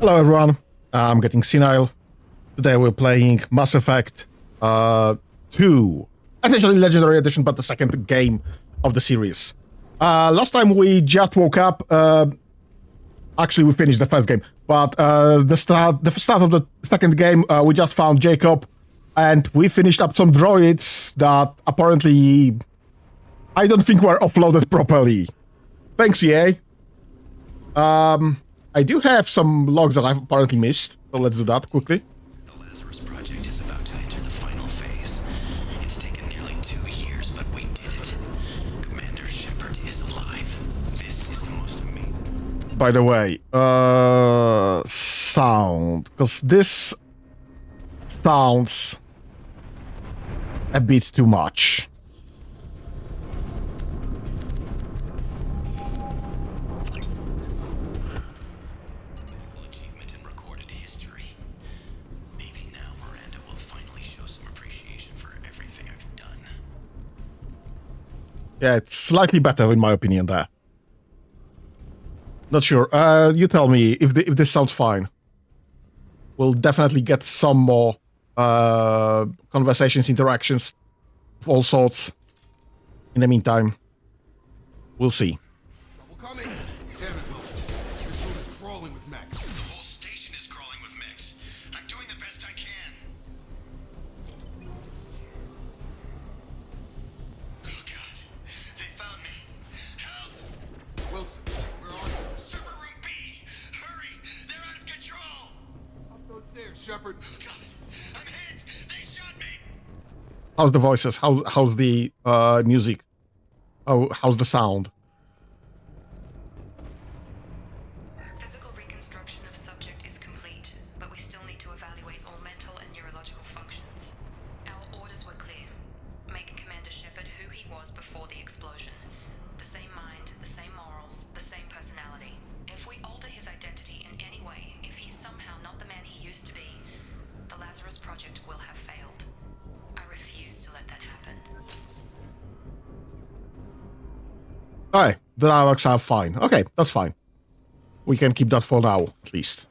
Hello everyone, I'm getting senile. Today we're playing Mass Effect 2. Essentially Legendary Edition, but the second game of the series. Last time we just woke up. Actually, we finished the first game, but the start of the second game, we just found Jacob, and we finished up some droids that apparently I don't think were offloaded properly. Thanks, EA. I do have some logs that I've apparently missed, so let's do that quickly. The Lazarus Project is about to enter the final phase. It's taken nearly 2 years, but we did it. Commander Shepard is alive. This is the most amazing. By the way, sound, because this sounds a bit too much. Achievement in recorded history. Maybe now Miranda will finally show some appreciation for everything I've done. Yeah, it's slightly better in my opinion there. Not sure. You tell me if this sounds fine. We'll definitely get some more conversations, interactions of all sorts. In the meantime, we'll see. Trouble coming. Damn it, Wilson. This room is crawling with mechs. The whole station is crawling with mechs. I'm doing the best I can. Oh God, they found me. Help! Wilson, where are you? Server room B! Hurry! They're out of control! Up those stairs, Shepard. Oh God, I'm hit! They shot me! How's the voices? How's the music? How's the sound? Physical reconstruction of subject is complete, but we still need to evaluate all mental and neurological functions. Our orders were clear. Make Commander Shepard who he was before the explosion. The same mind, the same morals, the same personality. If we alter his identity in any way, if he's somehow not the man he used to be, the Lazarus Project will have failed. I refuse to let that happen. Alright, the dialogues are fine. Okay, that's fine. We can keep that for now, at least.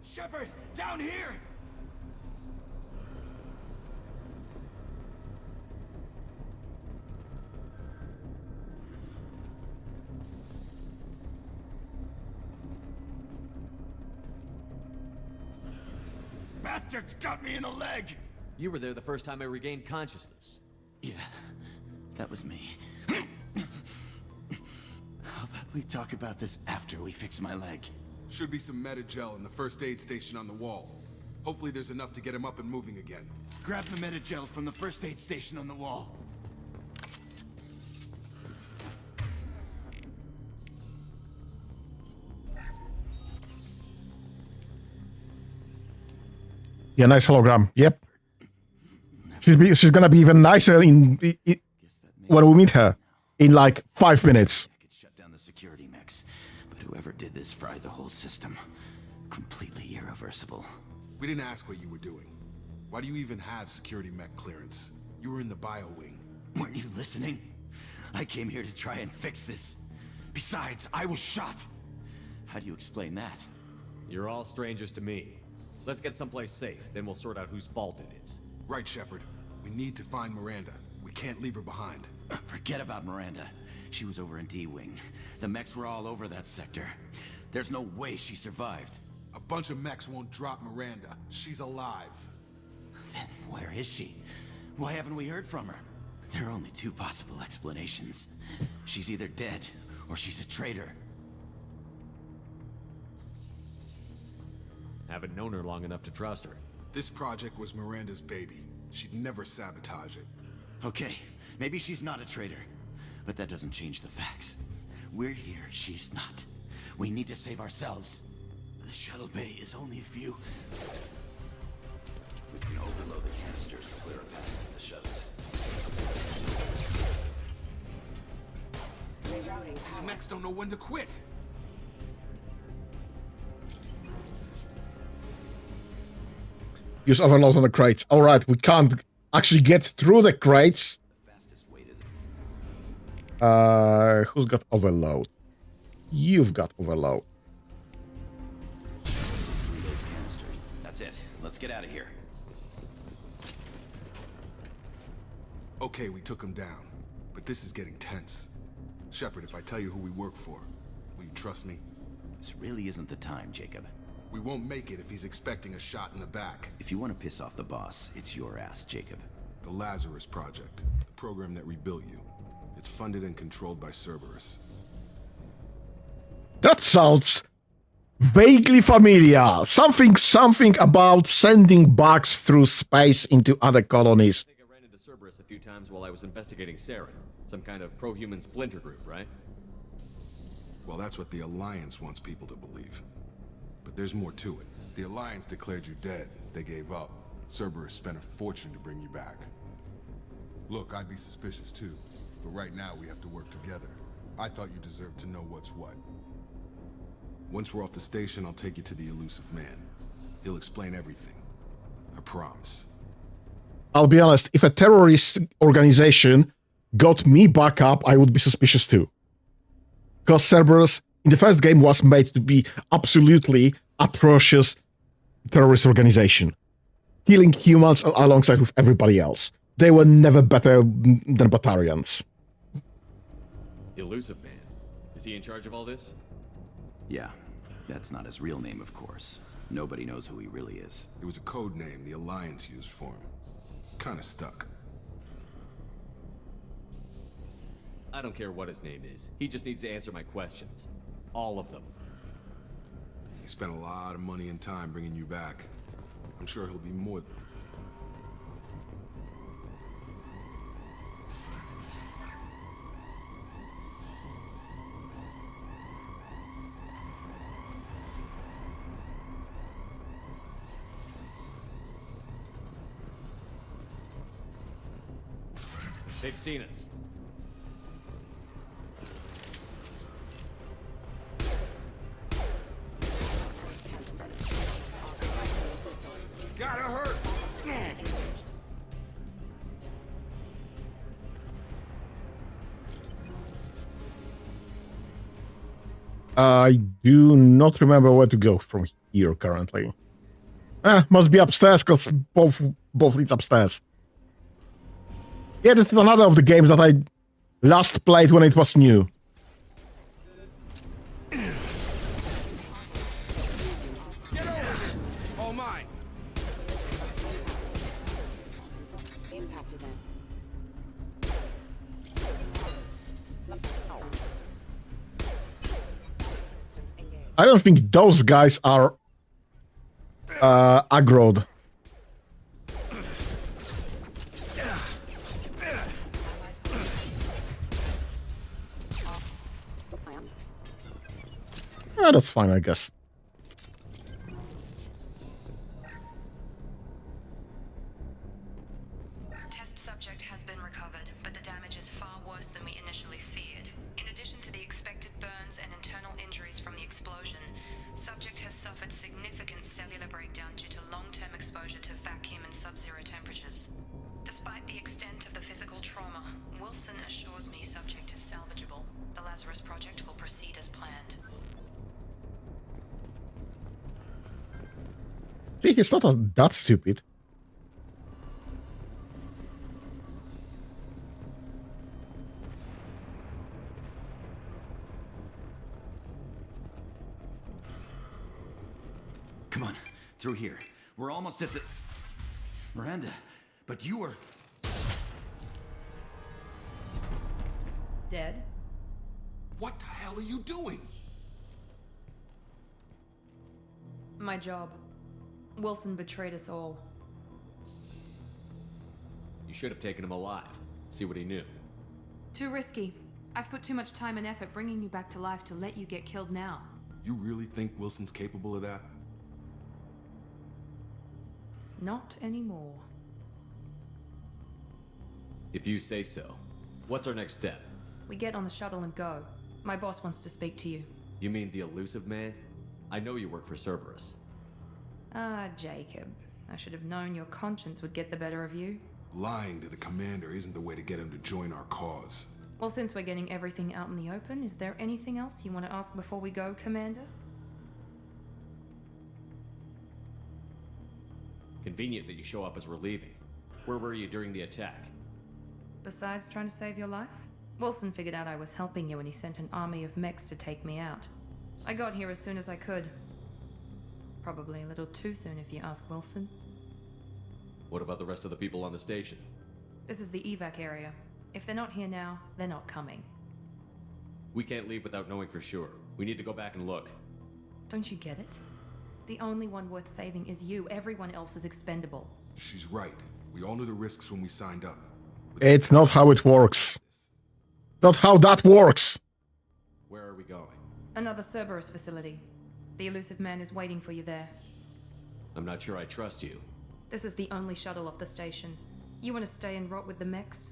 Shepard, down here! Bastards got me in the leg! You were there the first time I regained consciousness. Yeah, that was me. How about we talk about this after we fix my leg? Should be some metagel in the first aid station on the wall. Hopefully there's enough to get him up and moving again. Grab the metagel from the first aid station on the wall. Yeah, nice hologram. Yep. She's gonna be even nicer when we meet her in like 5 minutes. I could shut down the security mechs, but whoever did this fried the whole system. Completely irreversible. We didn't ask what you were doing. Why do you even have security mech clearance? You were in the bio wing. Weren't you listening? I came here to try and fix this. Besides, I was shot. How do you explain that? You're all strangers to me. Let's get someplace safe, then we'll sort out whose fault it is. Right, Shepard. We need to find Miranda. We can't leave her behind. Forget about Miranda. She was over in D-Wing. The mechs were all over that sector. There's no way she survived. A bunch of mechs won't drop Miranda. She's alive. Then where is she? Why haven't we heard from her? There are only two possible explanations. She's either dead, or she's a traitor. Haven't known her long enough to trust her. This project was Miranda's baby. She'd never sabotage it. Okay, maybe she's not a traitor. But that doesn't change the facts. We're here, she's not. We need to save ourselves. The shuttle bay is only a few... We can overload the canisters to clear a path to the shuttles. These mechs don't know when to quit. Use overload on the crates. Alright, we can't actually get through the crates. Fastest way to... Who's got overload? You've got overload. Let's get out of here. Okay, we took him down, but this is getting tense. Shepard, if I tell you who we work for, will you trust me? This really isn't the time, Jacob. We won't make it if he's expecting a shot in the back. If you want to piss off the boss, it's your ass, Jacob. The Lazarus Project, the program that rebuilt you. It's funded and controlled by Cerberus. That sounds vaguely familiar. Something about sending bugs through space into other colonies. I think I ran into Cerberus a few times while I was investigating Saren. Some kind of pro-human splinter group, right? Well, that's what the Alliance wants people to believe. But there's more to it. The Alliance declared you dead. They gave up. Cerberus spent a fortune to bring you back. Look, I'd be suspicious too. But right now, we have to work together. I thought you deserved to know what's what. Once we're off the station, I'll take you to the elusive man. He'll explain everything. I promise. I'll be honest, if a terrorist organization got me back up, I would be suspicious too. Because Cerberus, in the first game, was made to be absolutely atrocious terrorist organization. Killing humans alongside with everybody else. They were never better than Batarians. Elusive Man. Is he in charge of all this? Yeah, that's not his real name, of course. Nobody knows who he really is. It was a code name the Alliance used for him. Kinda stuck. I don't care what his name is. He just needs to answer my questions. All of them. He spent a lot of money and time bringing you back. I'm sure he'll be more... They've seen us. Gotta hurt! I do not remember where to go from here currently. Must be upstairs, because both leads upstairs. Yeah, this is another of the games that I last played when it was new. Get over here! All mine! Impacted them. Systems engaged. I don't think those guys are aggroed. That's fine, I guess. Test subject has been recovered, but the damage is far worse than we initially feared. In addition to the expected burns and internal injuries from the explosion, subject has suffered significant cellular breakdown due to long-term exposure to vacuum and sub-zero temperatures. Despite the extent of the physical trauma, Wilson assures me subject is salvageable. The Lazarus Project will proceed as planned. See, he's not that stupid. Come on, through here. We're almost at the... Miranda, but you were... Dead? What the hell are you doing? My job. Wilson betrayed us all. You should have taken him alive. See what he knew. Too risky. I've put too much time and effort bringing you back to life to let you get killed now. You really think Wilson's capable of that? Not anymore. If you say so. What's our next step? We get on the shuttle and go. My boss wants to speak to you. You mean the elusive man? I know you work for Cerberus. Ah, Jacob. I should have known your conscience would get the better of you. Lying to the commander isn't the way to get him to join our cause. Well, since we're getting everything out in the open, is there anything else you want to ask before we go, Commander? Convenient that you show up as we're leaving. Where were you during the attack? Besides trying to save your life, Wilson figured out I was helping you and he sent an army of mechs to take me out. I got here as soon as I could. Probably a little too soon if you ask Wilson. What about the rest of the people on the station? This is the evac area. If they're not here now, they're not coming. We can't leave without knowing for sure. We need to go back and look. Don't you get it? The only one worth saving is you. Everyone else is expendable. She's right. We all knew the risks when we signed up. It's not how it works. Not how that works. Where are we going? Another Cerberus facility. The elusive man is waiting for you there. I'm not sure I trust you. This is the only shuttle off the station. You want to stay and rot with the mechs?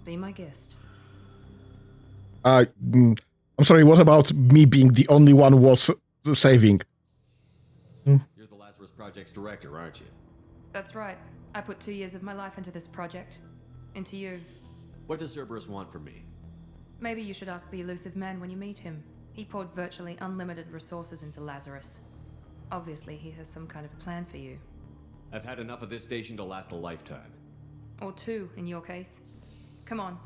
Be my guest. I'm sorry, what about me being the only one worth saving? You're the Lazarus Project's director, aren't you? That's right. I put 2 years of my life into this project. Into you. What does Cerberus want from me? Maybe you should ask the elusive man when you meet him. He poured virtually unlimited resources into Lazarus. Obviously, he has some kind of plan for you. I've had enough of this station to last a lifetime. Or 2, in your case. Come on.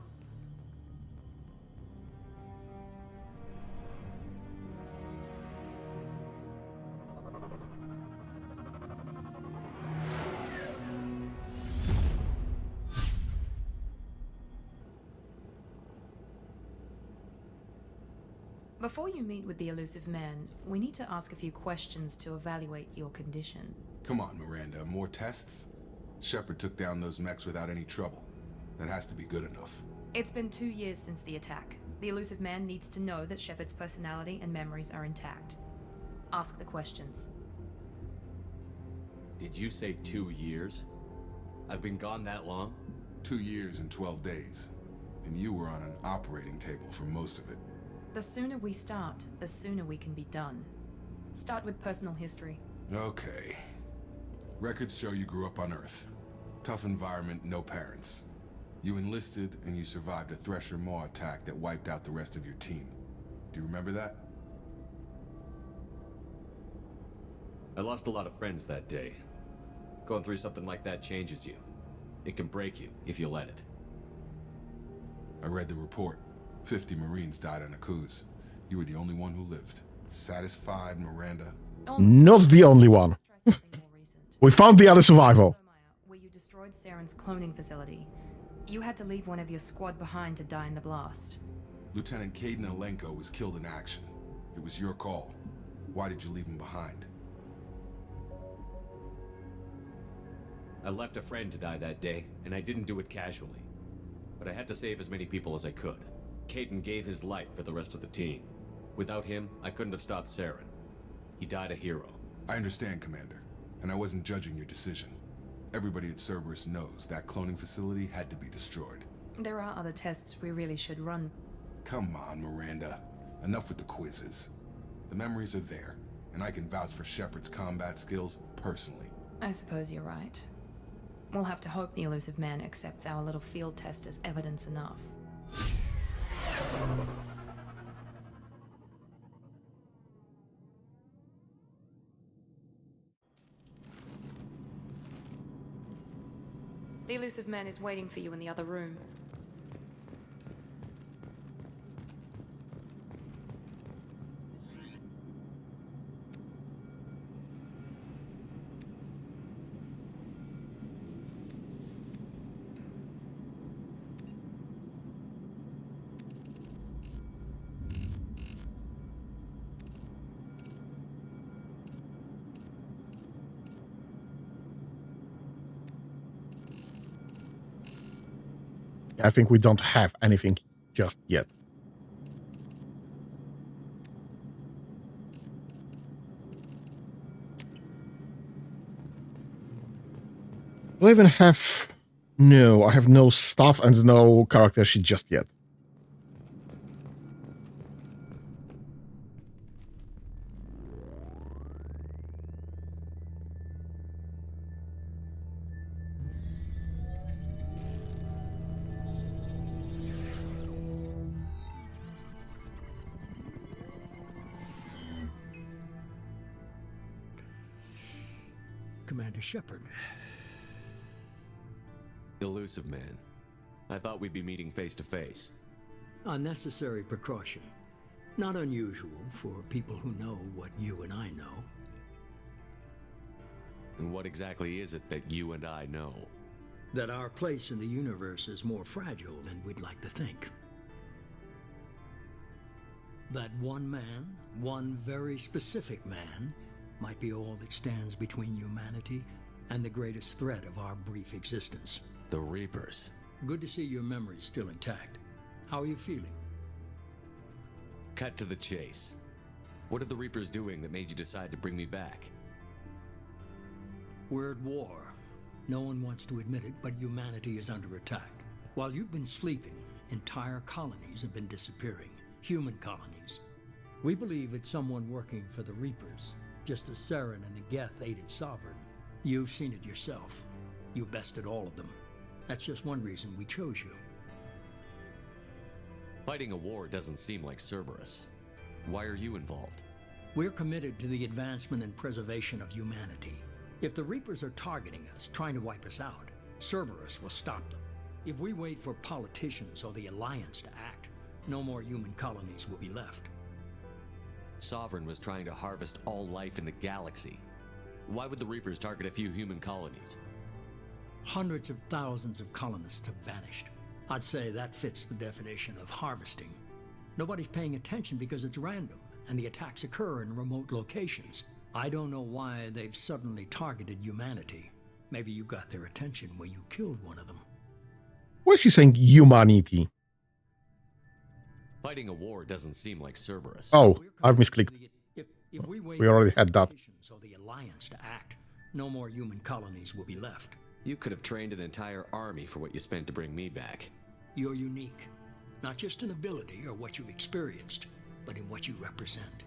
Before you meet with the elusive man, we need to ask a few questions to evaluate your condition. Come on, Miranda. More tests? Shepard took down those mechs without any trouble. That has to be good enough. It's been 2 years since the attack. The elusive man needs to know that Shepard's personality and memories are intact. Ask the questions. Did you say 2 years? I've been gone that long? 2 years and 12 days. And you were on an operating table for most of it. The sooner we start, the sooner we can be done. Start with personal history. Okay. Records show you grew up on Earth. Tough environment, no parents. You enlisted and you survived a Thresher Maw attack that wiped out the rest of your team. Do you remember that? I lost a lot of friends that day. Going through something like that changes you. It can break you if you let it. I read the report. 50 Marines died on a cruise. You were the only one who lived. Satisfied, Miranda? Not the only one. We found the other survivor. Where you destroyed Saren's cloning facility. You had to leave one of your squad behind to die in the blast. Lieutenant Caden Alenko was killed in action. It was your call. Why did you leave him behind? I left a friend to die that day, and I didn't do it casually. But I had to save as many people as I could. Caden gave his life for the rest of the team. Without him, I couldn't have stopped Saren. He died a hero. I understand, Commander, and I wasn't judging your decision. Everybody at Cerberus knows that cloning facility had to be destroyed. There are other tests we really should run. Come on, Miranda. Enough with the quizzes. The memories are there, and I can vouch for Shepard's combat skills personally. I suppose you're right. We'll have to hope the elusive man accepts our little field test as evidence enough. The elusive man is waiting for you in the other room. I think we don't have anything just yet. Do I even have... No, I have no stuff and no character sheet just yet. Commander Shepard, Elusive man. I thought we'd be meeting face to face. A necessary precaution. Not unusual for people who know what you and I know. And what exactly is it that you and I know? That our place in the universe is more fragile than we'd like to think. That one man, one very specific man, might be all that stands between humanity and the greatest threat of our brief existence. The Reapers. Good to see your memory's still intact. How are you feeling? Cut to the chase. What are the Reapers doing that made you decide to bring me back? We're at war. No one wants to admit it, but humanity is under attack. While you've been sleeping, entire colonies have been disappearing. Human colonies. We believe it's someone working for the Reapers, just as Saren and the Geth aided Sovereign. You've seen it yourself. You bested all of them. That's just one reason we chose you. Fighting a war doesn't seem like Cerberus. Why are you involved? We're committed to the advancement and preservation of humanity. If the Reapers are targeting us, trying to wipe us out, Cerberus will stop them. If we wait for politicians or the Alliance to act, no more human colonies will be left. Sovereign was trying to harvest all life in the galaxy. Why would the Reapers target a few human colonies? Hundreds of thousands of colonists have vanished. I'd say that fits the definition of harvesting. Nobody's paying attention because it's random, and the attacks occur in remote locations. I don't know why they've suddenly targeted humanity. Maybe you got their attention when you killed one of them. Why is he saying humanity? Fighting a war doesn't seem like Cerberus. Oh, I've misclicked. If we wait We already for had that. politicians or the Alliance to act, no more human colonies will be left. You could have trained an entire army for what you spent to bring me back. You're unique, not just in ability or what you've experienced, but in what you represent.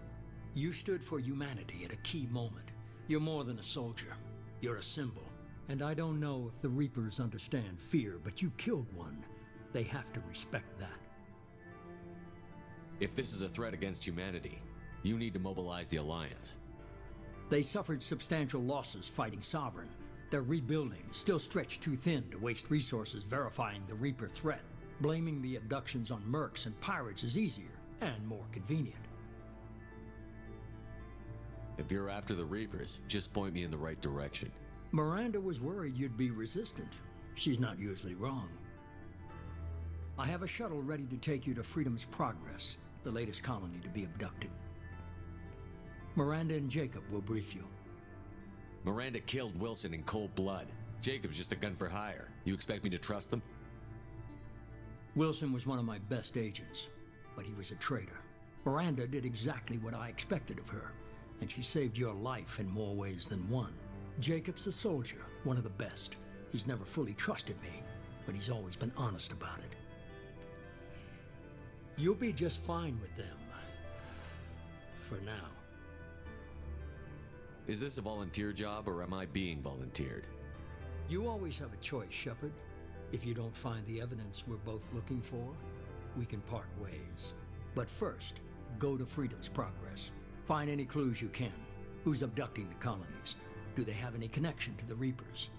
You stood for humanity at a key moment. You're more than a soldier. You're a symbol. And I don't know if the Reapers understand fear, but you killed one. They have to respect that. If this is a threat against humanity, you need to mobilize the Alliance. They suffered substantial losses fighting Sovereign. They're rebuilding, still stretched too thin to waste resources verifying the Reaper threat. Blaming the abductions on mercs and pirates is easier and more convenient. If you're after the Reapers, just point me in the right direction. Miranda was worried you'd be resistant. She's not usually wrong. I have a shuttle ready to take you to Freedom's Progress, the latest colony to be abducted. Miranda and Jacob will brief you. Miranda killed Wilson in cold blood. Jacob's just a gun for hire. You expect me to trust them? Wilson was one of my best agents, but he was a traitor. Miranda did exactly what I expected of her, and she saved your life in more ways than one. Jacob's a soldier, one of the best. He's never fully trusted me, but he's always been honest about it. You'll be just fine with them. For now. Is this a volunteer job, or am I being volunteered? You always have a choice, Shepard. If you don't find the evidence we're both looking for, we can part ways. But first, go to Freedom's Progress. Find any clues you can. Who's abducting the colonies? Do they have any connection to the Reapers?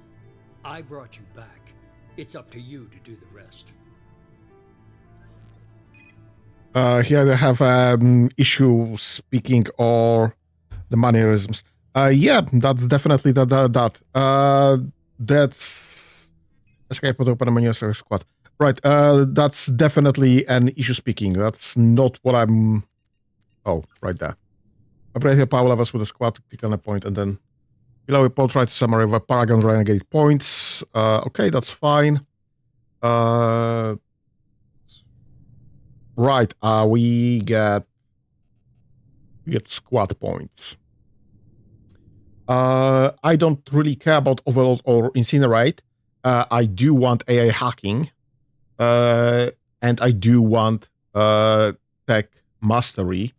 I brought you back. It's up to you to do the rest. Here they have issue speaking or the mannerisms. Yeah, that's definitely that. That's escape with open menu squad. Right. That's definitely an issue speaking. That's not what I'm. Oh, right there. Operate your power levels with a squad. Click on a point and then below a portrait summary of a Paragon Renegade points. Okay, that's fine. Right. We get squad points. I don't really care about Overload or Incinerate. I do want AI hacking. And I do want Tech Mastery.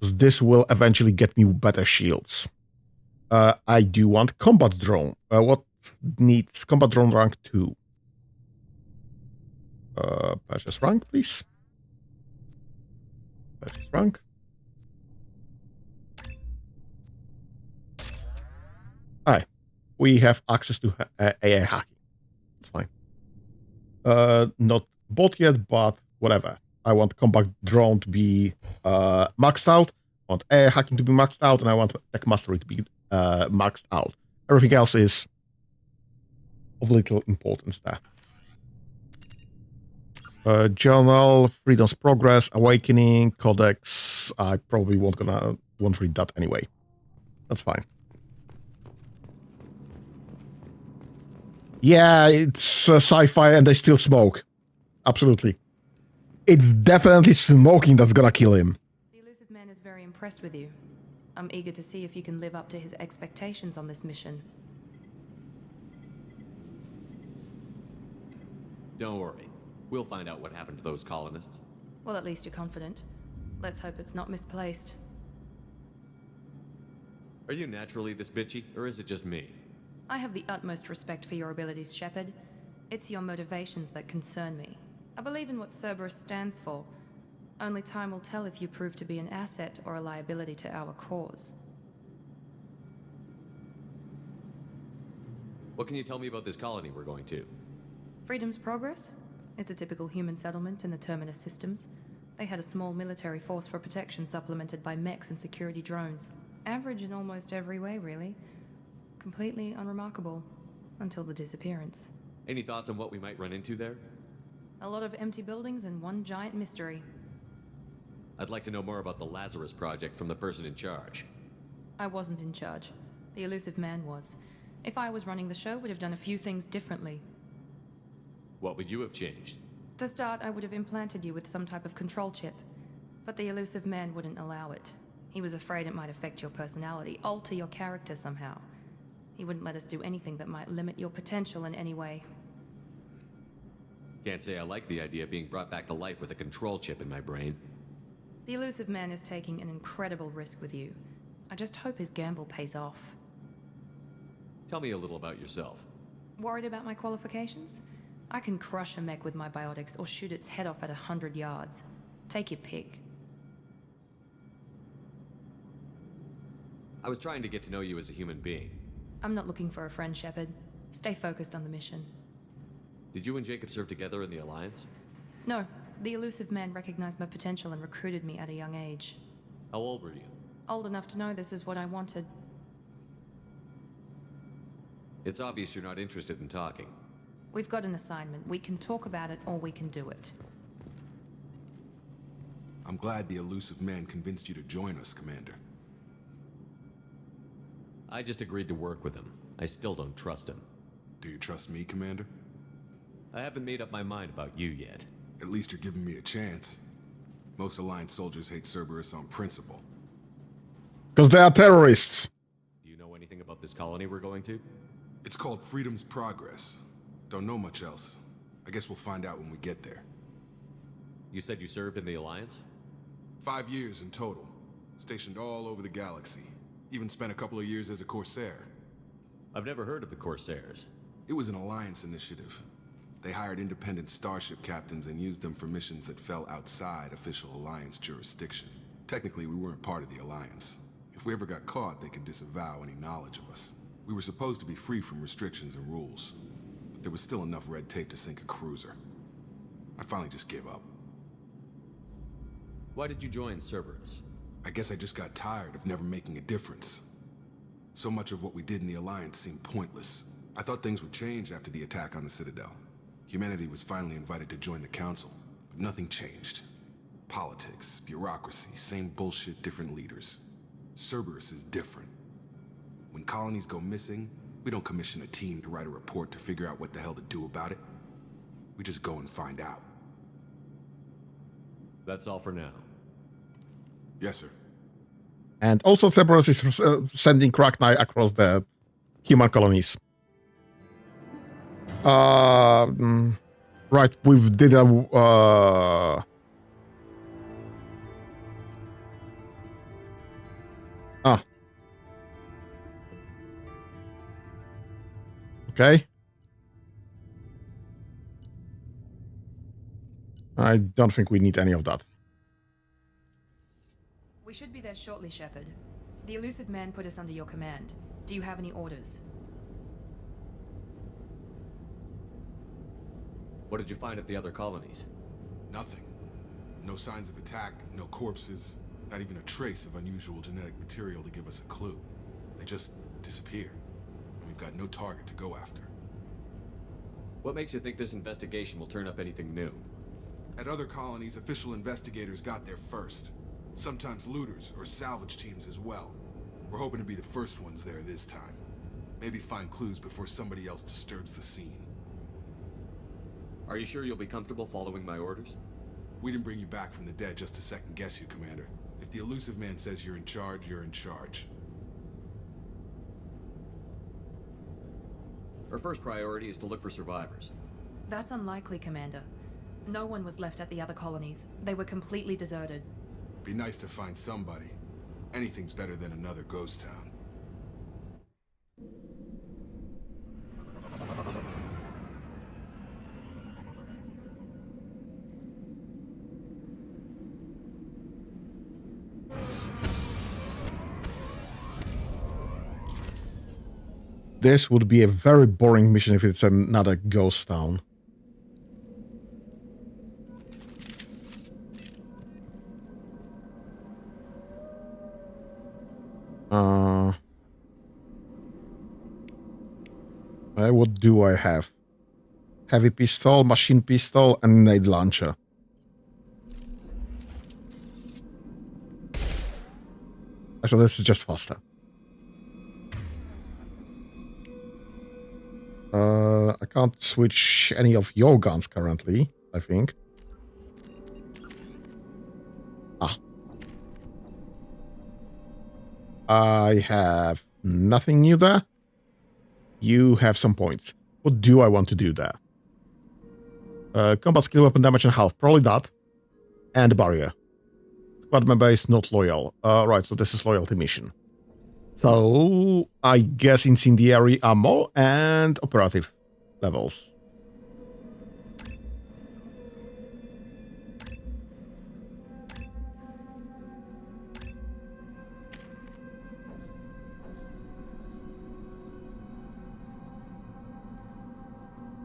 This will eventually get me better shields. I do want Combat Drone. What needs Combat Drone rank 2? Purchase rank, please. Purchase rank. Alright. We have access to AI hacking. It's fine. Not bought yet, but whatever. I want combat drone to be maxed out. I want air hacking to be maxed out, and I want tech mastery to be maxed out. Everything else is of little importance there. Journal, Freedom's Progress, Awakening, Codex. I probably won't read that anyway. That's fine. Yeah, it's sci-fi and they still smoke. Absolutely. It's definitely smoking that's gonna kill him. The elusive man is very impressed with you. I'm eager to see if you can live up to his expectations on this mission. Don't worry. We'll find out what happened to those colonists. Well, at least you're confident. Let's hope it's not misplaced. Are you naturally this bitchy, or is it just me? I have the utmost respect for your abilities, Shepard. It's your motivations that concern me. I believe in what Cerberus stands for. Only time will tell if you prove to be an asset or a liability to our cause. What can you tell me about this colony we're going to? Freedom's Progress? It's a typical human settlement in the Terminus systems. They had a small military force for protection supplemented by mechs and security drones. Average in almost every way, really. Completely unremarkable. Until the disappearance. Any thoughts on what we might run into there? A lot of empty buildings and one giant mystery. I'd like to know more about the Lazarus Project from the person in charge. I wasn't in charge. The elusive man was. If I was running the show, would have done a few things differently. What would you have changed? To start, I would have implanted you with some type of control chip. But the elusive man wouldn't allow it. He was afraid it might affect your personality, alter your character somehow. He wouldn't let us do anything that might limit your potential in any way. Can't say I like the idea of being brought back to life with a control chip in my brain. The elusive man is taking an incredible risk with you. I just hope his gamble pays off. Tell me a little about yourself. Worried about my qualifications? I can crush a mech with my biotics or shoot its head off at 100 yards. Take your pick. I was trying to get to know you as a human being. I'm not looking for a friend, Shepard. Stay focused on the mission. Did you and Jacob serve together in the Alliance? No, the elusive man recognized my potential and recruited me at a young age. How old were you? Old enough to know this is what I wanted. It's obvious you're not interested in talking. We've got an assignment. We can talk about it or we can do it. I'm glad the elusive man convinced you to join us, Commander. I just agreed to work with him. I still don't trust him. Do you trust me, Commander? I haven't made up my mind about you yet. At least you're giving me a chance. Most Alliance soldiers hate Cerberus on principle. Because they are terrorists. Do you know anything about this colony we're going to? It's called Freedom's Progress. Don't know much else. I guess we'll find out when we get there. You said you served in the Alliance? 5 years in total. Stationed all over the galaxy. Even spent a couple of years as a Corsair. I've never heard of the Corsairs. It was an Alliance initiative. They hired independent starship captains and used them for missions that fell outside official Alliance jurisdiction. Technically, we weren't part of the Alliance. If we ever got caught, they could disavow any knowledge of us. We were supposed to be free from restrictions and rules. But there was still enough red tape to sink a cruiser. I finally just gave up. Why did you join Cerberus? I guess I just got tired of never making a difference. So much of what we did in the Alliance seemed pointless. I thought things would change after the attack on the Citadel. Humanity was finally invited to join the Council, but nothing changed. Politics, bureaucracy, same bullshit, different leaders. Cerberus is different. When colonies go missing, we don't commission a team to write a report to figure out what the hell to do about it. We just go and find out. That's all for now. Yes, sir. And also Cerberus is sending Crackneye across the human colonies. Right, we did a... Okay. I don't think we need any of that. We should be there shortly, Shepard. The elusive man put us under your command. Do you have any orders? What did you find at the other colonies? Nothing. No signs of attack, no corpses, not even a trace of unusual genetic material to give us a clue. They just disappear. And we've got no target to go after. What makes you think this investigation will turn up anything new? At other colonies, official investigators got there first. Sometimes looters or salvage teams as well. We're hoping to be the first ones there this time. Maybe find clues before somebody else disturbs the scene. Are you sure you'll be comfortable following my orders? We didn't bring you back from the dead just to second guess you, Commander. If the elusive man says you're in charge, you're in charge. Our first priority is to look for survivors. That's unlikely, Commander. No one was left at the other colonies. They were completely deserted. Be nice to find somebody. Anything's better than another ghost town. This would be a very boring mission if it's another ghost town. What do I have? Heavy pistol, machine pistol, and nade launcher. So this is just faster. I can't switch any of your guns currently, I think. I have nothing new there. You have some points. What do I want to do there? Combat skill, weapon damage and health. Probably that. And barrier. Squad member is not loyal. Right, so this is loyalty mission. So, I guess incendiary ammo and operative levels.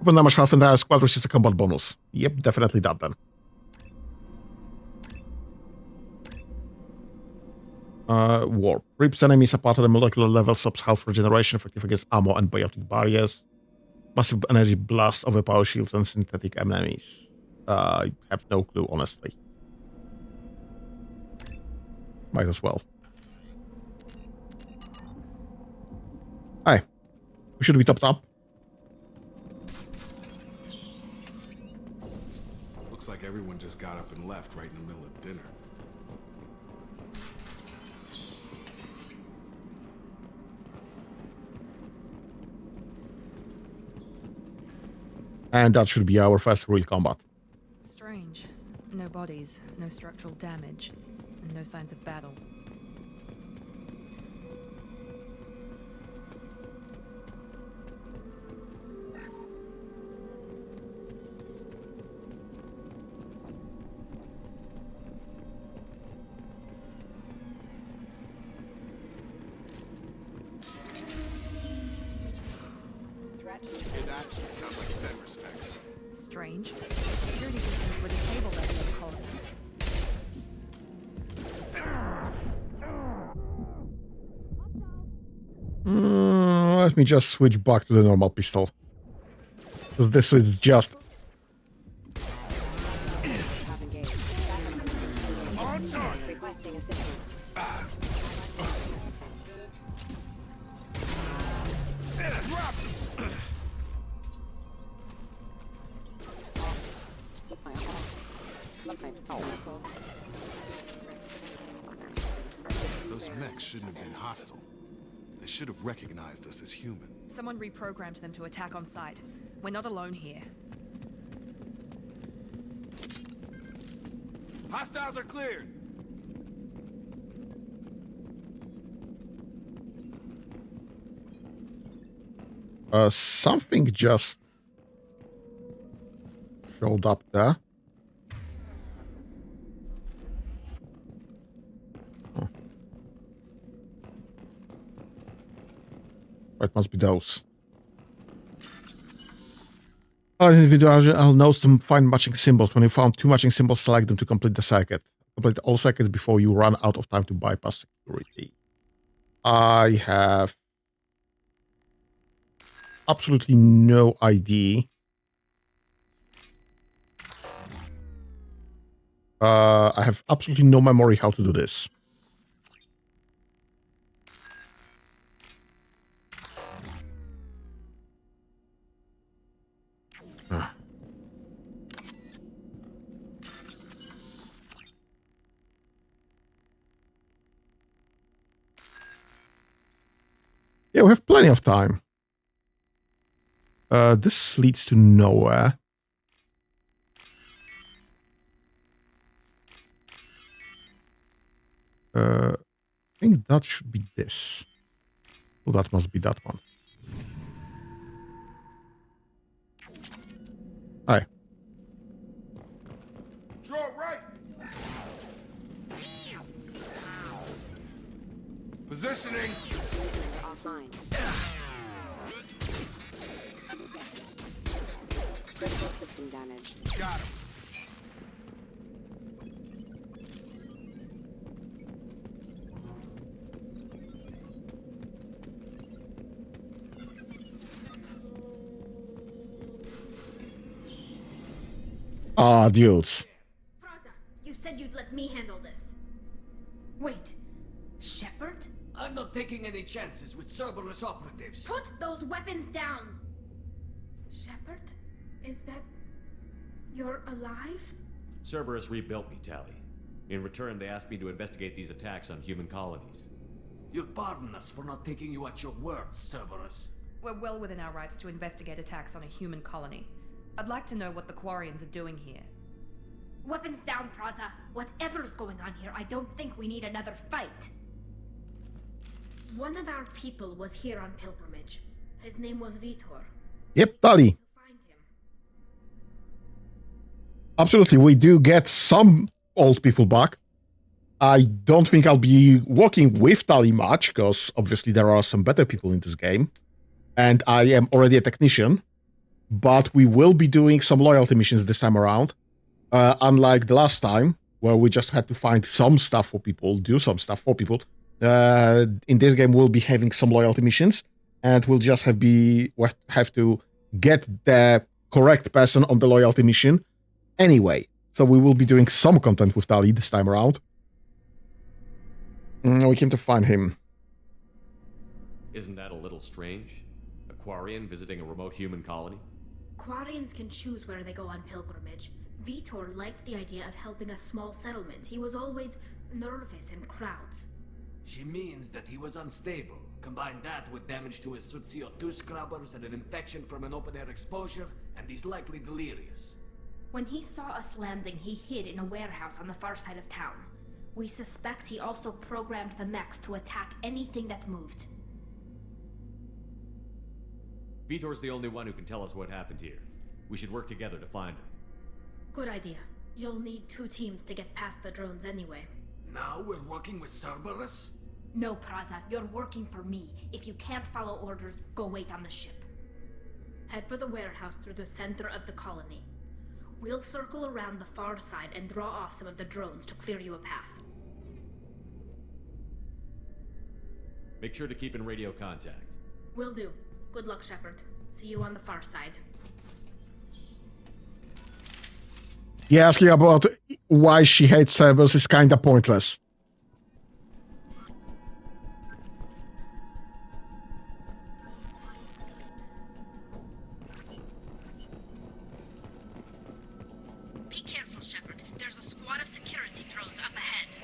Open damage half entire squad receives a combat bonus. Yep, definitely that then. Warp. Rips enemies apart at the molecular level, stops health regeneration, effective against ammo and biotic barriers. Massive energy blast, overpower shields, and synthetic enemies. I have no clue, honestly. Might as well. Hi. We should be topped up. Looks like everyone just got up and left right in the middle of dinner. And that should be our first real combat. Strange. No bodies, no structural damage, and no signs of battle. That sounds like vet respects. Strange. Security systems were disabled at the other colonies. Let me just switch back to the normal pistol. So this is just... Have engaged. Requesting assistance. Those mechs shouldn't have been hostile. They should have recognized us as human. Someone reprogrammed them to attack on sight. We're not alone here. Hostiles are cleared! Something just showed up there. Huh. It must be those. Individual knows to find matching symbols. When you found 2 matching symbols, select them to complete the circuit. Complete all circuits before you run out of time to bypass security. I have absolutely no idea. I have absolutely no memory how to do this. Yeah, we have plenty of time. This leads to nowhere. I think that should be this. Oh, that must be that one. Hi. Draw right. Positioning. Offline. Critical system damage. Got him. Ah, dudes. Praza, you said you'd let me handle this. Wait, Shepard? I'm not taking any chances with Cerberus operatives. Put those weapons down! Shepard? Is that... you're alive? Cerberus rebuilt me, Tally. In return, they asked me to investigate these attacks on human colonies. You'll pardon us for not taking you at your word, Cerberus. We're well within our rights to investigate attacks on a human colony. I'd like to know what the Quarians are doing here. Weapons down, Praza. Whatever's going on here, I don't think we need another fight. One of our people was here on pilgrimage. His name was Vitor. Yep, Tali. Find him. Absolutely, we do get some old people back. I don't think I'll be working with Tali much, because obviously there are some better people in this game. And I am already a technician. But we will be doing some loyalty missions this time around. Unlike the last time, where we just had to find some stuff for people, do some stuff for people. In this game, we'll be having some loyalty missions. And we'll just have to get the correct person on the loyalty mission anyway. So we will be doing some content with Tali this time around. We came to find him. Isn't that a little strange? A Quarian visiting a remote human colony? Quarians can choose where they go on pilgrimage. Vitor liked the idea of helping a small settlement. He was always nervous in crowds. She means that he was unstable. Combine that with damage to his suit CO2 scrubbers and an infection from an open-air exposure, and he's likely delirious. When he saw us landing, he hid in a warehouse on the far side of town. We suspect he also programmed the mechs to attack anything that moved. Vitor's the only one who can tell us what happened here. We should work together to find him. Good idea. You'll need 2 teams to get past the drones anyway. Now we're working with Cerberus? No, Praza, you're working for me. If you can't follow orders, go wait on the ship. Head for the warehouse through the center of the colony. We'll circle around the far side and draw off some of the drones to clear you a path. Make sure to keep in radio contact. Will do. Good luck, Shepard. See you on the far side. Yeah, asking about why she hates Cerberus is kinda pointless. Be careful, Shepard. There's a squad of security drones up ahead.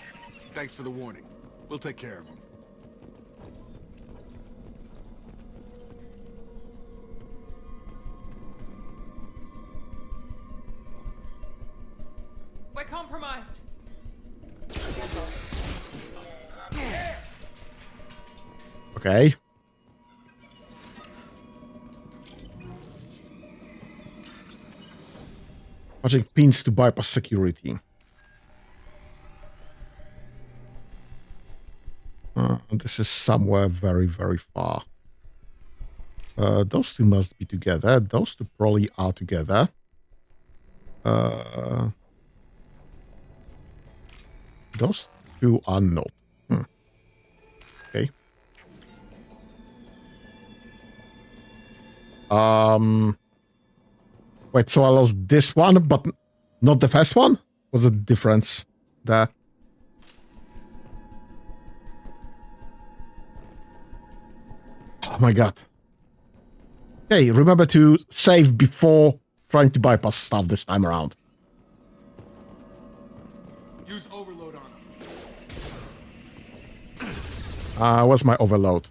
Thanks for the warning. We'll take care of them. We're compromised! Okay. Watching pins to bypass security. This is somewhere very, very far. Those two must be together. Those two probably are together. Those two are not. Okay. Wait, so I lost this one, but not the first one? What's the difference there? Oh my god. Okay, remember to save before trying to bypass stuff this time around. Use overload on him. What's my overload?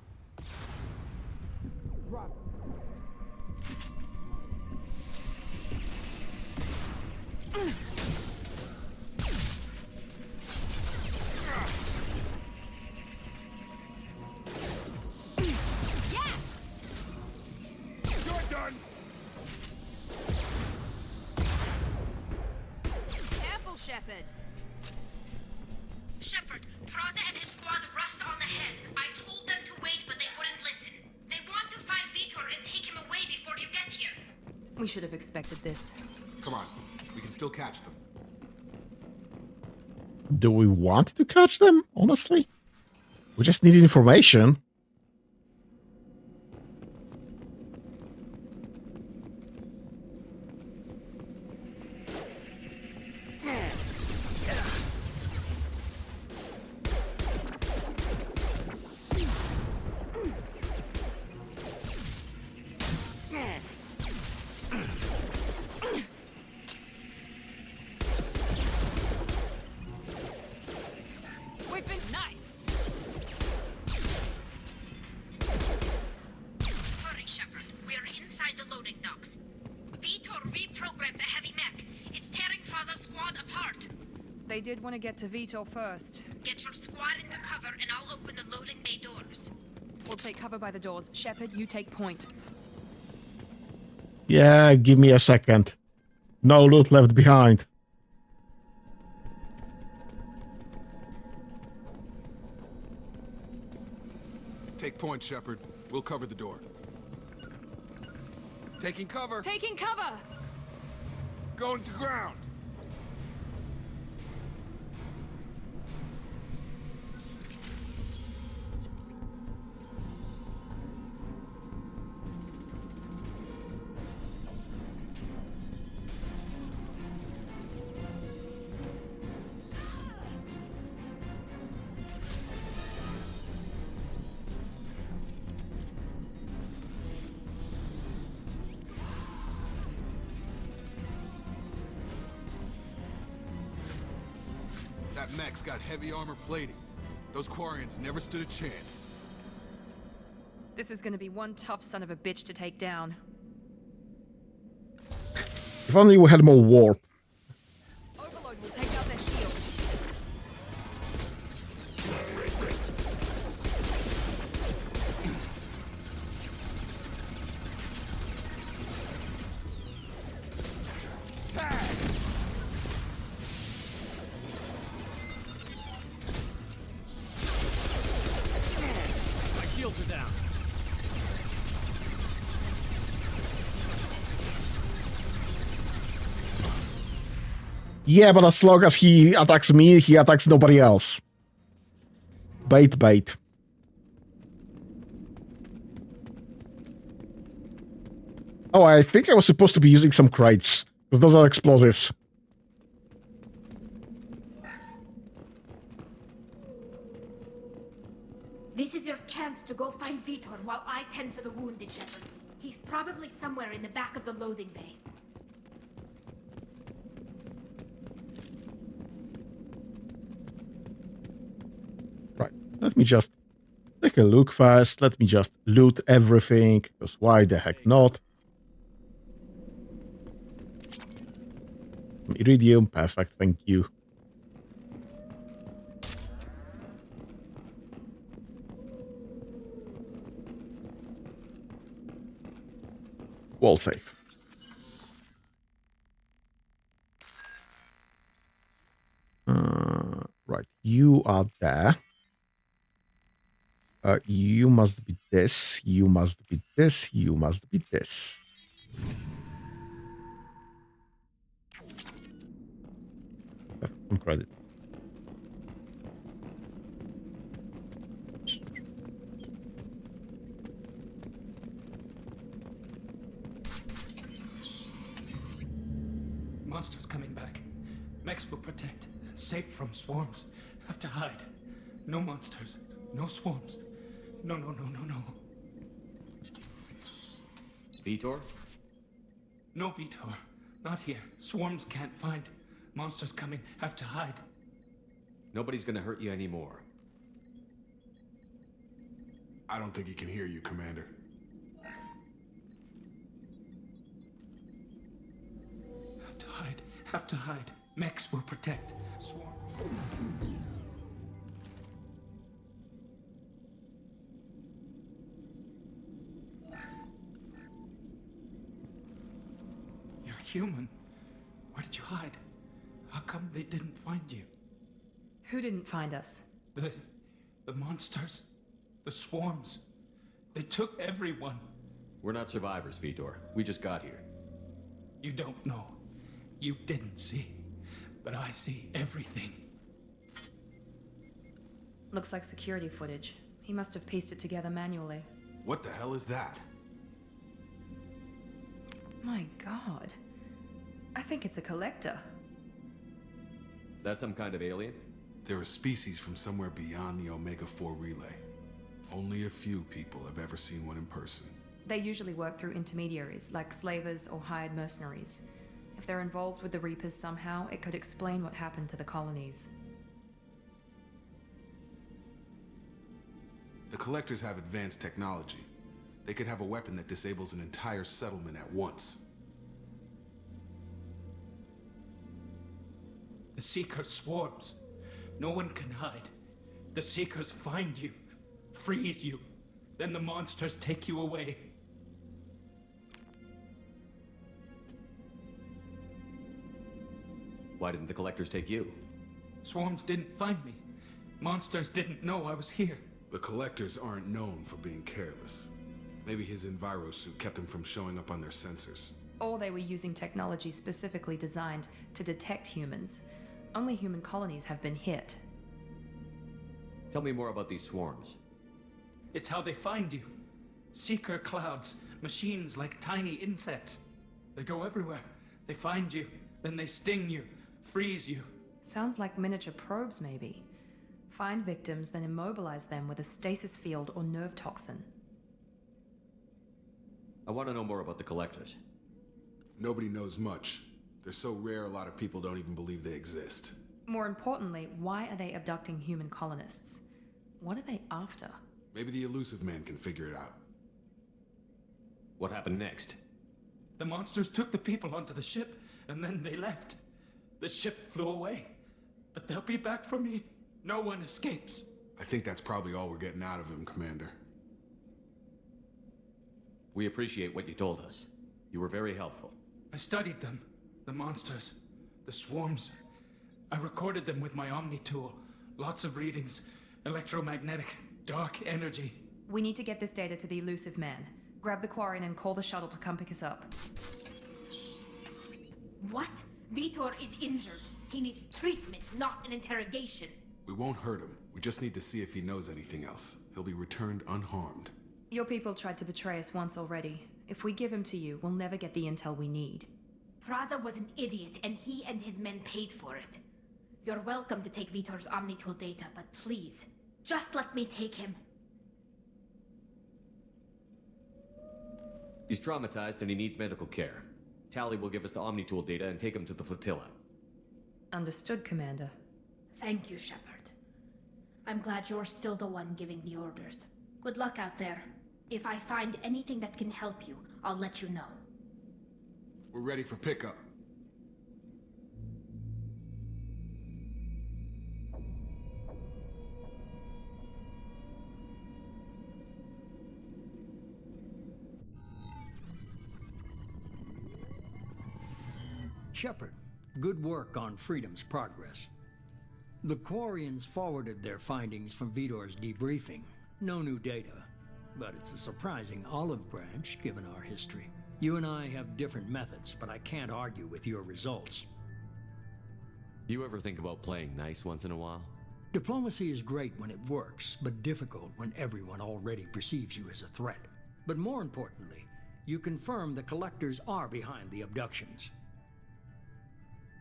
Shepard, Praza and his squad rushed on ahead. I told them to wait, but they wouldn't listen. They want to find Vitor and take him away before you get here. We should have expected this. Come on, we can still catch them. Do we want to catch them, honestly? We just need information. Hurry, Shepard. We're inside the loading docks. Vitor reprogrammed the heavy mech. It's tearing Praza's squad apart. They did want to get to Vitor first. Get your squad into cover and I'll open the loading bay doors. We'll take cover by the doors. Shepard, you take point. Yeah, give me a second. No loot left behind. Take point, Shepard. We'll cover the door. Taking cover. Taking cover! Going to ground. That mech's got heavy armor plating. Those Quarians never stood a chance. This is gonna be one tough son of a bitch to take down. If only we had more warp. Overload will take out their shields. Tag! My shields are down. Yeah, but as long as he attacks me, he attacks nobody else. Bait, bait. Oh, I think I was supposed to be using some crates. Because those are explosives. This is your chance to go find Vitor while I tend to the wounded, Shepard. He's probably somewhere in the back of the loading bay. Right. Let me just take a look first. Let me just loot everything. Because why the heck not? Iridium. Perfect. Thank you. Wall safe. Right, you are there. You must be this, you must be this, you must be this. Some credit. Monsters coming back. Mechs will protect. Safe from swarms. Have to hide. No monsters. No swarms. No. Vitor? No, Vitor. Not here. Swarms can't find. Monsters coming. Have to hide. Nobody's gonna hurt you anymore. I don't think he can hear you, Commander. Have to hide. Have to hide. Mechs will protect. Swarm. You're human. Where did you hide? How come they didn't find you? Who didn't find us? The monsters. The swarms. They took everyone. We're not survivors, Vitor. We just got here. You don't know. You didn't see. But I see everything. Looks like security footage. He must have pieced it together manually. What the hell is that? My god. I think it's a collector. Is that some kind of alien? They're a species from somewhere beyond the Omega-4 relay. Only a few people have ever seen one in person. They usually work through intermediaries, like slavers or hired mercenaries. If they're involved with the Reapers somehow, it could explain what happened to the colonies. The Collectors have advanced technology. They could have a weapon that disables an entire settlement at once. The Seeker swarms. No one can hide. The Seekers find you, freeze you, then the monsters take you away. Why didn't the Collectors take you? Swarms didn't find me. Monsters didn't know I was here. The Collectors aren't known for being careless. Maybe his Enviro suit kept him from showing up on their sensors. Or they were using technology specifically designed to detect humans. Only human colonies have been hit. Tell me more about these swarms. It's how they find you. Seeker clouds, machines like tiny insects. They go everywhere. They find you, then they sting you, freeze you. Sounds like miniature probes, maybe. Find victims, then immobilize them with a stasis field or nerve toxin. I want to know more about the Collectors. Nobody knows much. They're so rare, a lot of people don't even believe they exist. More importantly, why are they abducting human colonists? What are they after? Maybe the Elusive Man can figure it out. What happened next? The monsters took the people onto the ship, and then they left. The ship flew away. But they'll be back for me. No one escapes. I think that's probably all we're getting out of him, Commander. We appreciate what you told us. You were very helpful. I studied them. The monsters. The swarms. I recorded them with my Omni tool. Lots of readings. Electromagnetic. Dark energy. We need to get this data to the Elusive Man. Grab the Quarian and call the shuttle to come pick us up. What? Vitor is injured. He needs treatment, not an interrogation. We won't hurt him. We just need to see if he knows anything else. He'll be returned unharmed. Your people tried to betray us once already. If we give him to you, we'll never get the intel we need. Praza was an idiot, and he and his men paid for it. You're welcome to take Vitor's Omnitool data, but please, just let me take him. He's traumatized and he needs medical care. Tally will give us the Omnitool data and take him to the flotilla. Understood, Commander. Thank you, Shepard. I'm glad you're still the one giving the orders. Good luck out there. If I find anything that can help you, I'll let you know. We're ready for pickup. Shepard, good work on Freedom's progress. The Quarians forwarded their findings from Vitor's debriefing. No new data, but it's a surprising olive branch given our history. You and I have different methods, but I can't argue with your results. You ever think about playing nice once in a while? Diplomacy is great when it works, but difficult when everyone already perceives you as a threat. But more importantly, you confirm the collectors are behind the abductions.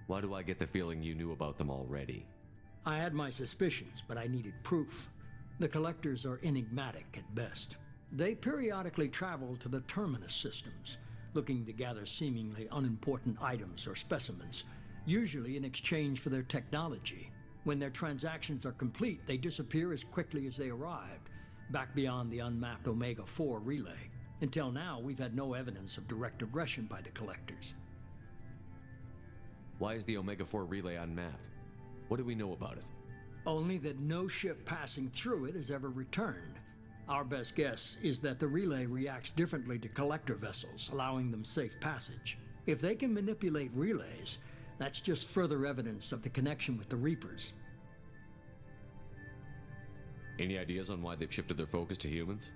Why do I get the feeling you knew about them already? I had my suspicions, but I needed proof. The collectors are enigmatic at best. They periodically travel to the terminus systems, looking to gather seemingly unimportant items or specimens, usually in exchange for their technology. When their transactions are complete, they disappear as quickly as they arrived, back beyond the unmapped Omega-4 relay. Until now, we've had no evidence of direct aggression by the collectors. Why is the Omega-4 relay unmapped? What do we know about it? Only that no ship passing through it has ever returned. Our best guess is that the relay reacts differently to collector vessels, allowing them safe passage. If they can manipulate relays, that's just further evidence of the connection with the Reapers. Any ideas on why they've shifted their focus to humans?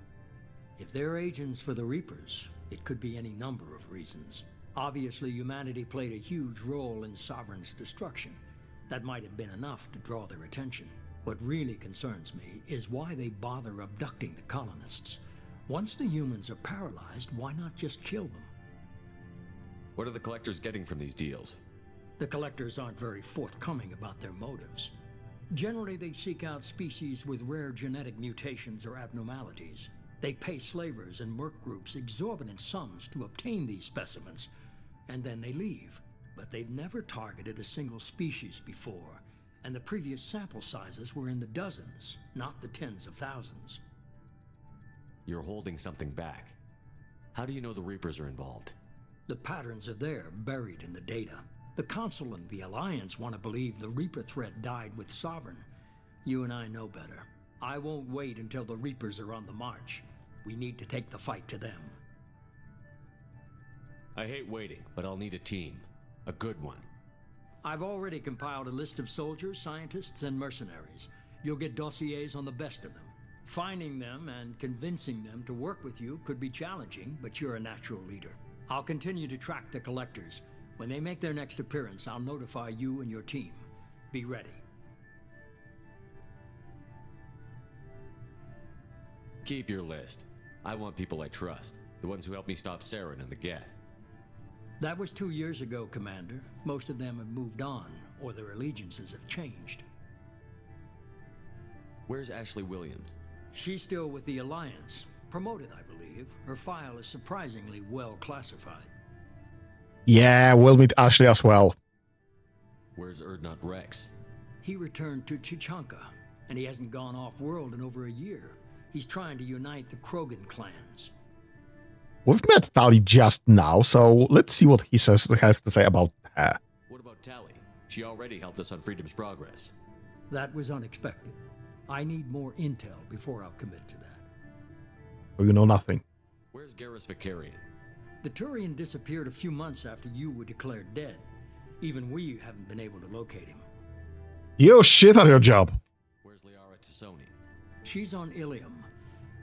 If they're agents for the Reapers, it could be any number of reasons. Obviously, humanity played a huge role in Sovereign's destruction. That might have been enough to draw their attention. What really concerns me is why they bother abducting the colonists. Once the humans are paralyzed, why not just kill them? What are the collectors getting from these deals? The collectors aren't very forthcoming about their motives. Generally, they seek out species with rare genetic mutations or abnormalities. They pay slavers and merc groups exorbitant sums to obtain these specimens, and then they leave. But they've never targeted a single species before, and the previous sample sizes were in the dozens, not the tens of thousands. You're holding something back. How do you know the Reapers are involved? The patterns are there, buried in the data. The Council and the Alliance want to believe the Reaper threat died with Sovereign. You and I know better. I won't wait until the Reapers are on the march. We need to take the fight to them. I hate waiting, but I'll need a team. A good one. I've already compiled a list of soldiers, scientists, and mercenaries. You'll get dossiers on the best of them. Finding them and convincing them to work with you could be challenging, but you're a natural leader. I'll continue to track the collectors. When they make their next appearance, I'll notify you and your team. Be ready. Keep your list. I want people I trust. The ones who helped me stop Saren and the Geth. That was 2 years ago, Commander. Most of them have moved on, or their allegiances have changed. Where's Ashley Williams? She's still with the Alliance. Promoted, I believe. Her file is surprisingly well classified. Yeah, we'll meet Ashley as well. Where's Erdnot Rex? He returned to Chichanka, and he hasn't gone off-world in over a year. He's trying to unite the Krogan clans. We've met Tali just now, so let's see what he has to say about her. What about Tali? She already helped us on Freedom's Progress. That was unexpected. I need more intel before I'll commit to that. So you know nothing. Where's Garrus Vicarian? The Turian disappeared a few months after you were declared dead. Even we haven't been able to locate him. You shit at your job. Where's Liara Tassoni? She's on Ilium.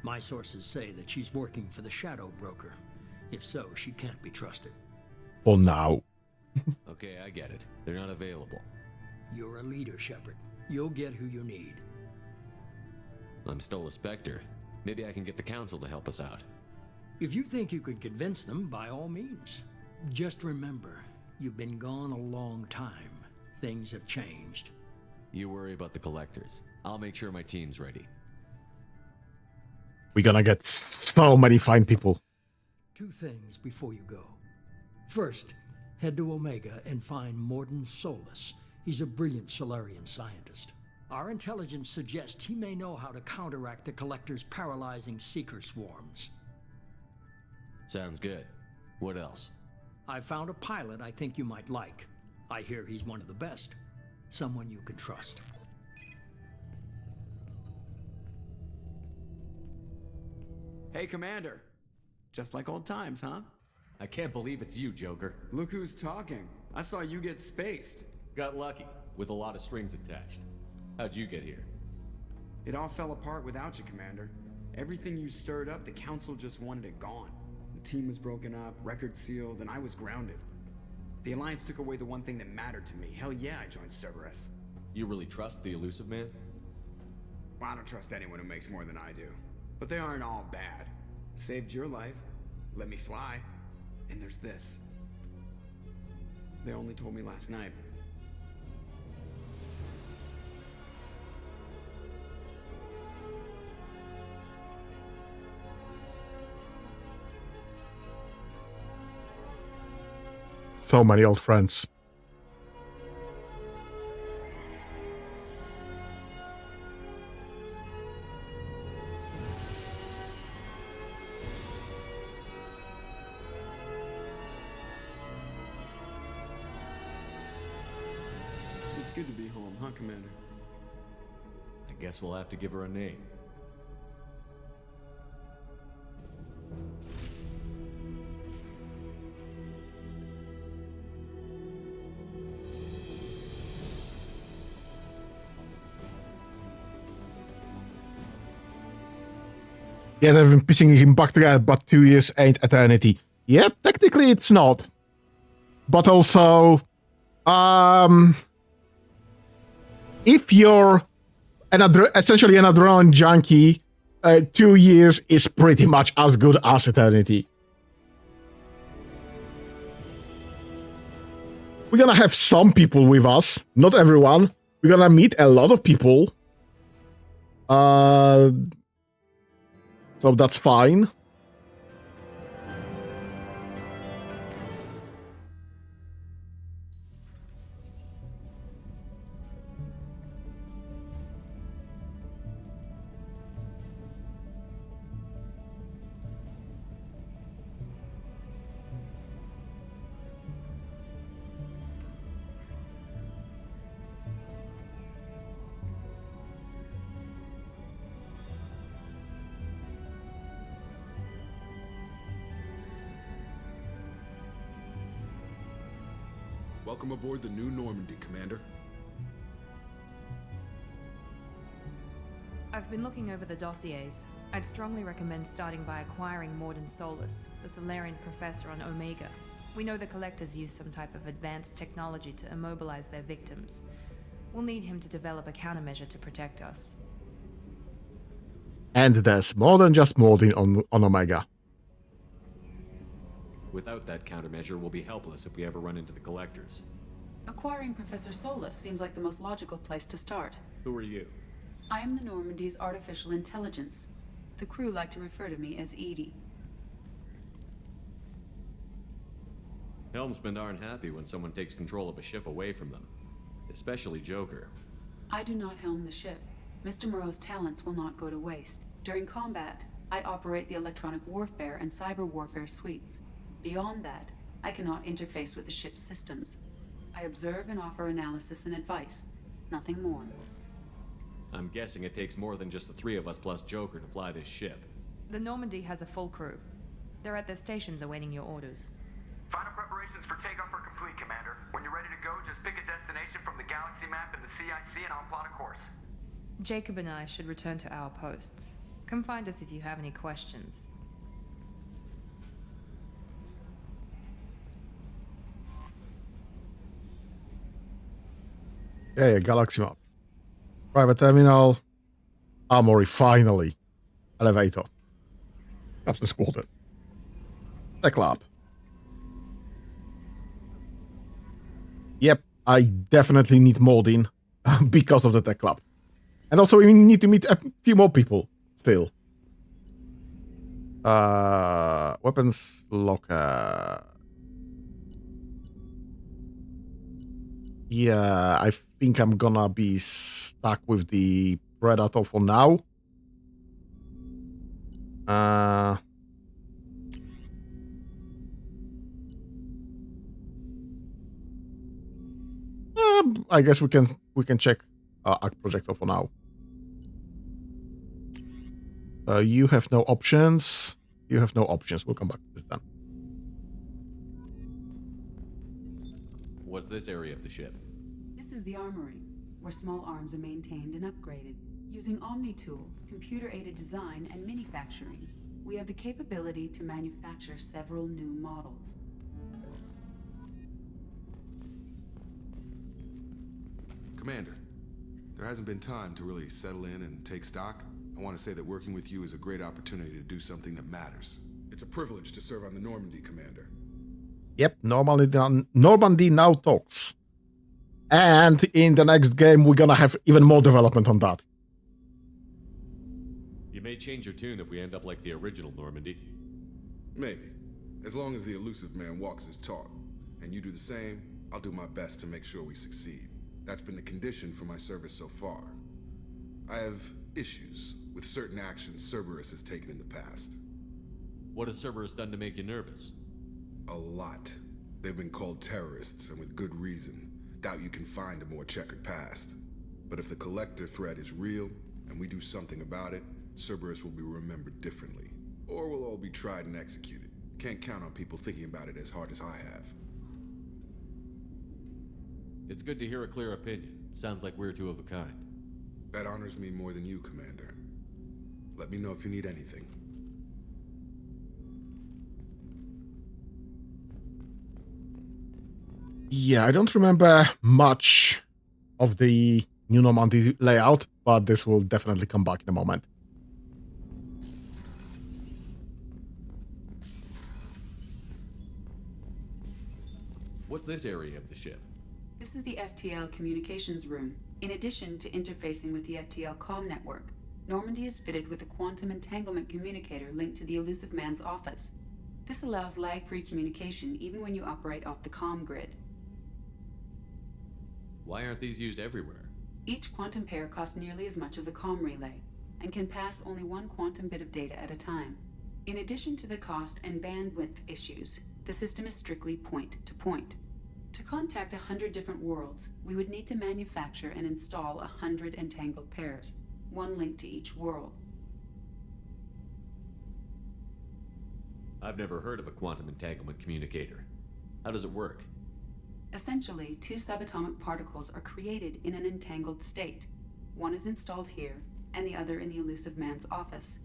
My sources say that she's working for the Shadow Broker. If so, she can't be trusted. For now. Okay, I get it. They're not available. You're a leader, Shepard. You'll get who you need. I'm still a Spectre. Maybe I can get the Council to help us out. If you think you can convince them, by all means. Just remember, you've been gone a long time. Things have changed. You worry about the Collectors. I'll make sure my team's ready. We're gonna get so many fine people. 2 things before you go. First, head to Omega and find Morden Solus. He's a brilliant Solarian scientist. Our intelligence suggests he may know how to counteract the Collector's paralyzing Seeker swarms. Sounds good. What else? I found a pilot I think you might like. I hear he's one of the best. Someone you can trust. Hey, Commander. Just like old times, huh? I can't believe it's you, Joker. Look who's talking. I saw you get spaced. Got lucky, with a lot of strings attached. How'd you get here? It all fell apart without you, Commander. Everything you stirred up, the Council just wanted it gone. The team was broken up, records sealed, and I was grounded. The Alliance took away the one thing that mattered to me. Hell yeah, I joined Cerberus. You really trust the Elusive Man? Well, I don't trust anyone who makes more than I do. But they aren't all bad. Saved your life, let me fly, and there's this. They only told me last night. So many old friends. It's good to be home, huh, Commander? I guess we'll have to give her a name. Yeah, they've been pissing him back together, but 2 years ain't eternity. Yep, technically it's not. But also, if you're essentially an adrenaline junkie, 2 years is pretty much as good as eternity. We're gonna have some people with us, not everyone. We're gonna meet a lot of people. So that's fine. Welcome aboard the new Normandy, Commander. I've been looking over the dossiers. I'd strongly recommend starting by acquiring Morden Solus, the Solarian professor on Omega. We know the Collectors use some type of advanced technology to immobilize their victims. We'll need him to develop a countermeasure to protect us. And there's more than just Morden on Omega. Without that countermeasure, we'll be helpless if we ever run into the Collectors. Acquiring Professor Solus seems like the most logical place to start. Who are you? I am the Normandy's artificial intelligence. The crew like to refer to me as Edie. Helmsmen aren't happy when someone takes control of a ship away from them. Especially Joker. I do not helm the ship. Mr. Moreau's talents will not go to waste. During combat, I operate the electronic warfare and cyber warfare suites. Beyond that, I cannot interface with the ship's systems. I observe and offer analysis and advice. Nothing more. I'm guessing it takes more than just the three of us plus Joker to fly this ship. The Normandy has a full crew. They're at their stations awaiting your orders. Final preparations for takeoff are complete, Commander. When you're ready to go, just pick a destination from the galaxy map in the CIC and I'll plot a course. Jacob and I should return to our posts. Come find us if you have any questions. Yeah, galaxy map. Private terminal. Armory, finally. Elevator. Captain's quarters. Tech lab. Yep, I definitely need Morden because of the tech lab. And also we need to meet a few more people still. Weapons locker. Yeah, I think I'm gonna be stuck with the Predator for now. I guess we can check Arc Projector for now. You have no options. You have no options. We'll come back to this then. What's this area of the ship? This is the armory, where small arms are maintained and upgraded. Using OmniTool, computer-aided design, and manufacturing, we have the capability to manufacture several new models. Commander, there hasn't been time to really settle in and take stock. I want to say that working with you is a great opportunity to do something that matters. It's a privilege to serve on the Normandy, Commander. Yep, Normandy now talks. And in the next game, we're gonna have even more development on that. You may change your tune if we end up like the original Normandy. Maybe. As long as the elusive man walks his talk, and you do the same, I'll do my best to make sure we succeed. That's been the condition for my service so far. I have issues with certain actions Cerberus has taken in the past. What has Cerberus done to make you nervous? A lot. They've been called terrorists, and with good reason. Doubt you can find a more checkered past. But if the Collector threat is real, and we do something about it, Cerberus will be remembered differently. Or we'll all be tried and executed. Can't count on people thinking about it as hard as I have. It's good to hear a clear opinion. Sounds like we're two of a kind. That honors me more than you, Commander. Let me know if you need anything. Yeah, I don't remember much of the new Normandy layout, but this will definitely come back in a moment. What's this area of the ship? This is the FTL communications room. In addition to interfacing with the FTL comm network, Normandy is fitted with a quantum entanglement communicator linked to the elusive man's office. This allows lag-free communication even when you operate off the comm grid. Why aren't these used everywhere? Each quantum pair costs nearly as much as a comm relay, and can pass only one quantum bit of data at a time. In addition to the cost and bandwidth issues, the system is strictly point-to-point. To contact 100 different worlds, we would need to manufacture and install 100 entangled pairs, one linked to each world. I've never heard of a quantum entanglement communicator. How does it work? Essentially, two subatomic particles are created in an entangled state. One is installed here, and the other in the elusive man's office.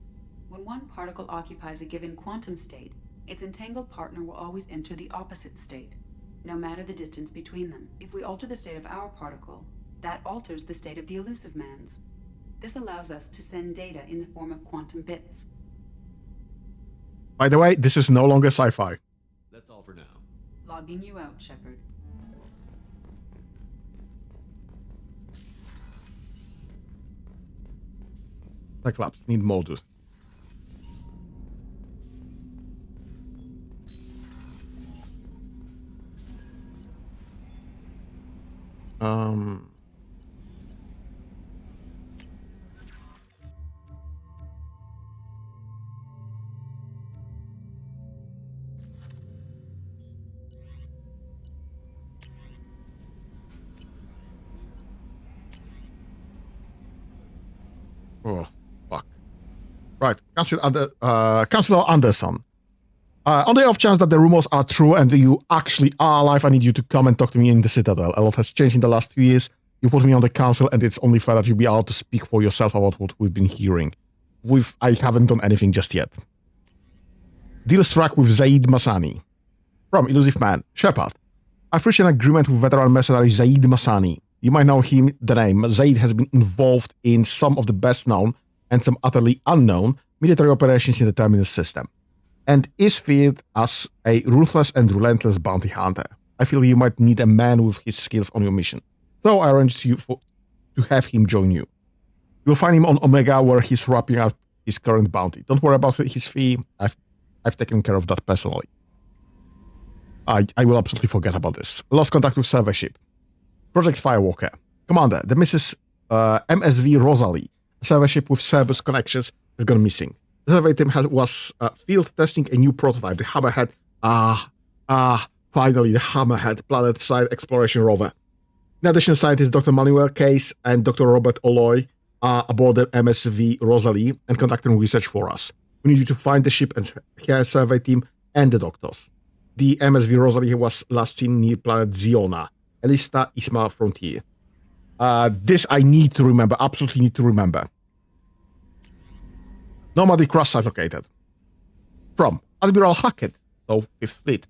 When one particle occupies a given quantum state, its entangled partner will always enter the opposite state, no matter the distance between them. If we alter the state of our particle, that alters the state of the elusive man's. This allows us to send data in the form of quantum bits. By the way, this is no longer sci-fi. That's all for now. Logging you out, Shepard. Cyclops need modus. Oh, fuck. Right, Councilor Anderson. On the off chance that the rumors are true and you actually are alive, I need you to come and talk to me in the Citadel. A lot has changed in the last 2 years. You put me on the council, and it's only fair that you be able to speak for yourself about what we've been hearing. I haven't done anything just yet. Deal struck with Zaid Masani. From Elusive Man, Shepard. I've reached an agreement with veteran mercenary Zaid Masani. You might know him, the name. Zaid has been involved in some of the best known and some utterly unknown military operations in the Terminus system, and is feared as a ruthless and relentless bounty hunter. I feel you might need a man with his skills on your mission, so I arranged to have him join you. You'll find him on Omega, where he's wrapping up his current bounty. Don't worry about his fee. I've taken care of that personally. I will absolutely forget about this. Lost contact with survey ship. Project Firewalker. Commander, the MSV Rosalie, a survey ship with Cerberus connections, has gone missing. The survey team was field testing a new prototype, the Hammerhead. Finally, the Hammerhead planet-side exploration rover. In addition, scientists Dr. Manuel Case and Dr. Robert Oloy are aboard the MSV Rosalie and conducting research for us. We need you to find the ship and her survey team and the doctors. The MSV Rosalie was last seen near planet Ziona, Elista Isma Frontier. This I need to remember, absolutely need to remember. Normandy crash site located. From Admiral Hackett, so 5th Fleet.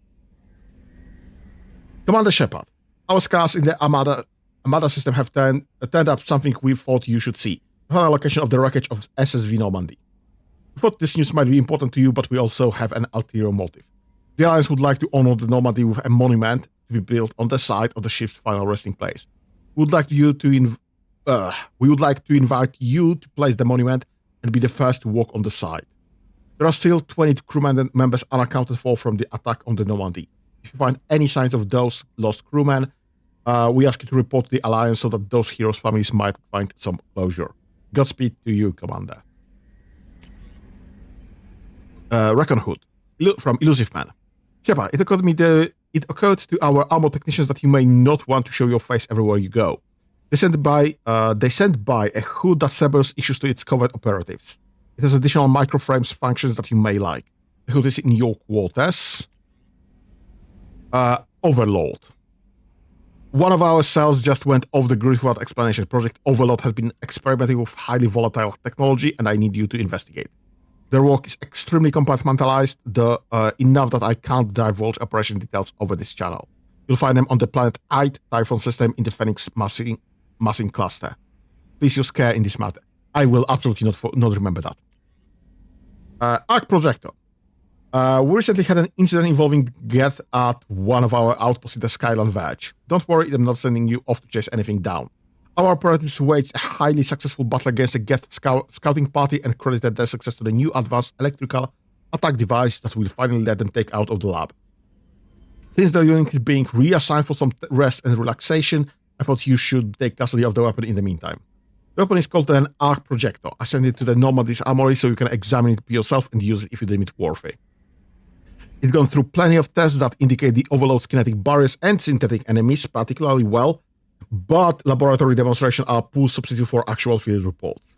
Commander Shepard, our scars in the Armada system have turned up something we thought you should see. The final location of the wreckage of SSV Normandy. We thought this news might be important to you, but we also have an ulterior motive. The Alliance would like to honor the Normandy with a monument to be built on the site of the ship's final resting place. We would like to invite you to place the monument and be the first to walk on the site. There are still 20 crew members unaccounted for from the attack on the Normandy. If you find any signs of those lost crewmen, we ask you to report to the Alliance so that those heroes' families might find some closure. Godspeed to you, Commander. Recon Hood from Elusive Man. Shepard, it occurred to our armor technicians that you may not want to show your face everywhere you go. They sent by a hood that Cerberus issues to its covert operatives. It has additional microframes functions that you may like. The hood is in your quarters. Overlord. One of our cells just went off the grid without explanation. Project Overlord has been experimenting with highly volatile technology, and I need you to investigate. Their work is extremely compartmentalized, enough that I can't divulge operation details over this channel. You'll find them on the planet Ide Typhon system in the Phoenix massing cluster. Please use care in this matter. I will absolutely not remember that. Arc Projector. We recently had an incident involving Geth at one of our outposts in the Skyland Verge. Don't worry, I'm not sending you off to chase anything down. Our operatives waged a highly successful battle against the Geth scouting party and credited their success to the new advanced electrical attack device that will finally let them take out of the lab. Since the unit is being reassigned for some rest and relaxation, I thought you should take custody of the weapon in the meantime. The weapon is called an Arc Projector. I sent it to the Normandy's armory so you can examine it yourself and use it if you deem it worthy. It's gone through plenty of tests that indicate the Overload's kinetic barriers and synthetic enemies particularly well, but laboratory demonstrations are a poor substitute for actual field reports.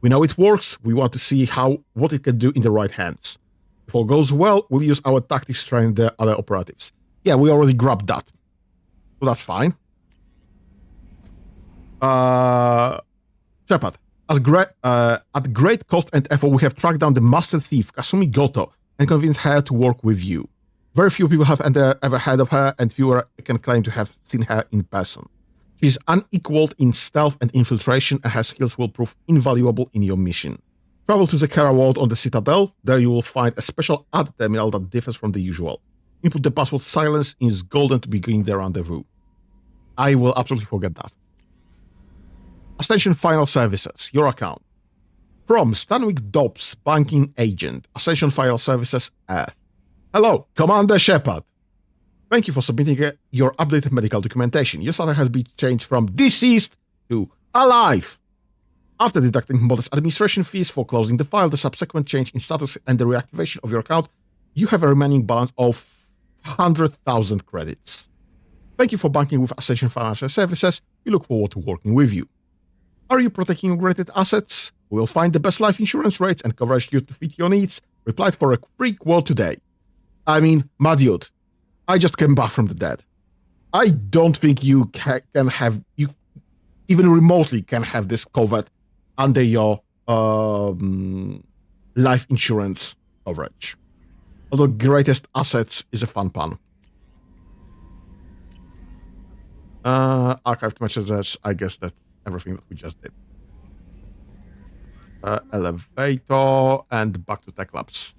We know it works, we want to see what it can do in the right hands. If all goes well, we'll use our tactics to train the other operatives. Yeah, we already grabbed that. So that's fine. Shepard, at great cost and effort, we have tracked down the master thief, Kasumi Goto, and convinced her to work with you. Very few people have ever heard of her, and fewer can claim to have seen her in person. She is unequaled in stealth and infiltration, and her skills will prove invaluable in your mission. Travel to the Kara World on the Citadel. There you will find a special ad terminal that differs from the usual. Input the password silence is golden to begin the rendezvous. I will absolutely forget that. Ascension Final Services, your account. From Stanwyck Dobbs, banking agent, Ascension Final Services, Earth. Hello, Commander Shepard. Thank you for submitting your updated medical documentation. Your status has been changed from deceased to alive. After deducting modest administration fees for closing the file, the subsequent change in status and the reactivation of your account, you have a remaining balance of 100,000 credits. Thank you for banking with Ascension Financial Services. We look forward to working with you. Are you protecting your graded assets? We will find the best life insurance rates and coverage you to fit your needs. Replied for a free quote today. I mean, my dude, I just came back from the dead. I don't think you you even remotely can have this covered under your life insurance coverage. Although greatest assets is a fun pun. Archived messages, I guess that's everything that we just did. Elevator and back to Tech Labs.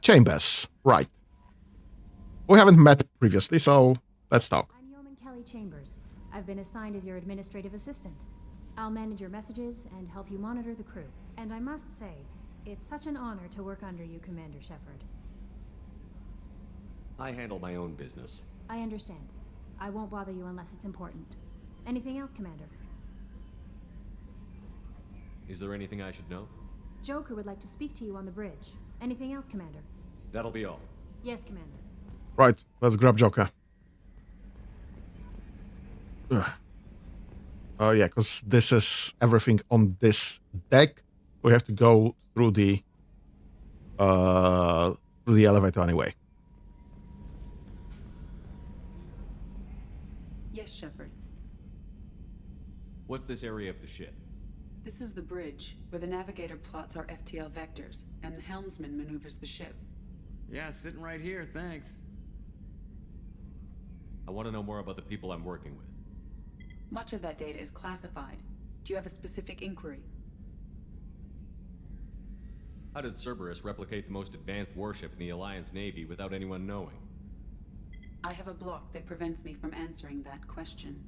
Chambers, right. We haven't met previously, so let's talk. I'm Yeoman Kelly Chambers. I've been assigned as your administrative assistant. I'll manage your messages and help you monitor the crew. And I must say, it's such an honor to work under you, Commander Shepard. I handle my own business. I understand. I won't bother you unless it's important. Anything else, Commander? Is there anything I should know? Joker would like to speak to you on the bridge. Anything else, Commander? That'll be all. Yes, Commander. Right, let's grab Joker. Oh yeah, because this is everything on this deck. We have to go through the elevator anyway. Yes, Shepard. What's this area of the ship? This is the bridge, where the navigator plots our FTL vectors, and the helmsman maneuvers the ship. Yeah, sitting right here, thanks. I want to know more about the people I'm working with. Much of that data is classified. Do you have a specific inquiry? How did Cerberus replicate the most advanced warship in the Alliance Navy without anyone knowing? I have a block that prevents me from answering that question.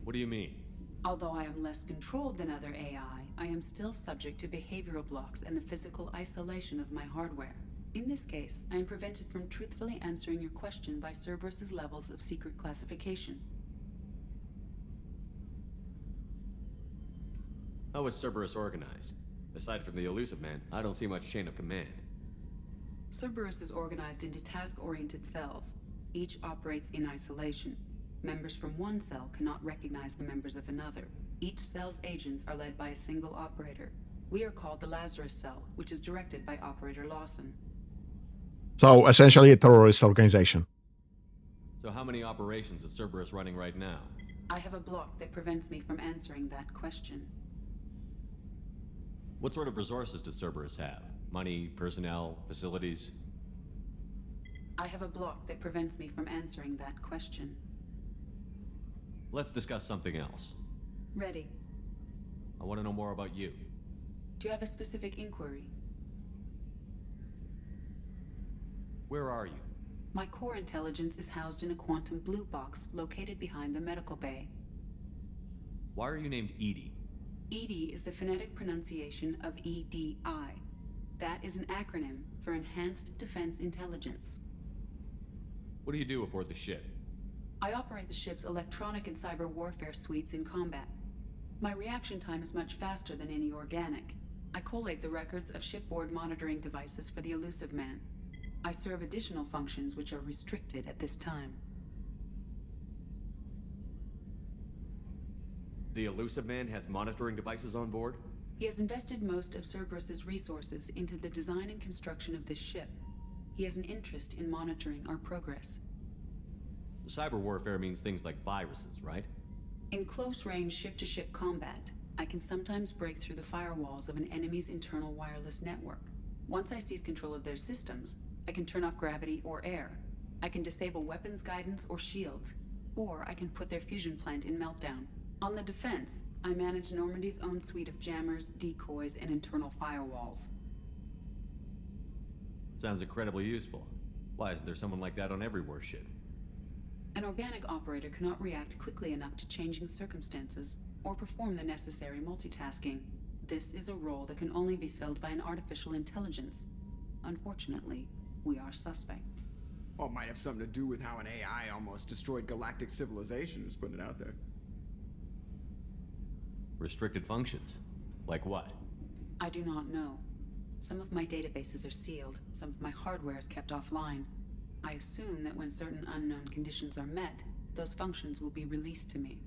What do you mean? Although I am less controlled than other AI, I am still subject to behavioral blocks and the physical isolation of my hardware. In this case, I am prevented from truthfully answering your question by Cerberus's levels of secret classification. How is Cerberus organized? Aside from the Elusive Man, I don't see much chain of command. Cerberus is organized into task-oriented cells. Each operates in isolation. Members from one cell cannot recognize the members of another. Each cell's agents are led by a single operator. We are called the Lazarus Cell, which is directed by Operator Lawson. So, essentially a terrorist organization. So how many operations is Cerberus running right now? I have a block that prevents me from answering that question. What sort of resources does Cerberus have? Money, personnel, facilities? I have a block that prevents me from answering that question. Let's discuss something else. Ready. I want to know more about you. Do you have a specific inquiry? Where are you? My core intelligence is housed in a quantum blue box located behind the medical bay. Why are you named Edie? EDI is the phonetic pronunciation of EDI. That is an acronym for Enhanced Defense Intelligence. What do you do aboard the ship? I operate the ship's electronic and cyber warfare suites in combat. My reaction time is much faster than any organic. I collate the records of shipboard monitoring devices for the Elusive Man. I serve additional functions which are restricted at this time. The Elusive Man has monitoring devices on board? He has invested most of Cerberus's resources into the design and construction of this ship. He has an interest in monitoring our progress. Cyber warfare means things like viruses, right? In close-range ship-to-ship combat, I can sometimes break through the firewalls of an enemy's internal wireless network. Once I seize control of their systems, I can turn off gravity or air. I can disable weapons guidance or shields, or I can put their fusion plant in meltdown. On the defense, I manage Normandy's own suite of jammers, decoys, and internal firewalls. Sounds incredibly useful. Why isn't there someone like that on every warship? An organic operator cannot react quickly enough to changing circumstances or perform the necessary multitasking. This is a role that can only be filled by an artificial intelligence. Unfortunately, we are suspect. Well, it might have something to do with how an AI almost destroyed galactic civilization, just putting it out there. Restricted functions? Like what? I do not know. Some of my databases are sealed, some of my hardware is kept offline. I assume that when certain unknown conditions are met, those functions will be released to me.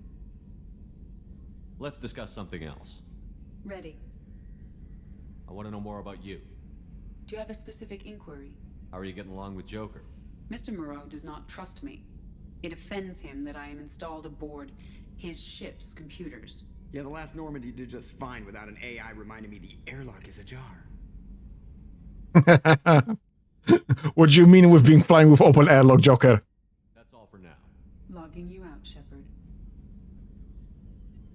Let's discuss something else. Ready. I want to know more about you. Do you have a specific inquiry? How are you getting along with Joker? Mr. Moreau does not trust me. It offends him that I am installed aboard his ship's computers. Yeah, the last Normandy did just fine without an AI reminding me the airlock is ajar. What do you mean with being flying with open airlock, Joker? That's all for now. Logging you out, Shepard.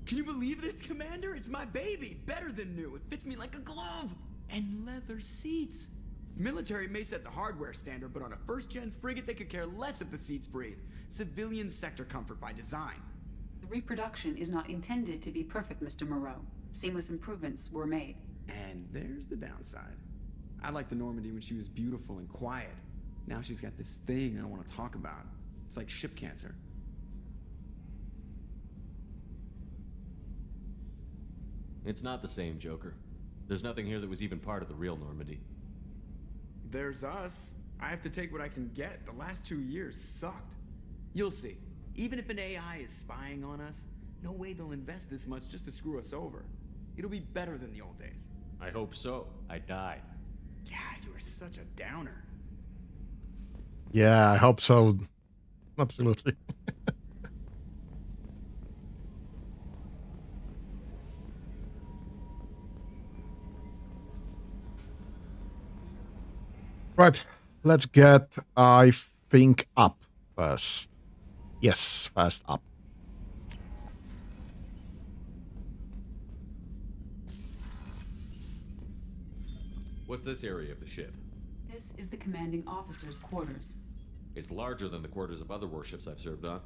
Can you believe this, Commander? It's my baby! Better than new. It fits me like a glove! And leather seats! Military may set the hardware standard, but on a first-gen frigate they could care less if the seats breathe. Civilian sector comfort by design. The reproduction is not intended to be perfect, Mr. Moreau. Seamless improvements were made. And there's the downside. I liked the Normandy when she was beautiful and quiet. Now she's got this thing I don't want to talk about. It's like ship cancer. It's not the same, Joker. There's nothing here that was even part of the real Normandy. There's us. I have to take what I can get. The last 2 years sucked. You'll see. Even if an AI is spying on us, no way they'll invest this much just to screw us over. It'll be better than the old days. I hope so. I died. Yeah, you were such a downer. Yeah, I hope so. Absolutely. Right, let's get, I think, up first. Yes, first up. What's this area of the ship? This is the commanding officer's quarters. It's larger than the quarters of other warships I've served on.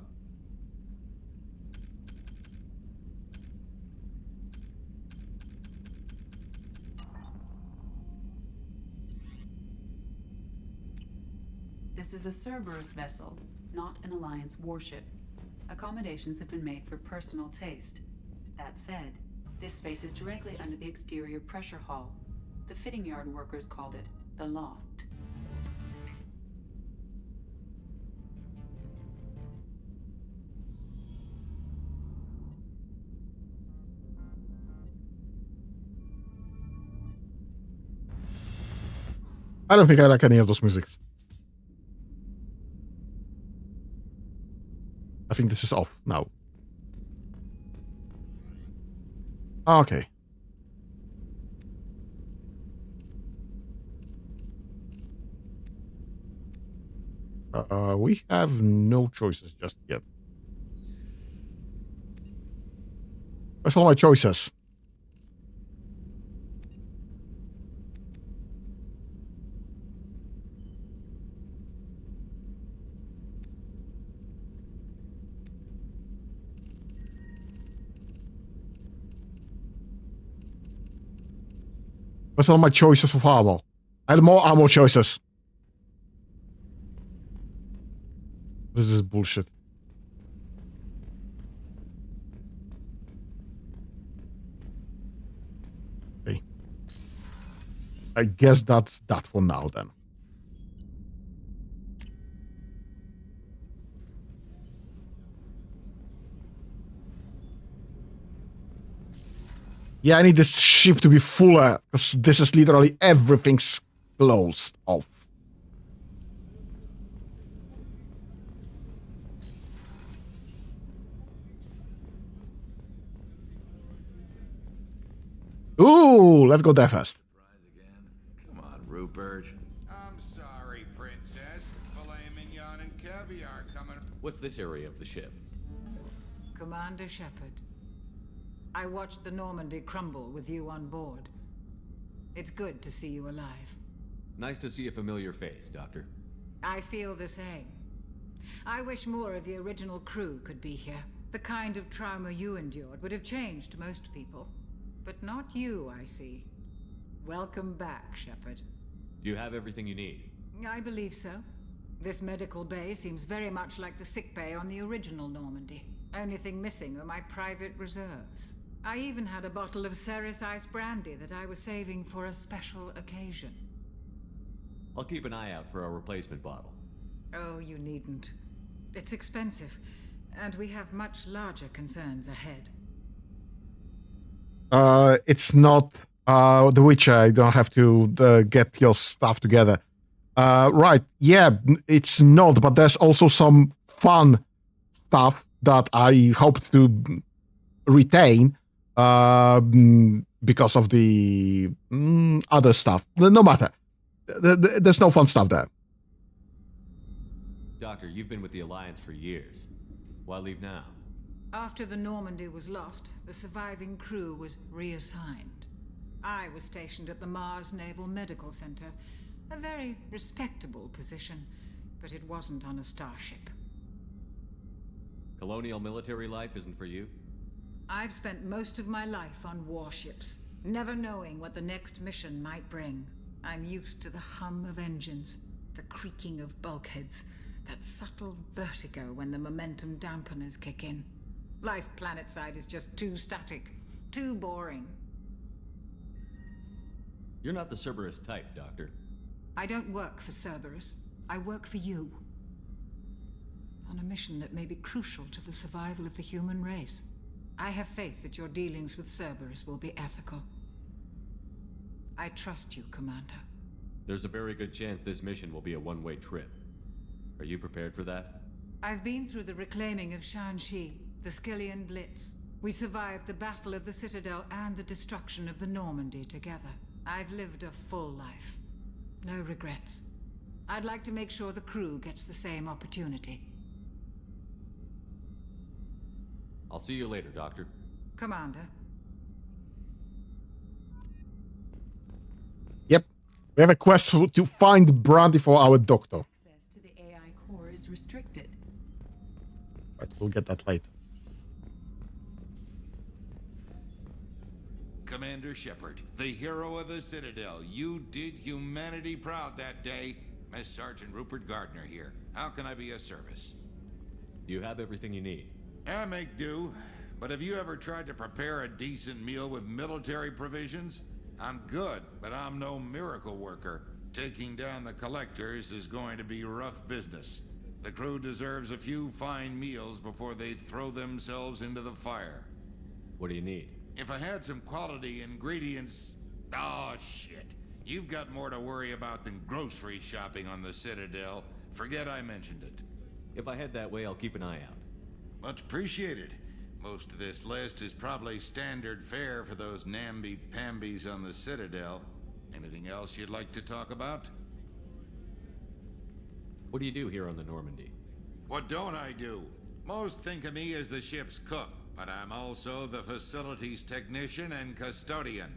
This is a Cerberus vessel, not an Alliance warship. Accommodations have been made for personal taste. That said, this space is directly under the exterior pressure hull. The fitting yard workers called it the loft. I don't think I like any of those musics. I think this is off now. Okay. We have no choices just yet. Where's all my choices? Where's all my choices of ammo? I had more ammo choices. This is bullshit. Okay. I guess that's that for now then. Yeah, I need this ship to be fuller, because this is literally everything's closed off. Ooh, let's go there first. Come on, Rupert. I'm sorry, Princess. Filet mignon and caviar coming. What's this area of the ship? Commander Shepard, I watched the Normandy crumble with you on board. It's good to see you alive. Nice to see a familiar face, Doctor. I feel the same. I wish more of the original crew could be here. The kind of trauma you endured would have changed most people. But not you, I see. Welcome back, Shepard. Do you have everything you need? I believe so. This medical bay seems very much like the sick bay on the original Normandy. Only thing missing are my private reserves. I even had a bottle of Ceres Ice brandy that I was saving for a special occasion. I'll keep an eye out for a replacement bottle. Oh, you needn't. It's expensive, and we have much larger concerns ahead. It's not The Witcher. You don't have to get your stuff together. Right, yeah, it's not, but there's also some fun stuff that I hope to retain because of the other stuff. No matter. There's no fun stuff there. Doctor, you've been with the Alliance for years. Why leave now? After the Normandy was lost, the surviving crew was reassigned. I was stationed at the Mars Naval Medical Center, a very respectable position, but it wasn't on a starship. Colonial military life isn't for you? I've spent most of my life on warships, never knowing what the next mission might bring. I'm used to the hum of engines, the creaking of bulkheads, that subtle vertigo when the momentum dampeners kick in. Life planetside is just too static, too boring. You're not the Cerberus type, Doctor. I don't work for Cerberus. I work for you. On a mission that may be crucial to the survival of the human race. I have faith that your dealings with Cerberus will be ethical. I trust you, Commander. There's a very good chance this mission will be a one-way trip. Are you prepared for that? I've been through the reclaiming of Shanxi, the Skillian Blitz. We survived the Battle of the Citadel and the destruction of the Normandy together. I've lived a full life. No regrets. I'd like to make sure the crew gets the same opportunity. I'll see you later, Doctor. Commander. Yep. We have a quest to find Brandy for our doctor. Access to the AI core is restricted. Right, we'll get that later. Commander Shepard, the hero of the Citadel. You did humanity proud that day. Master Sergeant Rupert Gardner here. How can I be of service? You have everything you need. I make do. But have you ever tried to prepare a decent meal with military provisions? I'm good, but I'm no miracle worker. Taking down the collectors is going to be rough business. The crew deserves a few fine meals before they throw themselves into the fire. What do you need? If I had some quality ingredients... Oh, shit. You've got more to worry about than grocery shopping on the Citadel. Forget I mentioned it. If I head that way, I'll keep an eye out. Much appreciated. Most of this list is probably standard fare for those namby-pambies on the Citadel. Anything else you'd like to talk about? What do you do here on the Normandy? What don't I do? Most think of me as the ship's cook, but I'm also the facilities technician and custodian.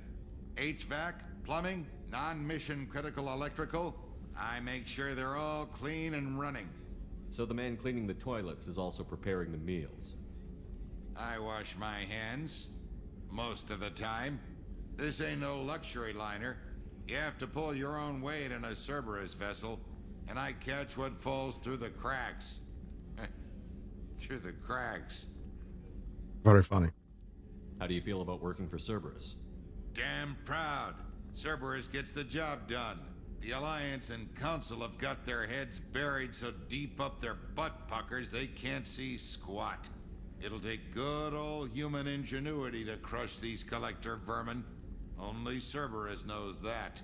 HVAC, plumbing, non-mission critical electrical. I make sure they're all clean and running. So the man cleaning the toilets is also preparing the meals. I wash my hands. Most of the time. This ain't no luxury liner. You have to pull your own weight in a Cerberus vessel, and I catch what falls through the cracks. Through the cracks. Very funny. How do you feel about working for Cerberus? Damn proud. Cerberus gets the job done. The Alliance and Council have got their heads buried so deep up their butt puckers they can't see squat. It'll take good old human ingenuity to crush these collector vermin. Only Cerberus knows that.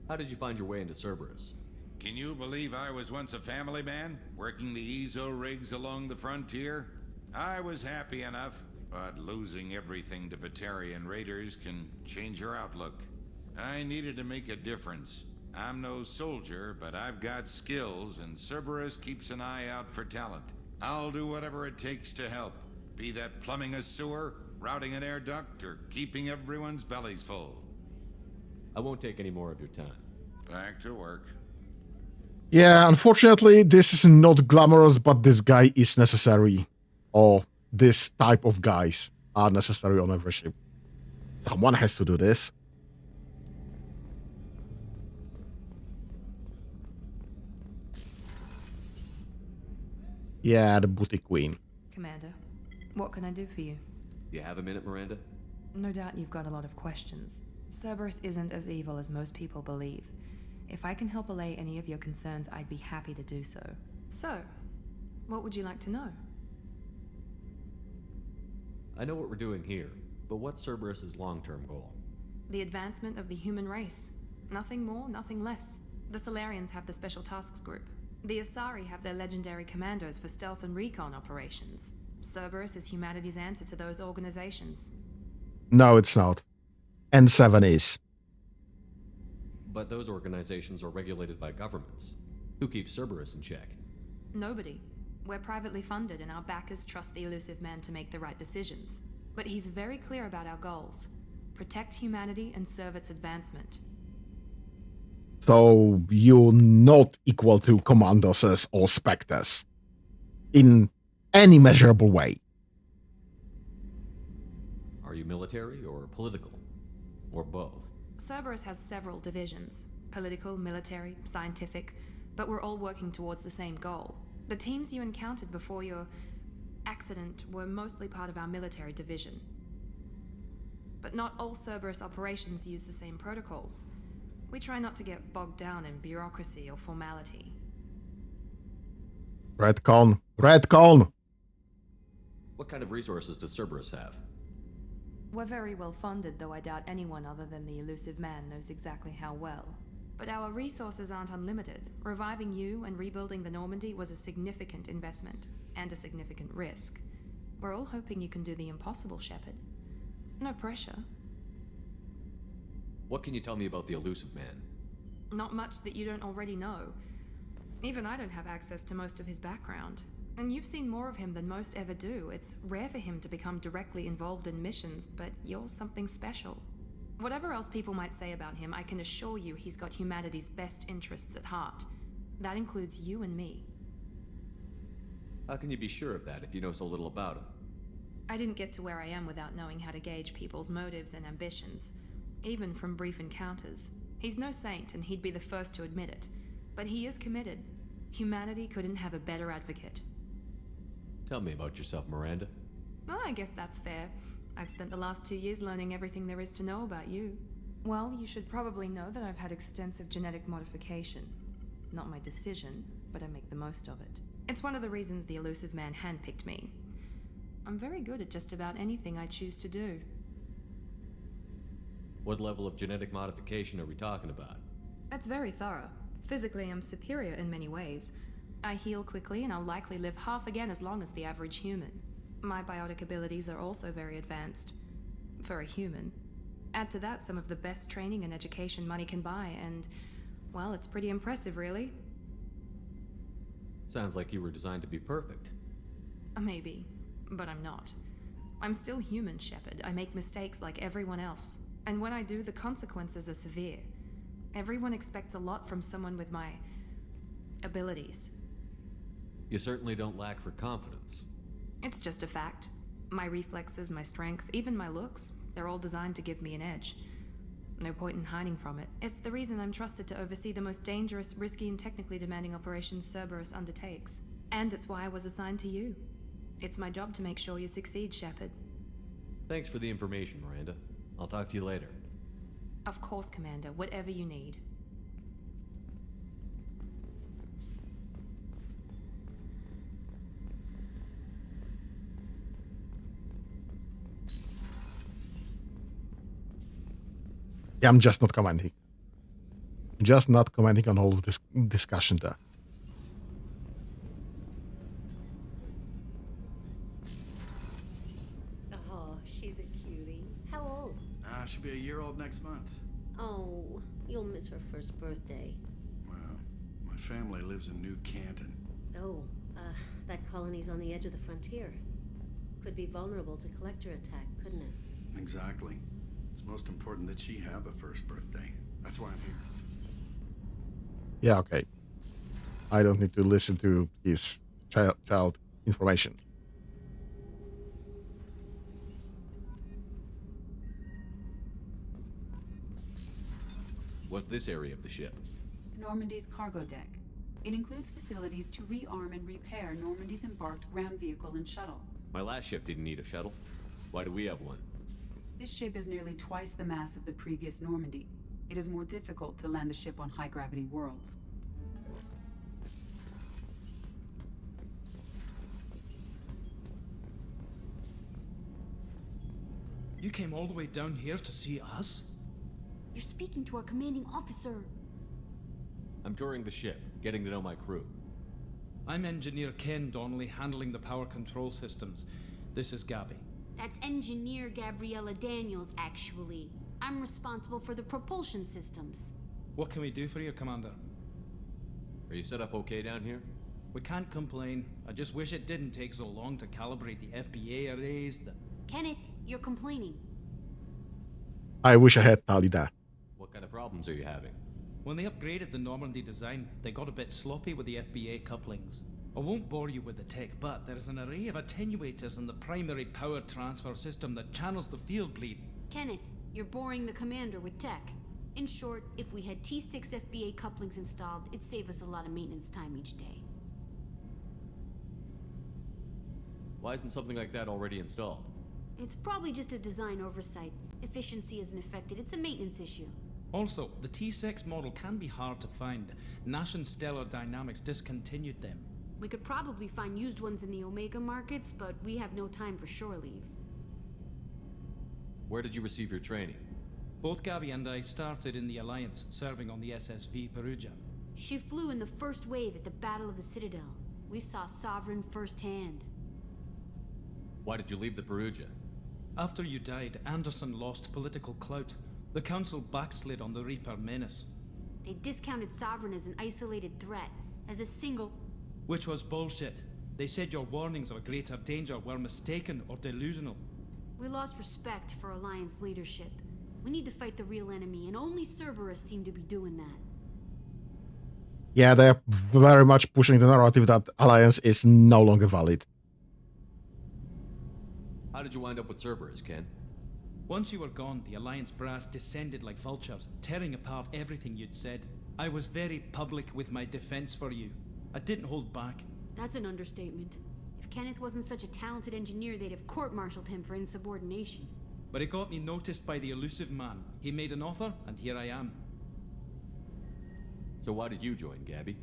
How did you find your way into Cerberus? Can you believe I was once a family man, working the EZO rigs along the frontier? I was happy enough, but losing everything to Batarian raiders can change your outlook. I needed to make a difference. I'm no soldier, but I've got skills, and Cerberus keeps an eye out for talent. I'll do whatever it takes to help. Be that plumbing a sewer, routing an air duct, or keeping everyone's bellies full. I won't take any more of your time. Back to work. Yeah, unfortunately, this is not glamorous, but this guy is necessary. Or this type of guys are necessary on every ship. Someone has to do this. Yeah, the booty queen. Commander, what can I do for you? You have a minute, Miranda? No doubt you've got a lot of questions. Cerberus isn't as evil as most people believe. If I can help allay any of your concerns, I'd be happy to do so. So, what would you like to know? I know what we're doing here, but what's Cerberus's long-term goal? The advancement of the human race. Nothing more, nothing less. The Solarians have the Special Tasks Group. The Asari have their legendary commandos for stealth and recon operations. Cerberus is humanity's answer to those organizations. No, it's not. N7 is. But those organizations are regulated by governments. Who keeps Cerberus in check? Nobody. We're privately funded and our backers trust the elusive man to make the right decisions. But he's very clear about our goals. Protect humanity and serve its advancement. So you're not equal to Commandos or Spectres in any measurable way. Are you military or political? Or both? Cerberus has several divisions. Political, military, scientific, but we're all working towards the same goal. The teams you encountered before your accident were mostly part of our military division. But not all Cerberus operations use the same protocols. We try not to get bogged down in bureaucracy or formality. Redcon. Redcon! What kind of resources does Cerberus have? We're very well funded, though I doubt anyone other than the elusive man knows exactly how well. But our resources aren't unlimited. Reviving you and rebuilding the Normandy was a significant investment, and a significant risk. We're all hoping you can do the impossible, Shepard. No pressure. What can you tell me about the elusive man? Not much that you don't already know. Even I don't have access to most of his background. And you've seen more of him than most ever do. It's rare for him to become directly involved in missions, but you're something special. Whatever else people might say about him, I can assure you he's got humanity's best interests at heart. That includes you and me. How can you be sure of that if you know so little about him? I didn't get to where I am without knowing how to gauge people's motives and ambitions, even from brief encounters. He's no saint, and he'd be the first to admit it. But he is committed. Humanity couldn't have a better advocate. Tell me about yourself, Miranda. Oh, I guess that's fair. I've spent the last 2 years learning everything there is to know about you. Well, you should probably know that I've had extensive genetic modification. Not my decision, but I make the most of it. It's one of the reasons the elusive man handpicked me. I'm very good at just about anything I choose to do. What level of genetic modification are we talking about? That's very thorough. Physically, I'm superior in many ways. I heal quickly, and I'll likely live half again as long as the average human. My biotic abilities are also very advanced. For a human. Add to that some of the best training and education money can buy, and, well, it's pretty impressive, really. Sounds like you were designed to be perfect. Maybe, but I'm not. I'm still human, Shepard. I make mistakes like everyone else. And when I do, the consequences are severe. Everyone expects a lot from someone with my abilities. You certainly don't lack for confidence. It's just a fact. My reflexes, my strength, even my looks, they're all designed to give me an edge. No point in hiding from it. It's the reason I'm trusted to oversee the most dangerous, risky, and technically demanding operations Cerberus undertakes. And it's why I was assigned to you. It's my job to make sure you succeed, Shepard. Thanks for the information, Miranda. I'll talk to you later. Of course, Commander. Whatever you need. Yeah, I'm just not commenting. Just not commenting on all of this discussion there. Oh, she's a cutie. How old? She'll be a year old next month. Oh, you'll miss her first birthday. Well, my family lives in New Canton. Oh, that colony's on the edge of the frontier. Could be vulnerable to collector attack, couldn't it? Exactly. It's most important that she have a first birthday. That's why I'm here. Yeah, okay. I don't need to listen to his child information. What's this area of the ship? Normandy's cargo deck. It includes facilities to rearm and repair Normandy's embarked ground vehicle and shuttle. My last ship didn't need a shuttle. Why do we have one? This ship is nearly twice the mass of the previous Normandy. It is more difficult to land the ship on high-gravity worlds. You came all the way down here to see us? You're speaking to our commanding officer. I'm touring the ship, getting to know my crew. I'm Engineer Ken Donnelly, handling the power control systems. This is Gabby. That's Engineer Gabriella Daniels, actually. I'm responsible for the propulsion systems. What can we do for you, Commander? Are you set up okay down here? We can't complain. I just wish it didn't take so long to calibrate the FBA arrays, Kenneth, you're complaining. I wish I had tallied that. What kind of problems are you having? When they upgraded the Normandy design, they got a bit sloppy with the FBA couplings. I won't bore you with the tech, but there is an array of attenuators in the primary power transfer system that channels the field bleed. Kenneth, you're boring the commander with tech. In short, if we had T6 FBA couplings installed, it'd save us a lot of maintenance time each day. Why isn't something like that already installed? It's probably just a design oversight. Efficiency isn't affected, it's a maintenance issue. Also, the T6 model can be hard to find. Nash and Stellar Dynamics discontinued them. We could probably find used ones in the Omega markets, but we have no time for shore leave. Where did you receive your training? Both Gabby and I started in the Alliance, serving on the SSV Perugia. She flew in the first wave at the Battle of the Citadel. We saw Sovereign firsthand. Why did you leave the Perugia? After you died, Anderson lost political clout. The Council backslid on the Reaper menace. They discounted Sovereign as an isolated threat, as a single... Which was bullshit. They said your warnings of a greater danger were mistaken or delusional. We lost respect for Alliance leadership. We need to fight the real enemy, and only Cerberus seem to be doing that. Yeah, they're very much pushing the narrative that Alliance is no longer valid. How did you wind up with Cerberus, Ken? Once you were gone, the Alliance brass descended like vultures, tearing apart everything you'd said. I was very public with my defense for you. I didn't hold back. That's an understatement. If Kenneth wasn't such a talented engineer, they'd have court-martialed him for insubordination. But it got me noticed by the elusive man. He made an offer, and here I am. So why did you join, Gabby?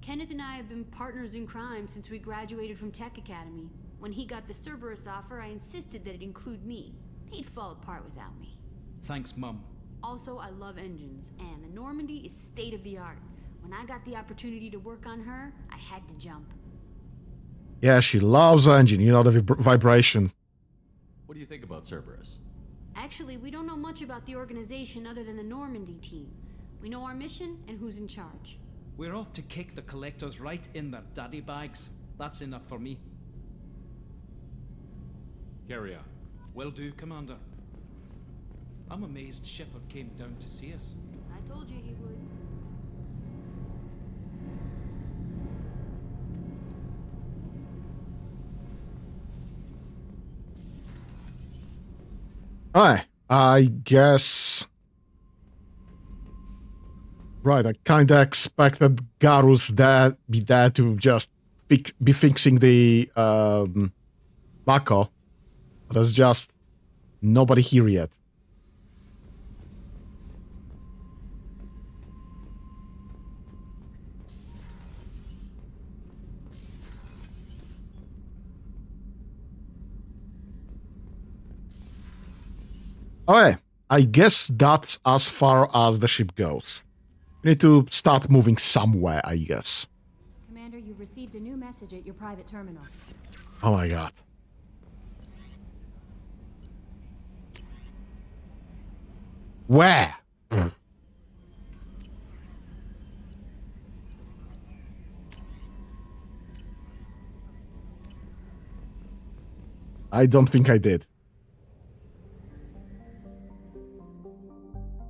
Kenneth and I have been partners in crime since we graduated from Tech Academy. When he got the Cerberus offer, I insisted that it include me. They'd fall apart without me. Thanks, Mum. Also, I love engines, and the Normandy is state-of-the-art. When I got the opportunity to work on her, I had to jump. Yeah, she loves the engine, you know, the vibration. What do you think about Cerberus? Actually, we don't know much about the organization other than the Normandy team. We know our mission and who's in charge. We're off to kick the Collectors right in their daddy bags. That's enough for me. Carry on. Will do, Commander. I'm amazed Shepard came down to see us. I told you he would. Alright, I guess... Right, I kinda expected Garus be there to just be fixing the Mako. But there's just nobody here yet. Okay, I guess that's as far as the ship goes. We need to start moving somewhere, I guess. Commander, you've received a new message at your private terminal. Oh my god. Where? I don't think I did.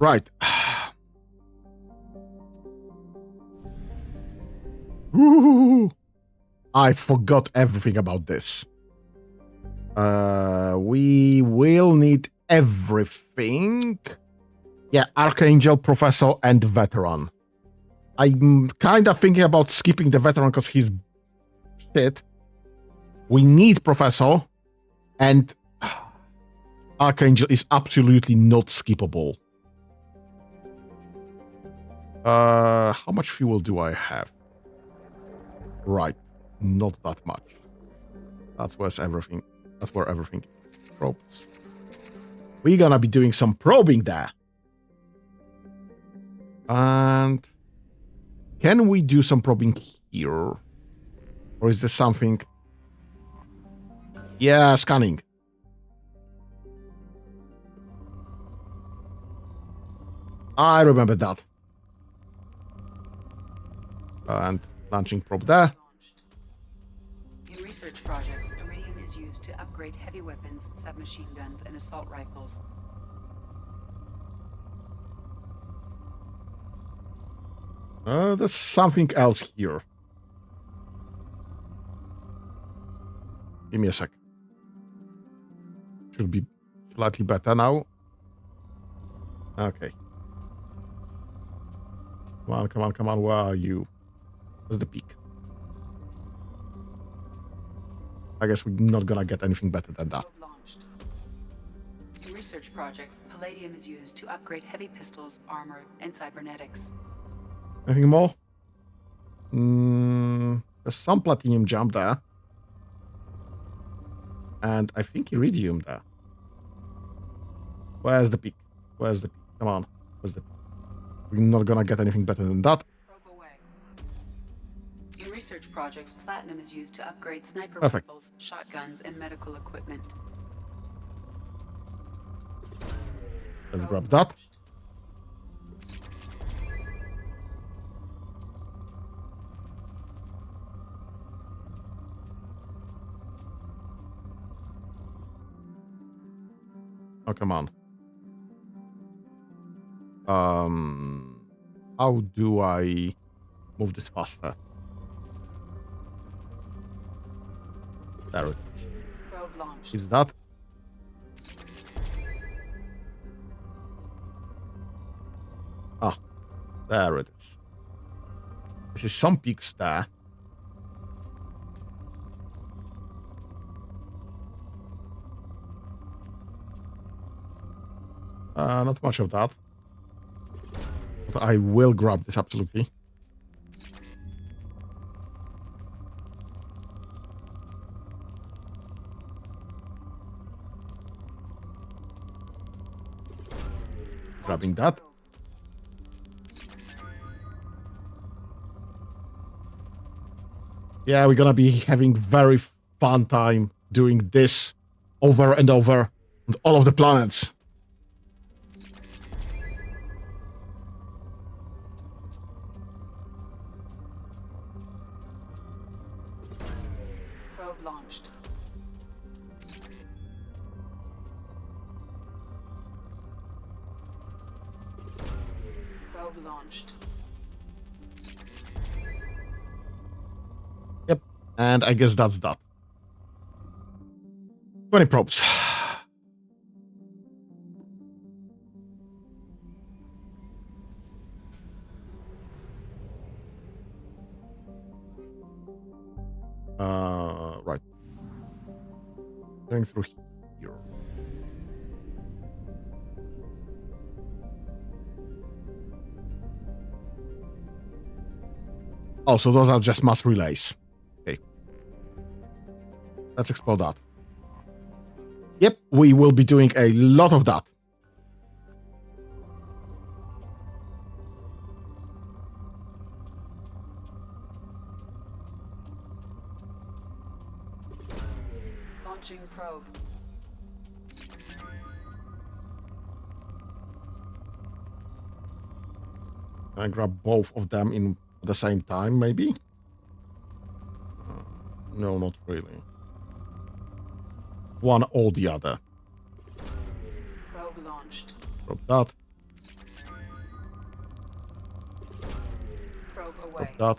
Right. Ooh, I forgot everything about this. We will need everything. Yeah, Archangel, Professor, and Veteran. I'm kind of thinking about skipping the Veteran because he's shit. We need Professor, and Archangel is absolutely not skippable. How much fuel do I have? Right, not that much. That's where everything. That's where everything is. Probes. We're gonna be doing some probing there. And can we do some probing here? Or is there something? Yeah, scanning. I remember that. And launching probe there. In research projects, iridium is used to upgrade heavy weapons, submachine guns, and assault rifles. There's something else here. Give me a sec. Should be slightly better now. Okay. Come on, come on, come on. Where are you? Where's the peak? I guess we're not gonna get anything better than that. Launched. In research projects, palladium is used to upgrade heavy pistols, armor, and cybernetics. Anything more? There's some platinum jump there. And I think iridium there. Where's the peak? Where's the peak? Come on. Where's the peak? We're not gonna get anything better than that. Probe away. In research projects, platinum is used to upgrade sniper Perfect. rifles, shotguns, and medical equipment. Let's grab that. Oh, come on. How do I move this faster? There it is. Probe launched. Is that? Ah, there it is. This is some peaks there. Not much of that. But I will grab this absolutely. Grabbing that. Yeah, we're gonna be having very fun time doing this over and over on all of the planets. Probe launched. Probe launched. Yep, and I guess that's that. 20 probes. Right. Going through here. Oh, so those are just mass relays. Okay. Let's explore that. Yep, we will be doing a lot of that. Launching probe. Can I grab both of them in at the same time, maybe? No, not really. One or the other. Probe launched. Drop that. Probe away. Drop that.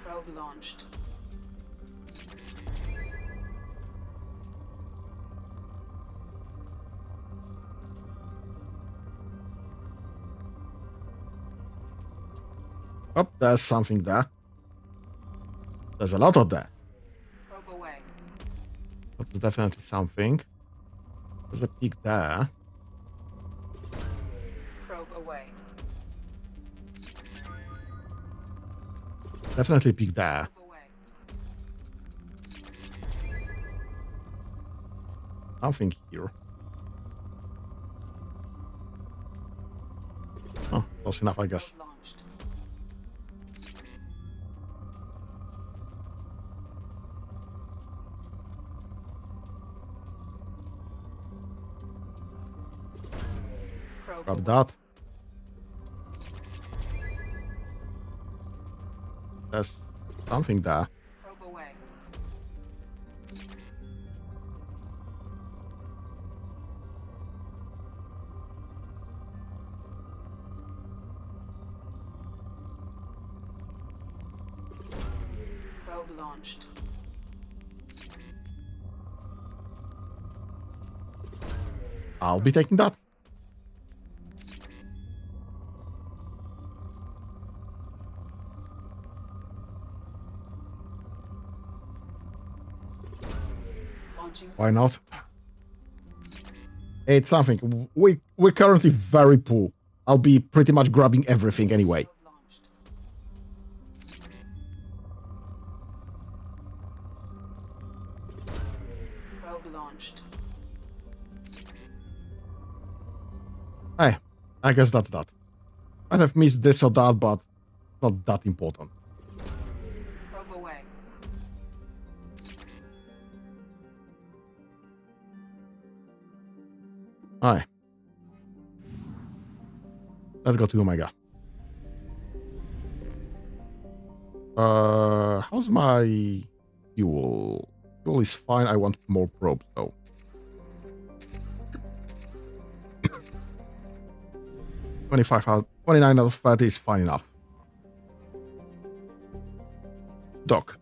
Probe launched. Oh, there's something there. There's a lot of there. Probe away. That's definitely something. There's a peak there. Probe away. Definitely a peak there. Probe away. Something here. Oh, close enough, I guess. Probe launched. Probe Grab away. that. There's something there. Probe away. Probe launched. I'll be taking that. Launching. Why not? It's something. We're currently very poor. I'll be pretty much grabbing everything anyway. Probe launched. Probe launched. Hey, I guess that's that. Might have missed this or that, but not that important. Probe away. Alright. Let's go to Omega. How's my fuel? Fuel is fine. I want more probes though. 29 out of 30 is fine enough. Doc.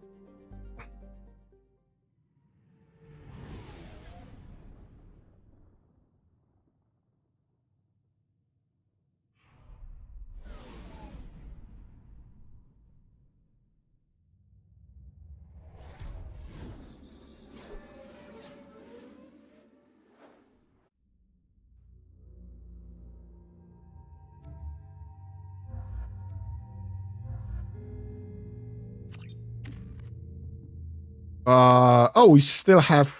Oh, we still have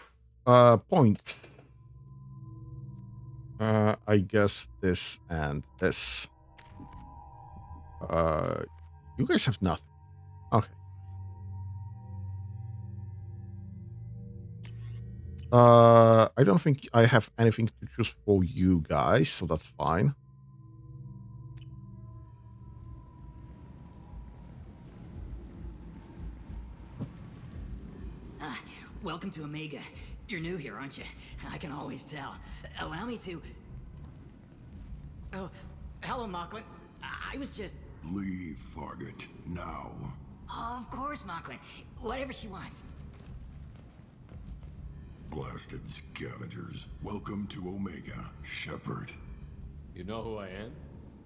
points. I guess this and this. You guys have nothing. Okay. I don't think I have anything to choose for you guys, so that's fine. Welcome to Omega. You're new here, aren't you? I can always tell. Allow me to... Oh, hello, Mocklin. I was just... Leave, Fargate, now. Of course, Mocklin. Whatever she wants. Blasted scavengers. Welcome to Omega, Shepard. You know who I am?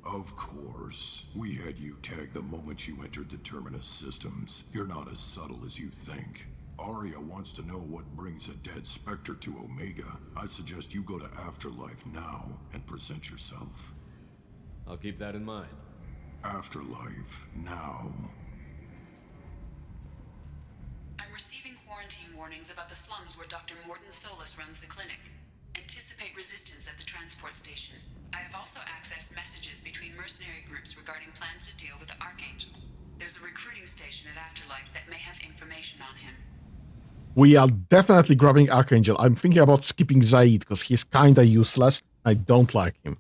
Of course. We had you tagged the moment you entered the Terminus systems. You're not as subtle as you think. Arya wants to know what brings a dead Spectre to Omega. I suggest you go to Afterlife now and present yourself. I'll keep that in mind. Afterlife now. I'm receiving quarantine warnings about the slums where Dr. Mordin Solus runs the clinic. Anticipate resistance at the transport station. I have also accessed messages between mercenary groups regarding plans to deal with the Archangel. There's a recruiting station at Afterlife that may have information on him. We are definitely grabbing Archangel. I'm thinking about skipping Zaid because he's kinda useless. I don't like him.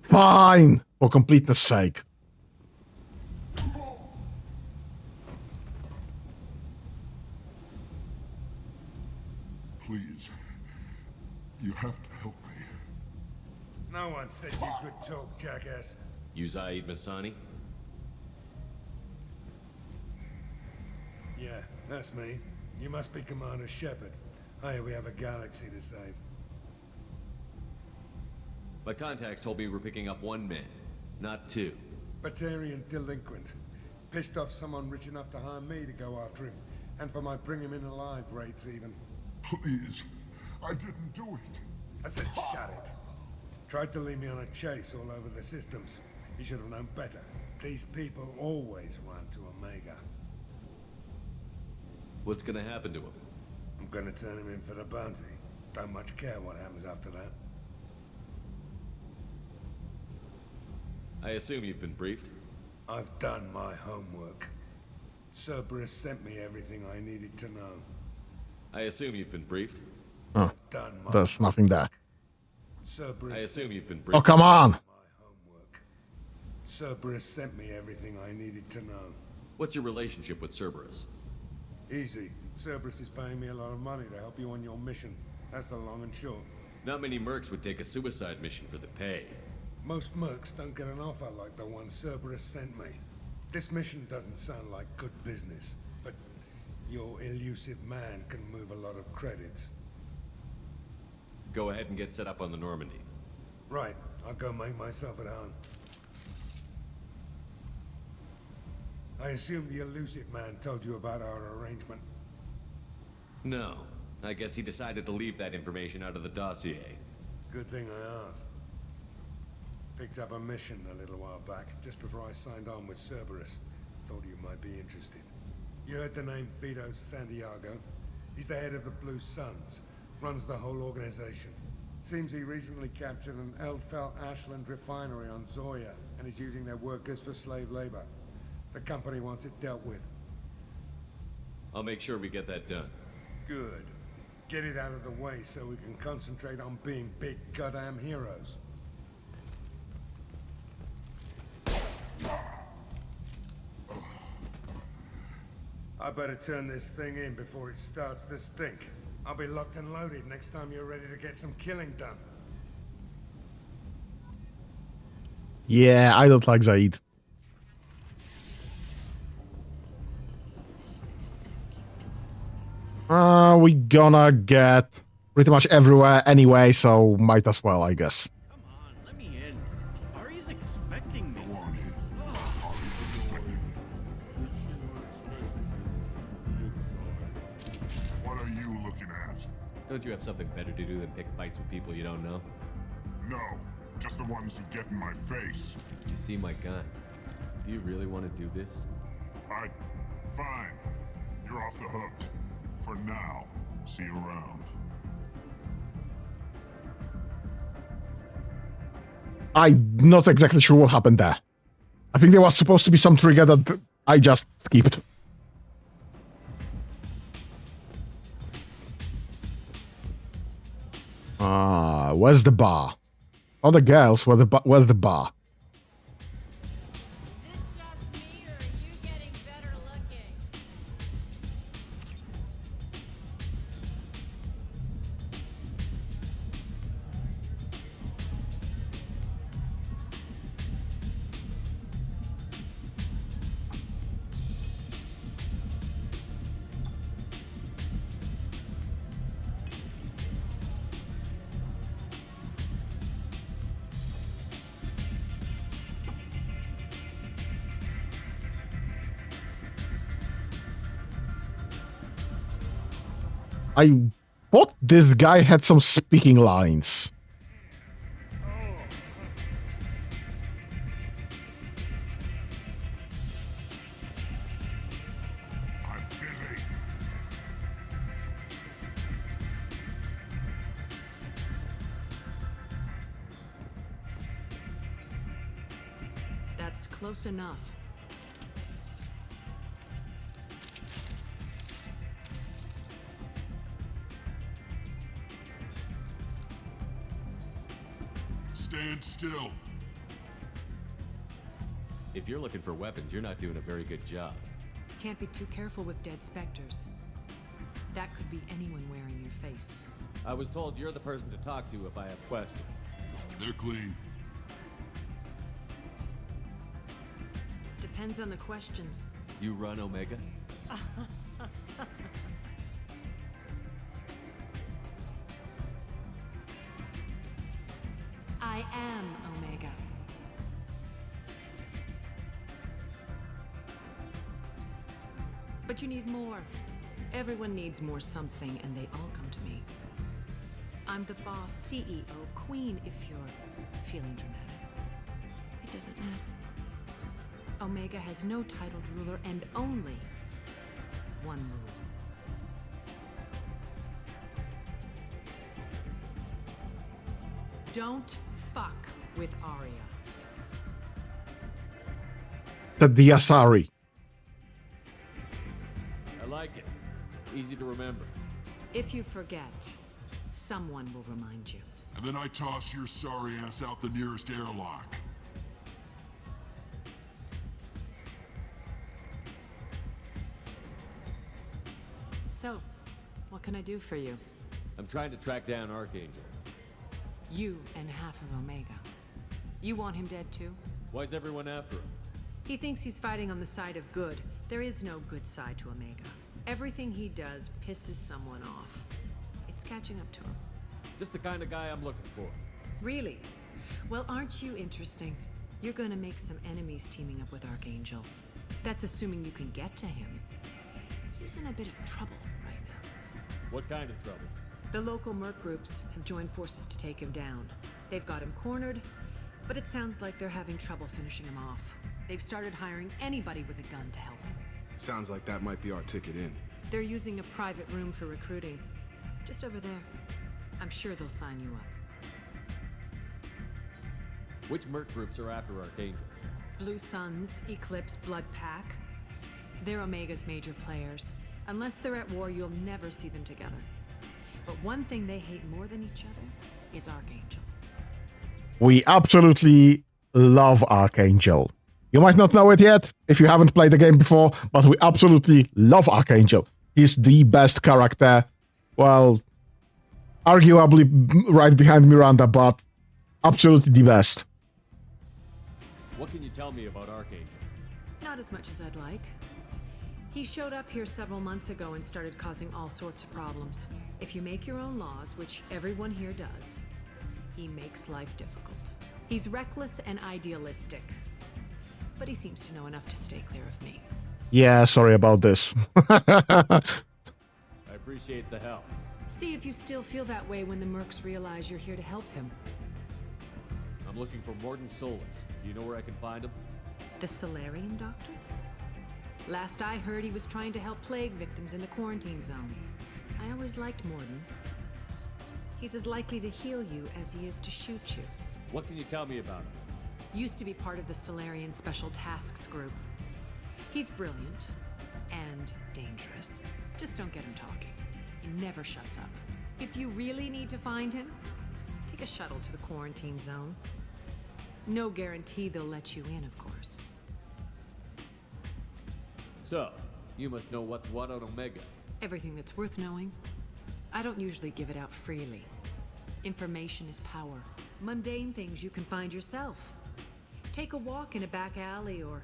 Fine, for completeness sake. Please. You have to help me. No one said you could talk, jackass. You Zaid Masani? Yeah, that's me. You must be Commander Shepard. Hey, we have a galaxy to save. My contacts told me we're picking up one man, not two. Batarian delinquent. Pissed off someone rich enough to hire me to go after him. And for my bring him in alive rates even. Please. I didn't do it. I said shut it. Tried to lead me on a chase all over the systems. He should have known better. These people always run to Omega. What's gonna happen to him? I'm gonna turn him in for the bounty. Don't much care what happens after that. I assume you've been briefed? I've done my homework. Cerberus sent me everything I needed to know. I assume you've been briefed? Oh, there's nothing there. Cerberus I assume you've been briefed. Oh, come on! Cerberus sent me everything I needed to know. What's your relationship with Cerberus? Easy. Cerberus is paying me a lot of money to help you on your mission. That's the long and short. Not many mercs would take a suicide mission for the pay. Most mercs don't get an offer like the one Cerberus sent me. This mission doesn't sound like good business, but your elusive man can move a lot of credits. Go ahead and get set up on the Normandy. Right. I'll go make myself at home. I assume the elusive man told you about our arrangement. No. I guess he decided to leave that information out of the dossier. Good thing I asked. Picked up a mission a little while back, just before I signed on with Cerberus. Thought you might be interested. You heard the name Vito Santiago? He's the head of the Blue Suns. Runs the whole organization. Seems he recently captured an Eldfell Ashland refinery on Zoya and is using their workers for slave labor. The company wants it dealt with. I'll make sure we get that done. Good. Get it out of the way so we can concentrate on being big goddamn heroes. I better turn this thing in before it starts to stink. I'll be locked and loaded next time you're ready to get some killing done. Yeah, I don't like Zaid. We gonna get pretty much everywhere anyway, so might as well, I guess. Come on, let me in. Ari's expecting me. What are you looking at? Don't you have something better to do than pick fights with people you don't know? No, just the ones who get in my face. You see my gun. Do you really want to do this? Fine. You're off the hook. For now. See you around. I'm not exactly sure what happened there. I think there was supposed to be some trigger that I just skipped. Where's the bar? All the girls, where's the bar? I thought this guy had some speaking lines. I'm busy. That's close enough. Stand still. If you're looking for weapons, you're not doing a very good job. Can't be too careful with dead specters. That could be anyone wearing your face. I was told you're the person to talk to if I have questions. They're clean. Depends on the questions. You run Omega? I am Omega. But you need more. Everyone needs more something, and they all come to me. I'm the boss, CEO, queen, if you're feeling dramatic. It doesn't matter. Omega has no titled ruler and only one rule. Don't fuck with Arya. The Asari. I like it. Easy to remember. If you forget, someone will remind you. And then I toss your sorry ass out the nearest airlock. So, what can I do for you? I'm trying to track down Archangel. You and half of Omega. You want him dead too? Why's everyone after him? He thinks he's fighting on the side of good. There is no good side to Omega. Everything he does pisses someone off. It's catching up to him. Just the kind of guy I'm looking for. Really? Well, aren't you interesting? You're gonna make some enemies teaming up with Archangel. That's assuming you can get to him. He's in a bit of trouble right now. What kind of trouble? The local merc groups have joined forces to take him down. They've got him cornered, but it sounds like they're having trouble finishing him off. They've started hiring anybody with a gun to help them. Sounds like that might be our ticket in. They're using a private room for recruiting. Just over there. I'm sure they'll sign you up. Which merc groups are after Archangel? Blue Suns, Eclipse, Blood Pack. They're Omega's major players. Unless they're at war, you'll never see them together. But one thing they hate more than each other is Archangel. We absolutely love Archangel. You might not know it yet if you haven't played the game before, but we absolutely love Archangel. He's the best character. Well, arguably right behind Miranda, but absolutely the best. What can you tell me about Archangel? Not as much as I'd like. He showed up here several months ago and started causing all sorts of problems. If you make your own laws, which everyone here does, he makes life difficult. He's reckless and idealistic. But he seems to know enough to stay clear of me. Yeah, sorry about this. I appreciate the help. See if you still feel that way when the mercs realize you're here to help him. I'm looking for Morden Solus. Do you know where I can find him? The Solarian doctor? Last I heard, he was trying to help plague victims in the quarantine zone. I always liked Morden. He's as likely to heal you as he is to shoot you. What can you tell me about him? Used to be part of the Solarian Special Tasks Group. He's brilliant and dangerous. Just don't get him talking. He never shuts up. If you really need to find him, take a shuttle to the quarantine zone. No guarantee they'll let you in, of course. So, you must know what's what on Omega. Everything that's worth knowing. I don't usually give it out freely. Information is power. Mundane things you can find yourself. Take a walk in a back alley or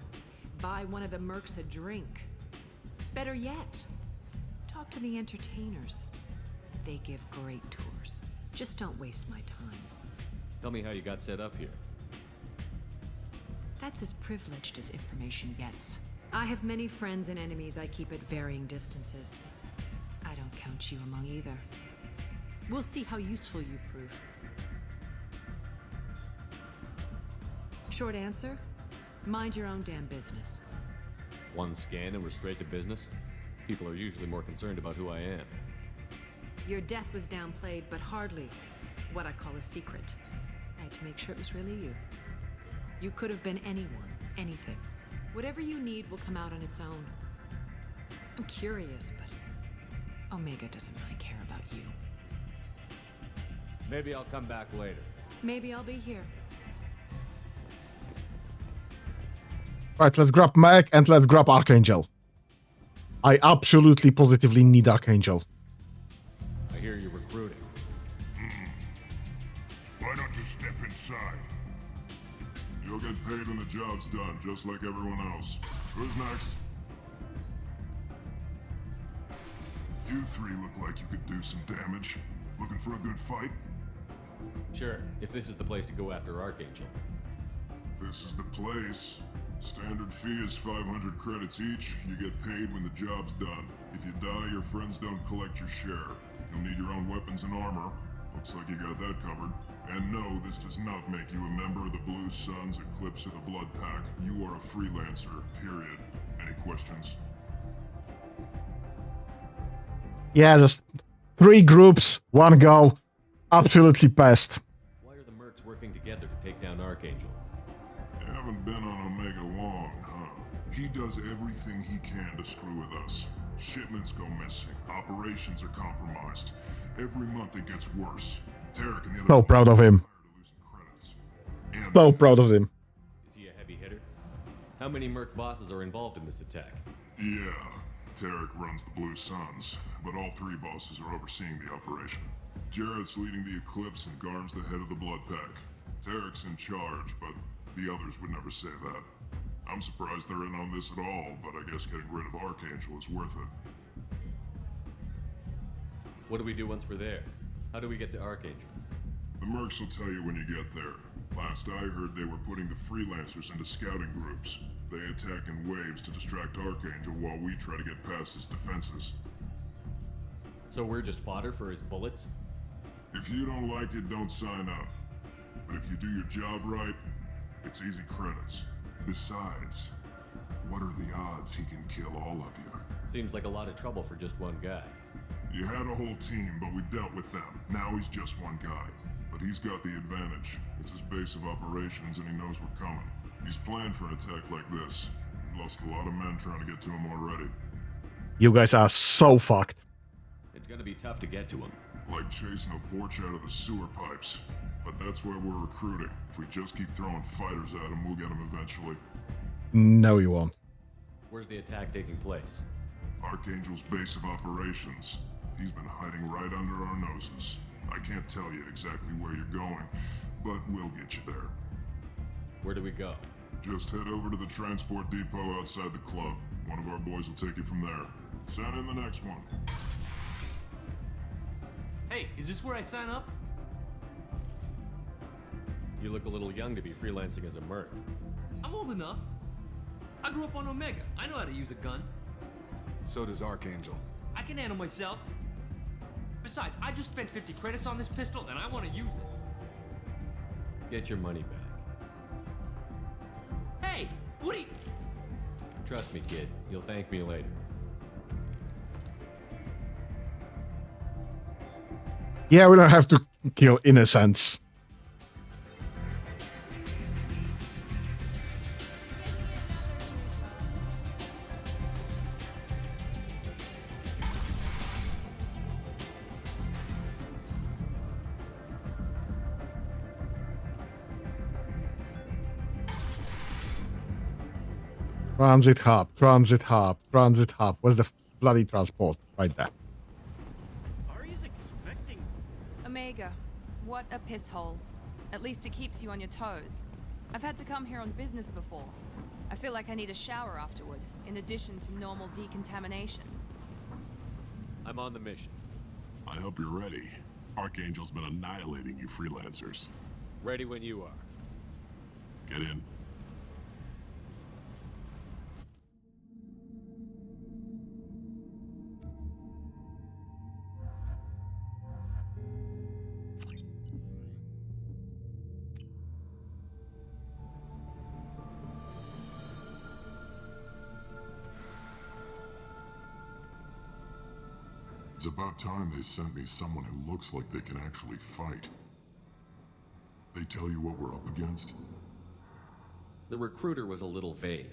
buy one of the mercs a drink. Better yet, talk to the entertainers. They give great tours. Just don't waste my time. Tell me how you got set up here. That's as privileged as information gets. I have many friends and enemies I keep at varying distances. I don't count you among either. We'll see how useful you prove. Short answer, mind your own damn business. One scan and we're straight to business? People are usually more concerned about who I am. Your death was downplayed, but hardly what I call a secret. I had to make sure it was really you. You could have been anyone, anything. Whatever you need will come out on its own. I'm curious, but Omega doesn't really care about you. Maybe I'll come back later. Maybe I'll be here. Right, let's grab Meg and let's grab Archangel. I absolutely positively need Archangel. I hear you're recruiting. Why don't you step inside? You'll get paid when the job's done, just like everyone else. Who's next? You three look like you could do some damage. Looking for a good fight? Sure, if this is the place to go after Archangel. This is the place. Standard fee is 500 credits each. You get paid when the job's done. If you die, your friends don't collect your share. You'll need your own weapons and armor. Looks like you got that covered. And no, this does not make you a member of the Blue Suns Eclipse of the Blood Pack. You are a freelancer, period. Any questions? Yeah, just 3 groups, 1 go. Absolutely pest. Why are the mercs working together to take down Archangel? You haven't been on Omega long, huh? He does everything he can to screw with us. Shipments go missing. Operations are compromised. Every month it gets worse. Tarek and the other... So proud of him. So proud of him. Is he a heavy hitter? How many merc bosses are involved in this attack? Yeah, Tarek runs the Blue Suns, but all 3 bosses are overseeing the operation. Jarrett's leading the Eclipse and Garm's the head of the Blood Pack. Tarek's in charge, but the others would never say that. I'm surprised they're in on this at all, but I guess getting rid of Archangel is worth it. What do we do once we're there? How do we get to Archangel? The mercs will tell you when you get there. Last I heard, they were putting the freelancers into scouting groups. They attack in waves to distract Archangel while we try to get past his defenses. So we're just fodder for his bullets? If you don't like it, don't sign up. But if you do your job right, it's easy credits. Besides, what are the odds he can kill all of you? Seems like a lot of trouble for just one guy. You had a whole team, but we've dealt with them. Now he's just one guy. But he's got the advantage. It's his base of operations and he knows we're coming. He's planned for an attack like this. We've lost a lot of men trying to get to him already. You guys are so fucked. It's gonna be tough to get to him. Like chasing a Vorch out of the sewer pipes. But that's why we're recruiting. If we just keep throwing fighters at them, we'll get them eventually. No, you won't. Where's the attack taking place? Archangel's base of operations. He's been hiding right under our noses. I can't tell you exactly where you're going, but we'll get you there. Where do we go? Just head over to the transport depot outside the club. One of our boys will take you from there. Send in the next one. Hey, is this where I sign up? You look a little young to be freelancing as a merc. I'm old enough. I grew up on Omega. I know how to use a gun. So does Archangel. I can handle myself. Besides, I just spent 50 credits on this pistol and I want to use it. Get your money back. Hey, what are you... Trust me, kid. You'll thank me later. Yeah, we don't have to kill innocents. Transit hub, transit hub, transit hub. Where's the bloody transport? Right there. Ari's expecting... Omega, what a piss hole. At least it keeps you on your toes. I've had to come here on business before. I feel like I need a shower afterward, in addition to normal decontamination. I'm on the mission. I hope you're ready. Archangel's been annihilating you freelancers. Ready when you are. Get in. It's about time they sent me someone who looks like they can actually fight. They tell you what we're up against? The recruiter was a little vague.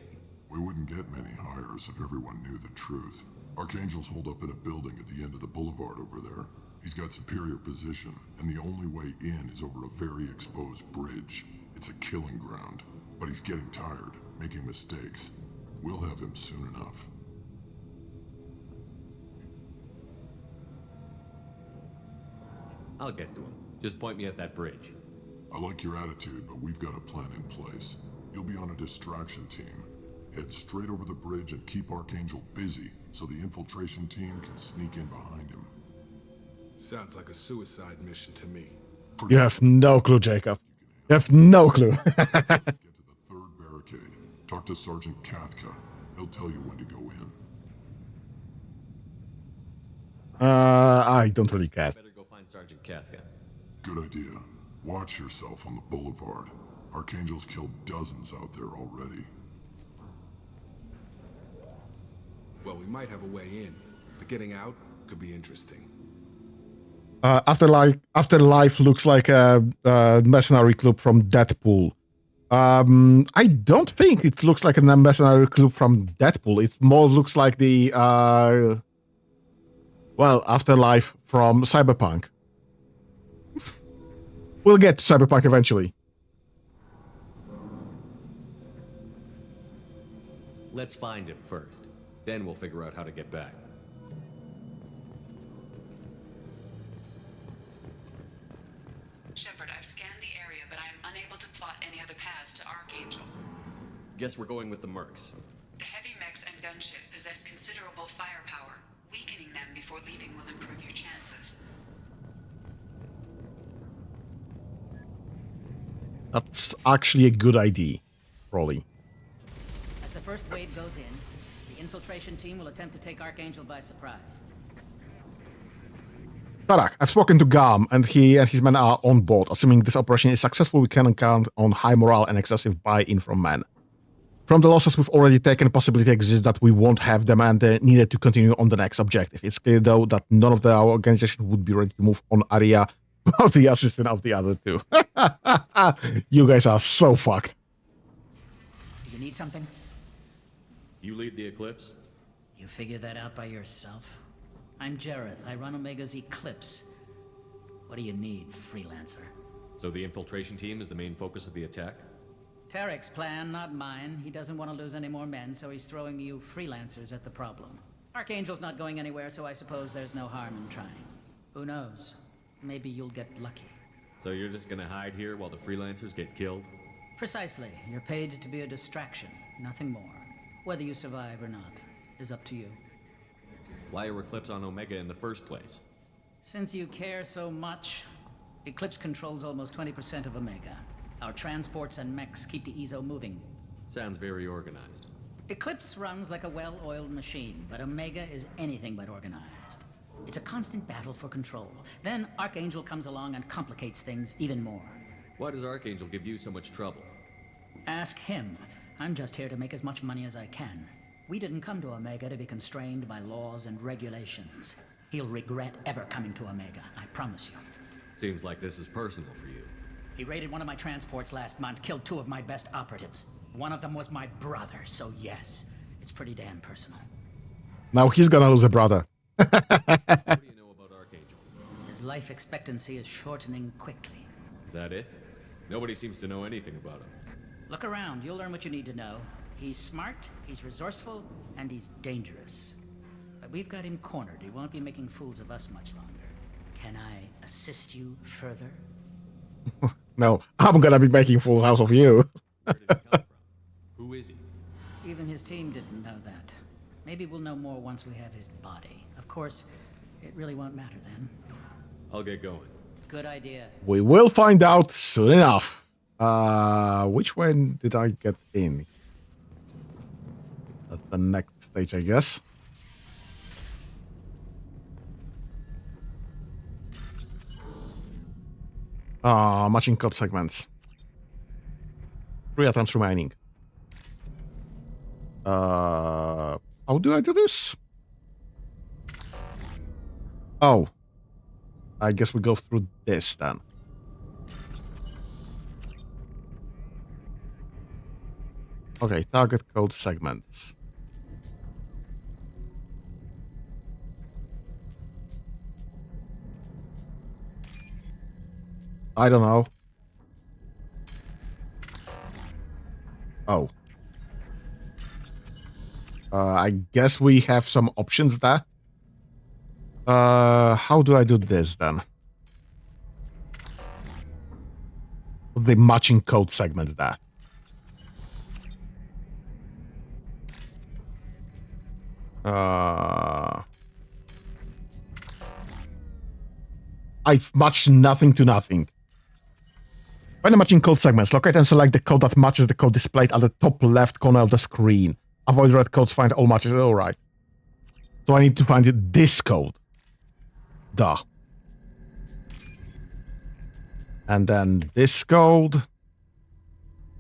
We wouldn't get many hires if everyone knew the truth. Archangel's holed up in a building at the end of the boulevard over there. He's got superior position, and the only way in is over a very exposed bridge. It's a killing ground. But he's getting tired, making mistakes. We'll have him soon enough. I'll get to him. Just point me at that bridge. I like your attitude, but we've got a plan in place. You'll be on a distraction team. Head straight over the bridge and keep Archangel busy, so the infiltration team can sneak in behind him. Sounds like a suicide mission to me. You have no clue, Jacob. You have no clue. Get to the third barricade. Talk to Sergeant Kathka. He'll tell you when to go in. I don't really care. Better go find Sergeant Kathka. Good idea. Watch yourself on the boulevard. Archangel's killed dozens out there already. Well, we might have a way in, but getting out could be interesting. Afterlife looks like a mercenary club from Deadpool. I don't think it looks like a mercenary club from Deadpool. It more looks like the Afterlife from Cyberpunk. We'll get to Cyberpunk eventually. Let's find him first. Then we'll figure out how to get back. Shepard, I've scanned the area, but I am unable to plot any other paths to Archangel. Guess we're going with the mercs. The heavy mechs and gunship possess considerable firepower. Weakening them before leaving will improve your chances. That's actually a good idea, Rolly. As the first wave goes in, the infiltration team will attempt to take Archangel by surprise. Tarak, I've spoken to Gam, and he and his men are on board. Assuming this operation is successful, we can count on high morale and excessive buy-in from men. From the losses we've already taken, possibility exists that we won't have them and needed to continue on the next objective. It's clear, though, that none of our organization would be ready to move on Aria without the assistance of the other two. You guys are so fucked. You need something? You lead the Eclipse? You figure that out by yourself? I'm Jareth. I run Omega's Eclipse. What do you need, freelancer? So the infiltration team is the main focus of the attack? Tarek's plan, not mine. He doesn't want to lose any more men, so he's throwing you freelancers at the problem. Archangel's not going anywhere, so I suppose there's no harm in trying. Who knows? Maybe you'll get lucky. So you're just gonna hide here while the freelancers get killed? Precisely. You're paid to be a distraction, nothing more. Whether you survive or not is up to you. Why are Eclipse on Omega in the first place? Since you care so much, Eclipse controls almost 20% of Omega. Our transports and mechs keep the EZO moving. Sounds very organized. Eclipse runs like a well-oiled machine, but Omega is anything but organized. It's a constant battle for control. Then Archangel comes along and complicates things even more. Why does Archangel give you so much trouble? Ask him. I'm just here to make as much money as I can. We didn't come to Omega to be constrained by laws and regulations. He'll regret ever coming to Omega, I promise you. Seems like this is personal for you. He raided one of my transports last month, killed 2 of my best operatives. One of them was my brother, so yes, it's pretty damn personal. Now he's gonna lose a brother. What do you know about Archangel? His life expectancy is shortening quickly. Is that it? Nobody seems to know anything about him. Look around, you'll learn what you need to know. He's smart, he's resourceful, and he's dangerous. But we've got him cornered. He won't be making fools of us much longer. Can I assist you further? No, I'm gonna be making fools out of you. Where did he come from? Who is he? Even his team didn't know that. Maybe we'll know more once we have his body. Of course, it really won't matter then. I'll get going. Good idea. We will find out soon enough. Which one did I get in? That's the next stage, I guess. Matching code segments. 3 attempts remaining. How do I do this? Oh. I guess we go through this then. Okay, target code segments. I don't know. Oh. I guess we have some options there. How do I do this then? The matching code segment there. I've matched nothing to nothing. Find the matching code segments. Locate and select the code that matches the code displayed at the top left corner of the screen. Avoid red codes, find all matches. Alright. So I need to find this code. Duh. And then this code.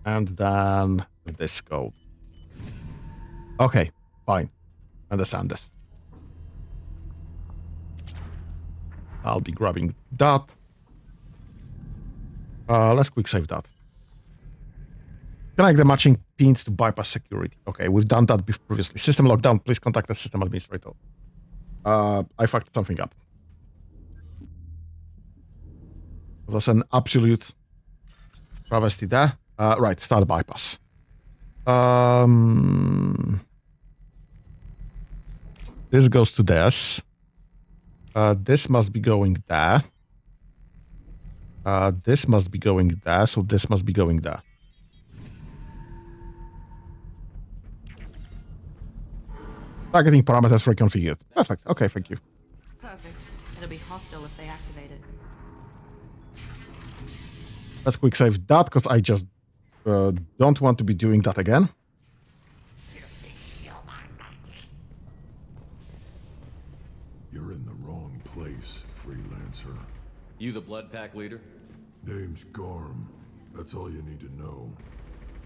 And then this code. Okay, fine. Understand this. I'll be grabbing that. Let's quick save that. Connect the matching pins to bypass security. Okay, we've done that previously. System lockdown. Please contact the system administrator. I fucked something up. That's an absolute travesty there. Right, start bypass. This goes to this. This must be going there. This must be going there, so this must be going there. Targeting parameters reconfigured. Perfect. Okay, thank you. Perfect. It'll be hostile if they activate it. Let's quick save that, because I just don't want to be doing that again. You're in the wrong place, freelancer. You the Blood Pack leader? Name's Garm. That's all you need to know.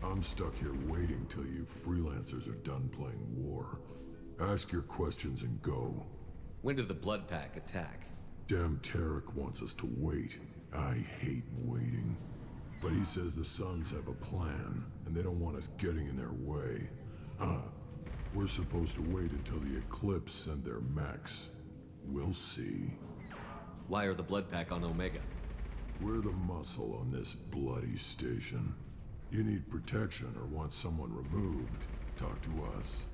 I'm stuck here waiting till you freelancers are done playing war. Ask your questions and go. When did the Blood Pack attack? Damn Tarek wants us to wait. I hate waiting. But he says the Suns have a plan, and they don't want us getting in their way. We're supposed to wait until the Eclipse send their mechs. We'll see. Why are the Blood Pack on Omega? We're the muscle on this bloody station. You need protection or want someone removed, talk to us.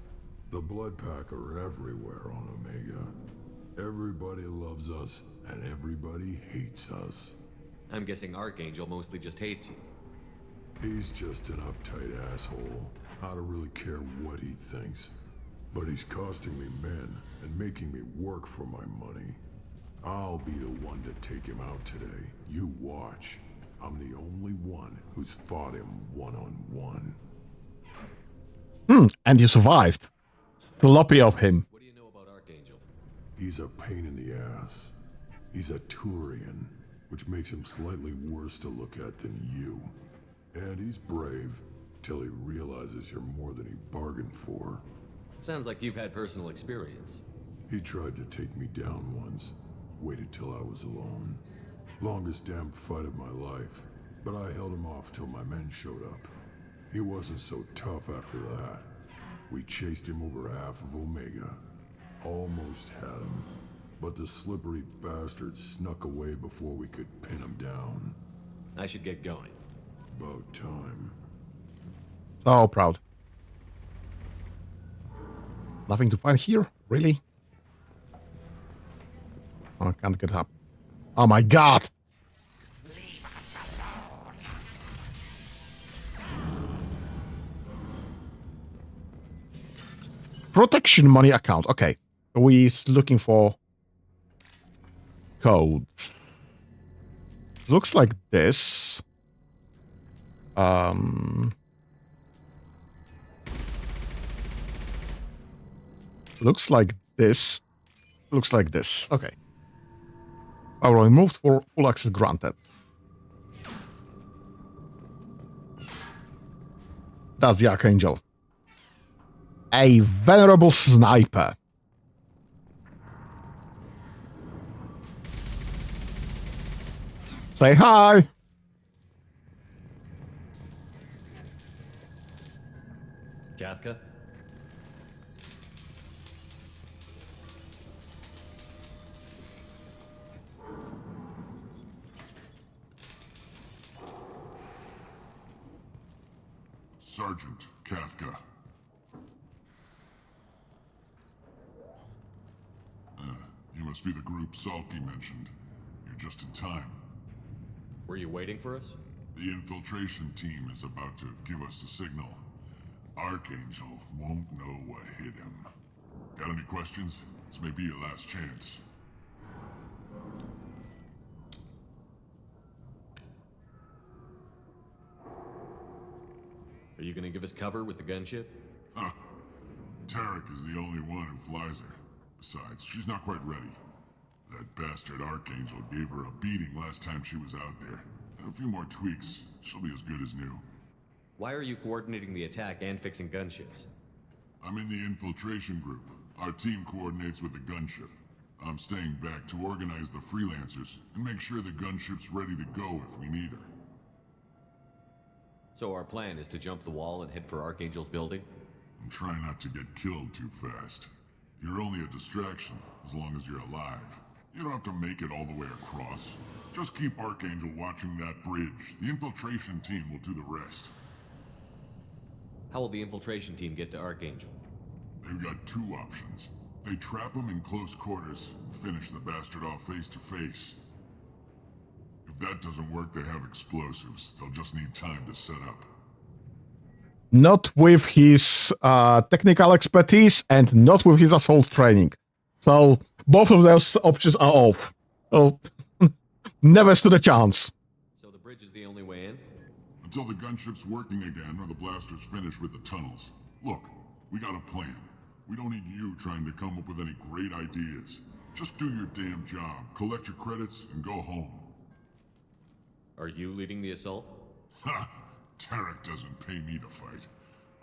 The Blood Pack are everywhere on Omega. Everybody loves us, and everybody hates us. I'm guessing Archangel mostly just hates you. He's just an uptight asshole. I don't really care what he thinks. But he's costing me men and making me work for my money. I'll be the one to take him out today. You watch. I'm the only one who's fought him one-on-one. And you survived. Sloppy of him. What do you know about Archangel? He's a pain in the ass. He's a Turian, which makes him slightly worse to look at than you. And he's brave, till he realizes you're more than he bargained for. Sounds like you've had personal experience. He tried to take me down once. Waited till I was alone. Longest damn fight of my life. But I held him off till my men showed up. He wasn't so tough after that. We chased him over half of Omega. Almost had him. But the slippery bastard snuck away before we could pin him down. I should get going. About time. So proud. Nothing to find here? Really? Oh, I can't get up. Oh my god! Protection money account. Okay. So we're looking for codes. Looks like this. Looks like this. Looks like this. Okay. Power removed for full access granted. That's the Archangel. A venerable sniper. Say hi. Kathka? Sergeant Kathka. You must be the group Salky mentioned. You're just in time. Were you waiting for us? The infiltration team is about to give us a signal. Archangel won't know what hit him. Got any questions? This may be your last chance. Are you gonna give us cover with the gunship? Huh. Tarek is the only one who flies her. Besides, she's not quite ready. That bastard Archangel gave her a beating last time she was out there. A few more tweaks, she'll be as good as new. Why are you coordinating the attack and fixing gunships? I'm in the infiltration group. Our team coordinates with the gunship. I'm staying back to organize the freelancers and make sure the gunship's ready to go if we need her. So our plan is to jump the wall and head for Archangel's building? I'm trying not to get killed too fast. You're only a distraction, as long as you're alive. You don't have to make it all the way across. Just keep Archangel watching that bridge. The infiltration team will do the rest. How will the infiltration team get to Archangel? They've got two options. They trap him in close quarters and finish the bastard off face to face. If that doesn't work, they have explosives. They'll just need time to set up. Not with his technical expertise and not with his assault training. So both of those options are off. So never stood a chance. So the bridge is the only way in? Until the gunship's working again or the blasters finish with the tunnels. Look, we got a plan. We don't need you trying to come up with any great ideas. Just do your damn job, collect your credits, and go home. Are you leading the assault? Ha! Tarek doesn't pay me to fight.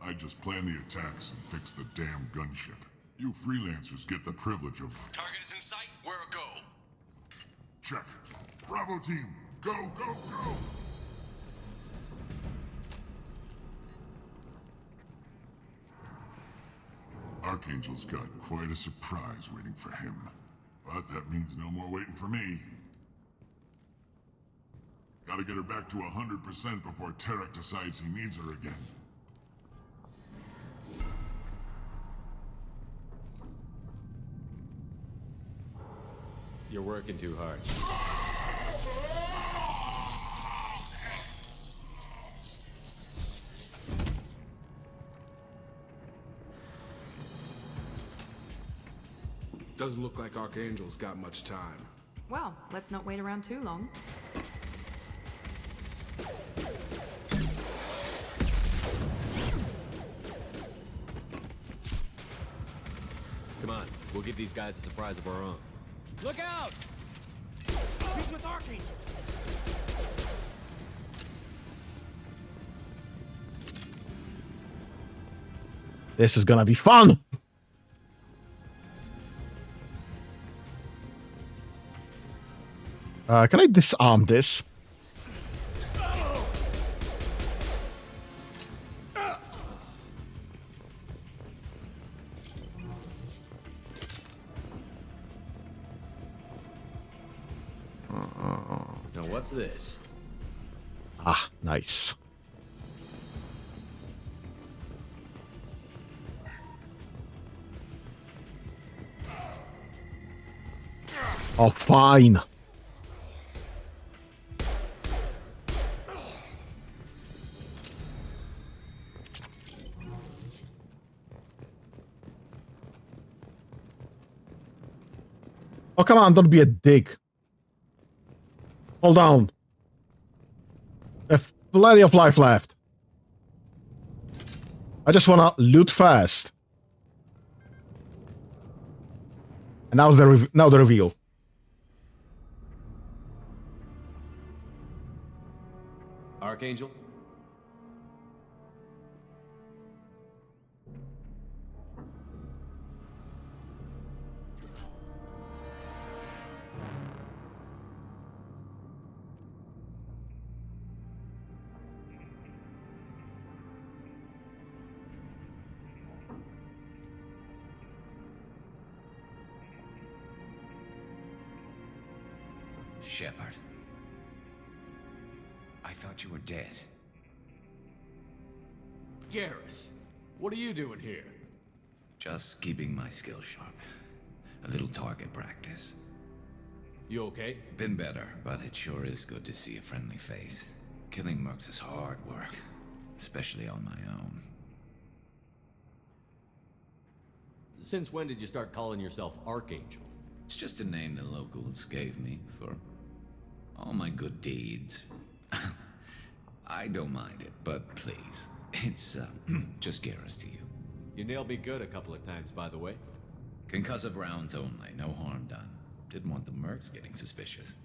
I just plan the attacks and fix the damn gunship. You freelancers get the privilege of... Target is in sight. Where a go? Check. Bravo team, go, go, go! Archangel's got quite a surprise waiting for him. But that means no more waiting for me. Gotta get her back to 100% before Tarek decides he needs her again. You're working too hard. Doesn't look like Archangel's got much time. Well, let's not wait around too long. Come on, we'll give these guys a surprise of our own. Look out! He's with Archangel! This is gonna be fun! Can I disarm this? Now what's this? Ah, nice. Oh, fine. Oh, come on, don't be a dick. Hold on. I have plenty of life left. I just wanna loot fast. And now the reveal. Archangel? Shepard. I thought you were dead. Garrus, what are you doing here? Just keeping my skills sharp. A little target practice. You okay? Been better, but it sure is good to see a friendly face. Killing mercs is hard work, especially on my own. Since when did you start calling yourself Archangel? It's just a name the locals gave me for all my good deeds. I don't mind it, but please, it's just Garrus to you. You nailed me good a couple of times, by the way. Concussive rounds only, no harm done. Didn't want the mercs getting suspicious.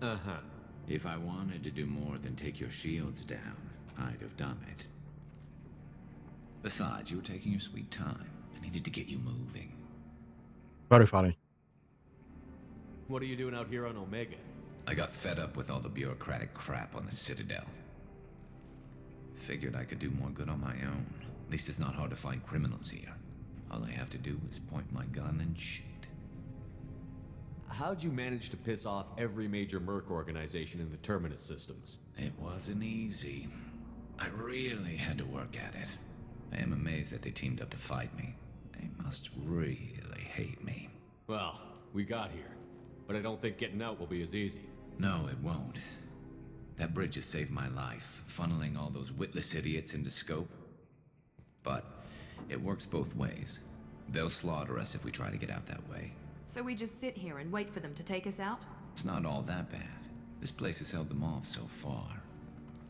Uh-huh. If I wanted to do more than take your shields down, I'd have done it. Besides, you were taking your sweet time. I needed to get you moving. Very funny. What are you doing out here on Omega? I got fed up with all the bureaucratic crap on the Citadel. Figured I could do more good on my own. At least it's not hard to find criminals here. All I have to do is point my gun and shoot. How'd you manage to piss off every major merc organization in the Terminus systems? It wasn't easy. I really had to work at it. I am amazed that they teamed up to fight me. They must really hate me. Well, we got here. But I don't think getting out will be as easy. No, it won't. That bridge has saved my life, funneling all those witless idiots into scope. But it works both ways. They'll slaughter us if we try to get out that way. So we just sit here and wait for them to take us out? It's not all that bad. This place has held them off so far.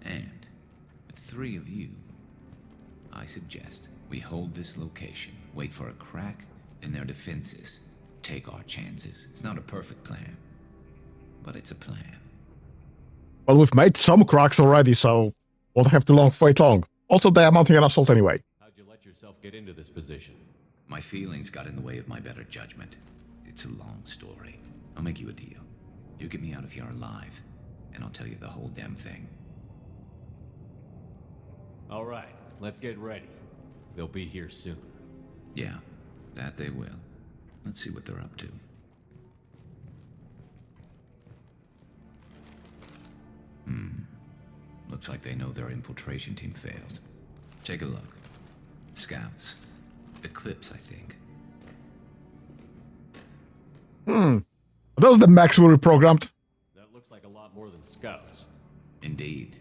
And with 3 of you, I suggest we hold this location, wait for a crack in their defenses, take our chances. It's not a perfect plan, but it's a plan. Well, we've made some cracks already, so won't have to wait long. Also, they are mounting an assault anyway. How'd you let yourself get into this position? My feelings got in the way of my better judgment. It's a long story. I'll make you a deal. You get me out of here alive, and I'll tell you the whole damn thing. All right, let's get ready. They'll be here soon. Yeah, that they will. Let's see what they're up to. Looks like they know their infiltration team failed. Take a look. Scouts. Eclipse, I think. Are those the mechs we reprogrammed? That looks like a lot more than scouts. Indeed.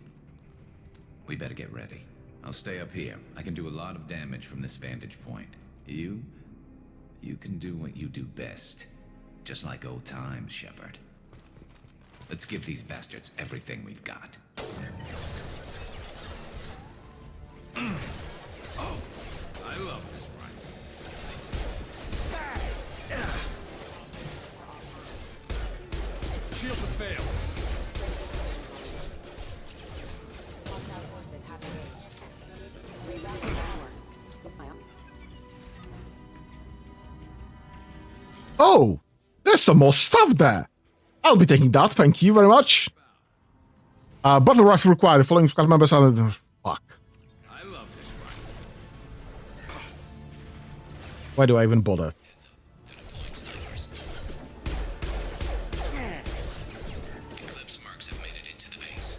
We better get ready. I'll stay up here. I can do a lot of damage from this vantage point. You can do what you do best. Just like old times, Shepard. Let's give these bastards everything we've got. Oh, I love this rifle. Shield has failed. Oh, there's some more stuff there. I'll be taking that, thank you very much. Battle rifle required. The following squad members are... Fuck. I love this rifle. Why do I even bother? Eclipse mercs have made it into the base.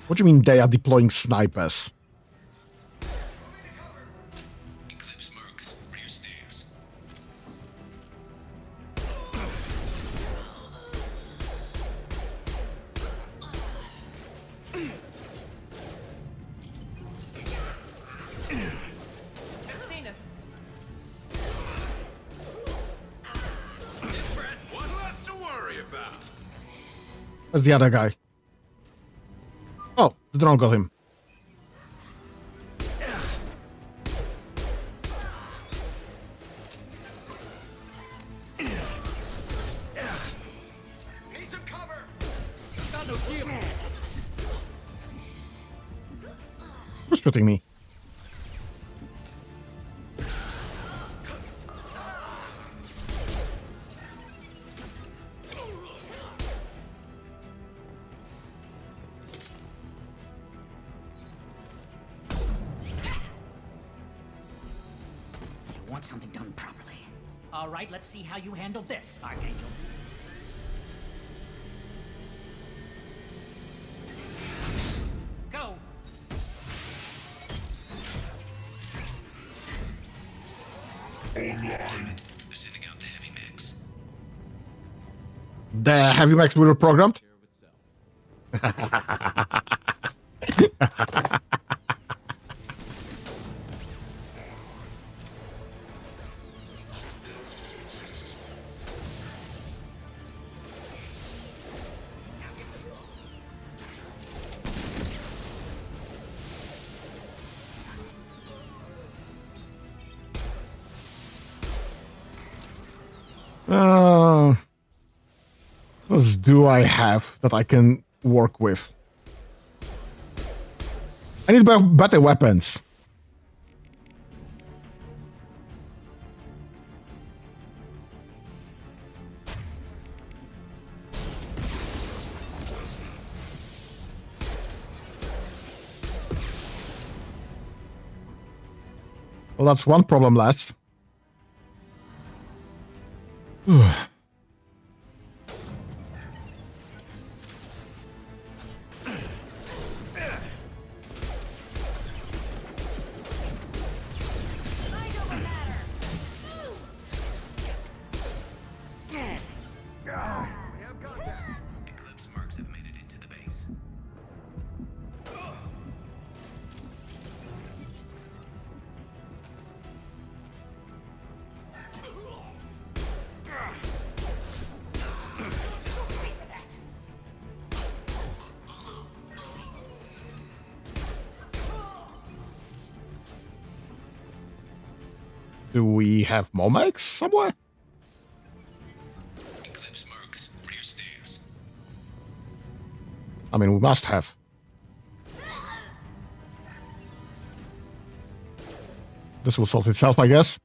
What do you mean they are deploying snipers? Eclipse mercs, rear stairs. One less to worry about. Where's the other guy? Oh, the drone got him. Need some cover. Got no shield. Who's shooting me? You want something done properly. All right, let's see how you handle this, Archangel. Go! Online. They're sending out the heavy mechs. The heavy mechs we were programmed? What else do I have that I can work with? I need better weapons. Well, that's one problem less. Eclipse mercs have made it into the base. Do we have more mechs somewhere? Eclipse mercs, rear stairs. I mean, we must have. This will sort itself, I guess.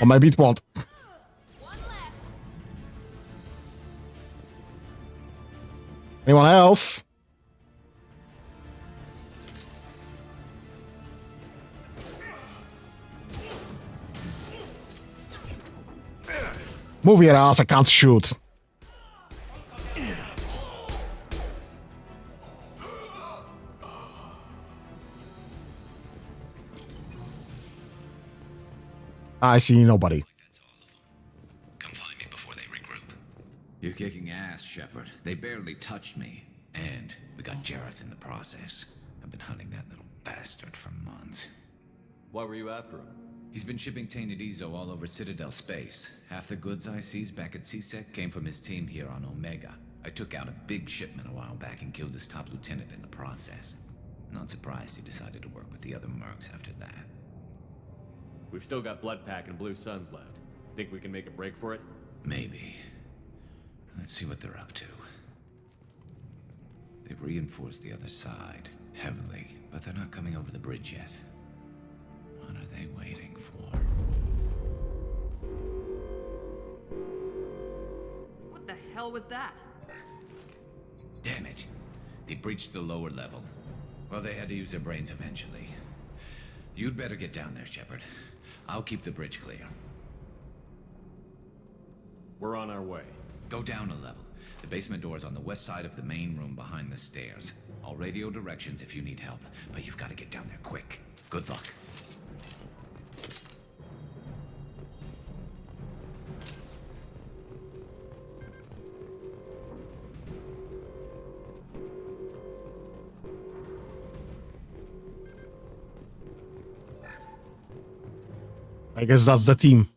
Or maybe it won't. Anyone else? Move your ass, I can't shoot. I see nobody. Come find me before they regroup. You're kicking ass, Shepard. They barely touched me. And we got Jareth in the process. I've been hunting that little bastard for months. Why were you after him? He's been shipping tainted Ezo all over Citadel space. Half the goods I seized back at CSEC came from his team here on Omega. I took out a big shipment a while back and killed his top lieutenant in the process. Not surprised he decided to work with the other mercs after that. We've still got Bloodpack and Blue Suns left. Think we can make a break for it? Maybe. Let's see what they're up to. They've reinforced the other side, heavily, but they're not coming over the bridge yet. What are they waiting for? What the hell was that? Damn it. They breached the lower level. Well, they had to use their brains eventually. You'd better get down there, Shepard. I'll keep the bridge clear. We're on our way. Go down a level. The basement door's on the west side of the main room behind the stairs. I'll radio directions if you need help, but you've got to get down there quick. Good luck. I guess that's the team.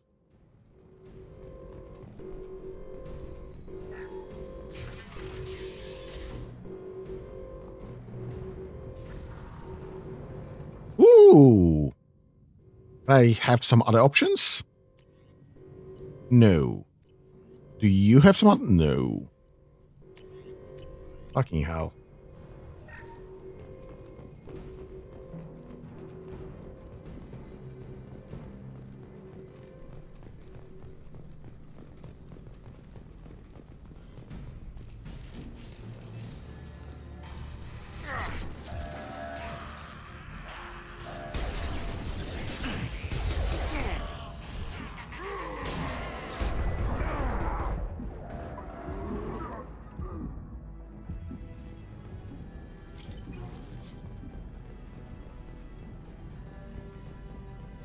Ooh. I have some other options? No. Do you have some other? No. Fucking hell.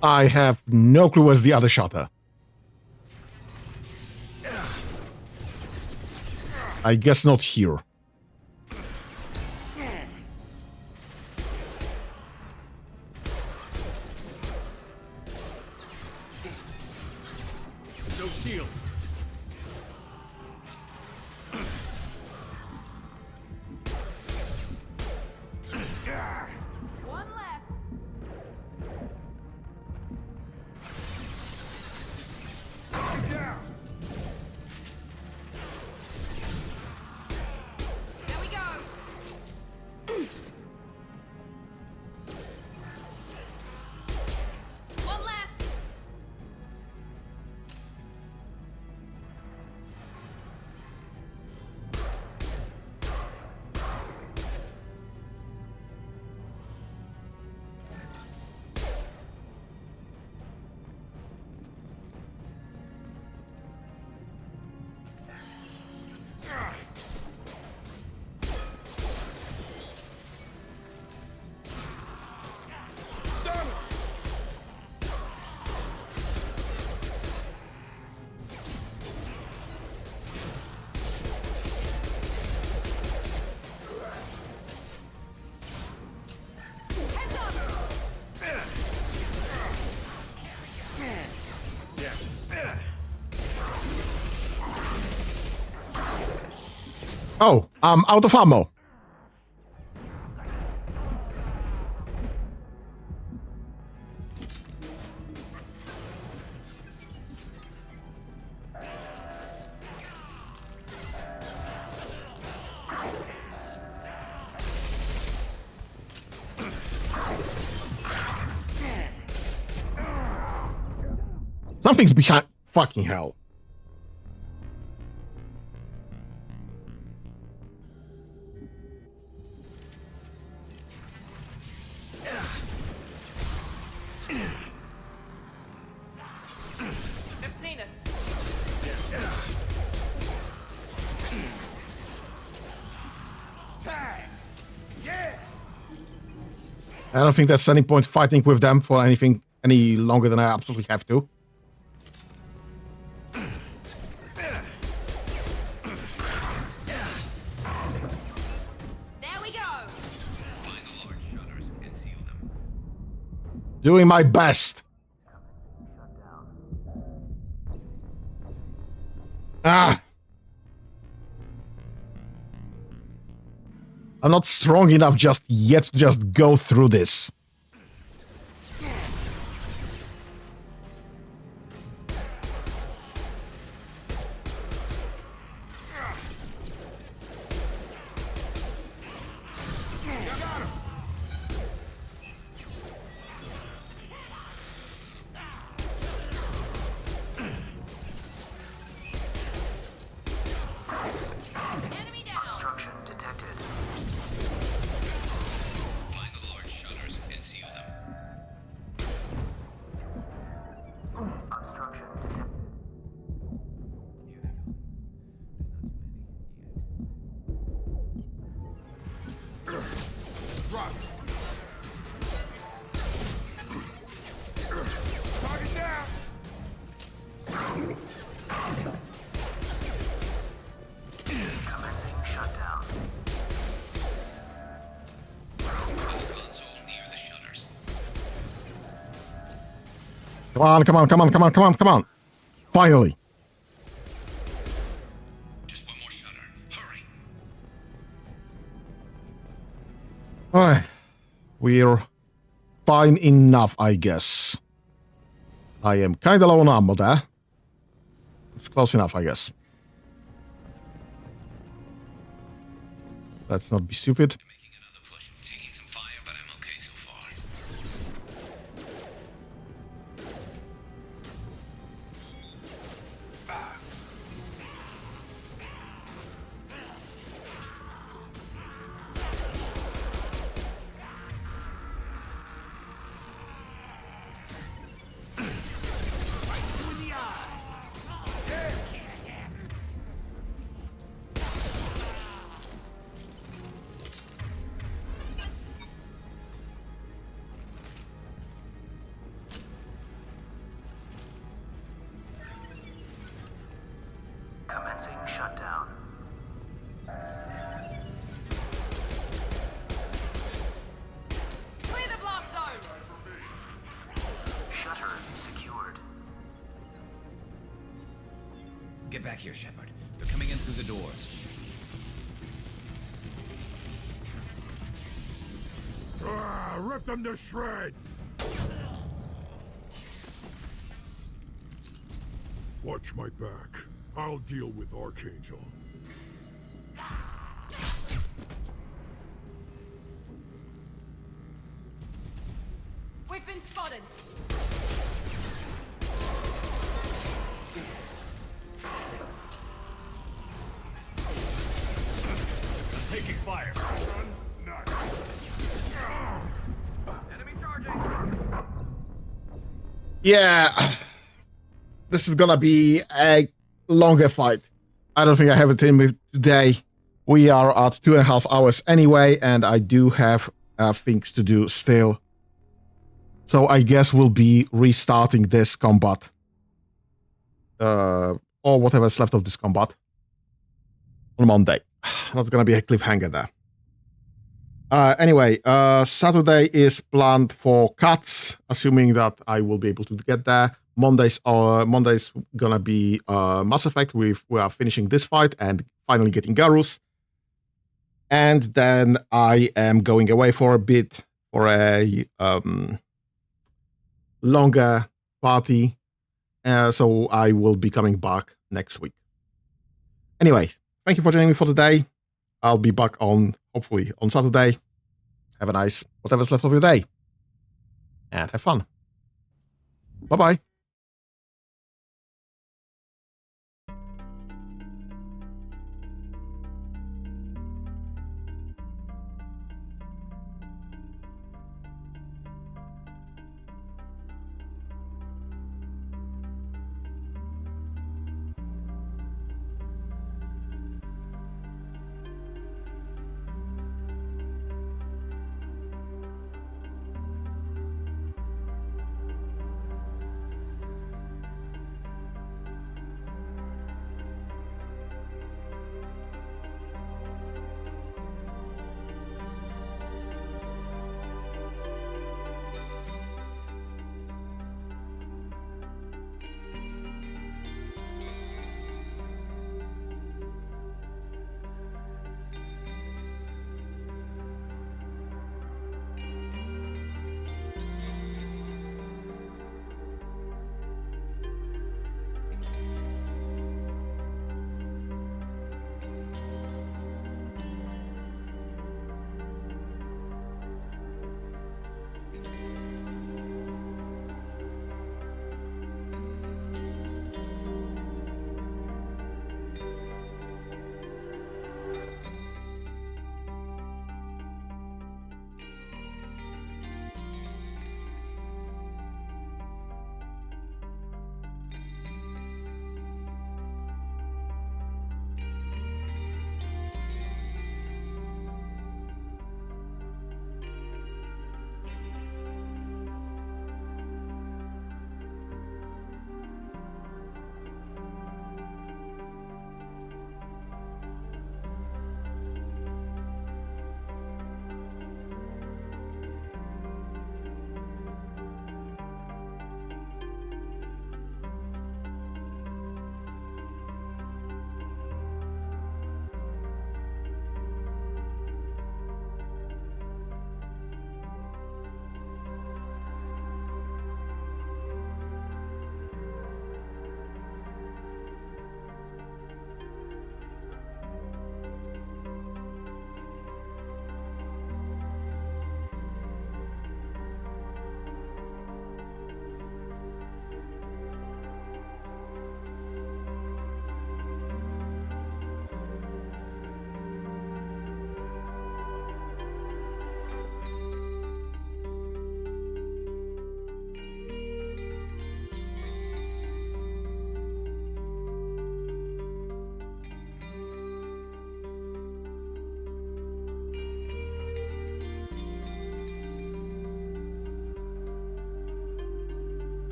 I have no clue where's the other shutter. I guess not here. No shield. One left. There we go. One left. Oh, I'm out of ammo. Something's behind. Fucking hell. They've seen us. Time. Yeah. I don't think there's any point fighting with them for anything any longer than I absolutely have to. Doing my best. Ah! I'm not strong enough just yet to just go through this. Obstruction detected. Find the large shutters and seal them. Obstruction detected. Drop. Target down. Commencing shutdown. Console near the shutters. Come on, come on, come on, come on, come on, come on. Finally. Just one more shutter. Hurry. Alright. We're fine enough, I guess. I am kinda low on ammo there. It's close enough, I guess. Let's not be stupid. Making another push. Taking some fire, but I'm okay so far. Commencing shutdown. Clear the blast zone! Shutter secured. Get back here, Shepard. They're coming in through the doors. Rip them to shreds! Watch my back. I'll deal with Archangel. We've been spotted. Taking fire. Enemy charging. Yeah. This is gonna be a longer fight. I don't think I have it in me today. We are at 2.5 hours anyway, and I do have things to do still. So I guess we'll be restarting this combat. Or whatever's left of this combat. On Monday. That's gonna be a cliffhanger there. Anyway, Saturday is planned for cuts, assuming that I will be able to get there. Monday's gonna be Mass Effect. We are finishing this fight and finally getting Garrus. And then I am going away for a bit for a longer party. So I will be coming back next week. Anyway, thank you for joining me for the day. I'll be back on, hopefully, on Saturday. Have a nice whatever's left of your day. And have fun. Bye-bye.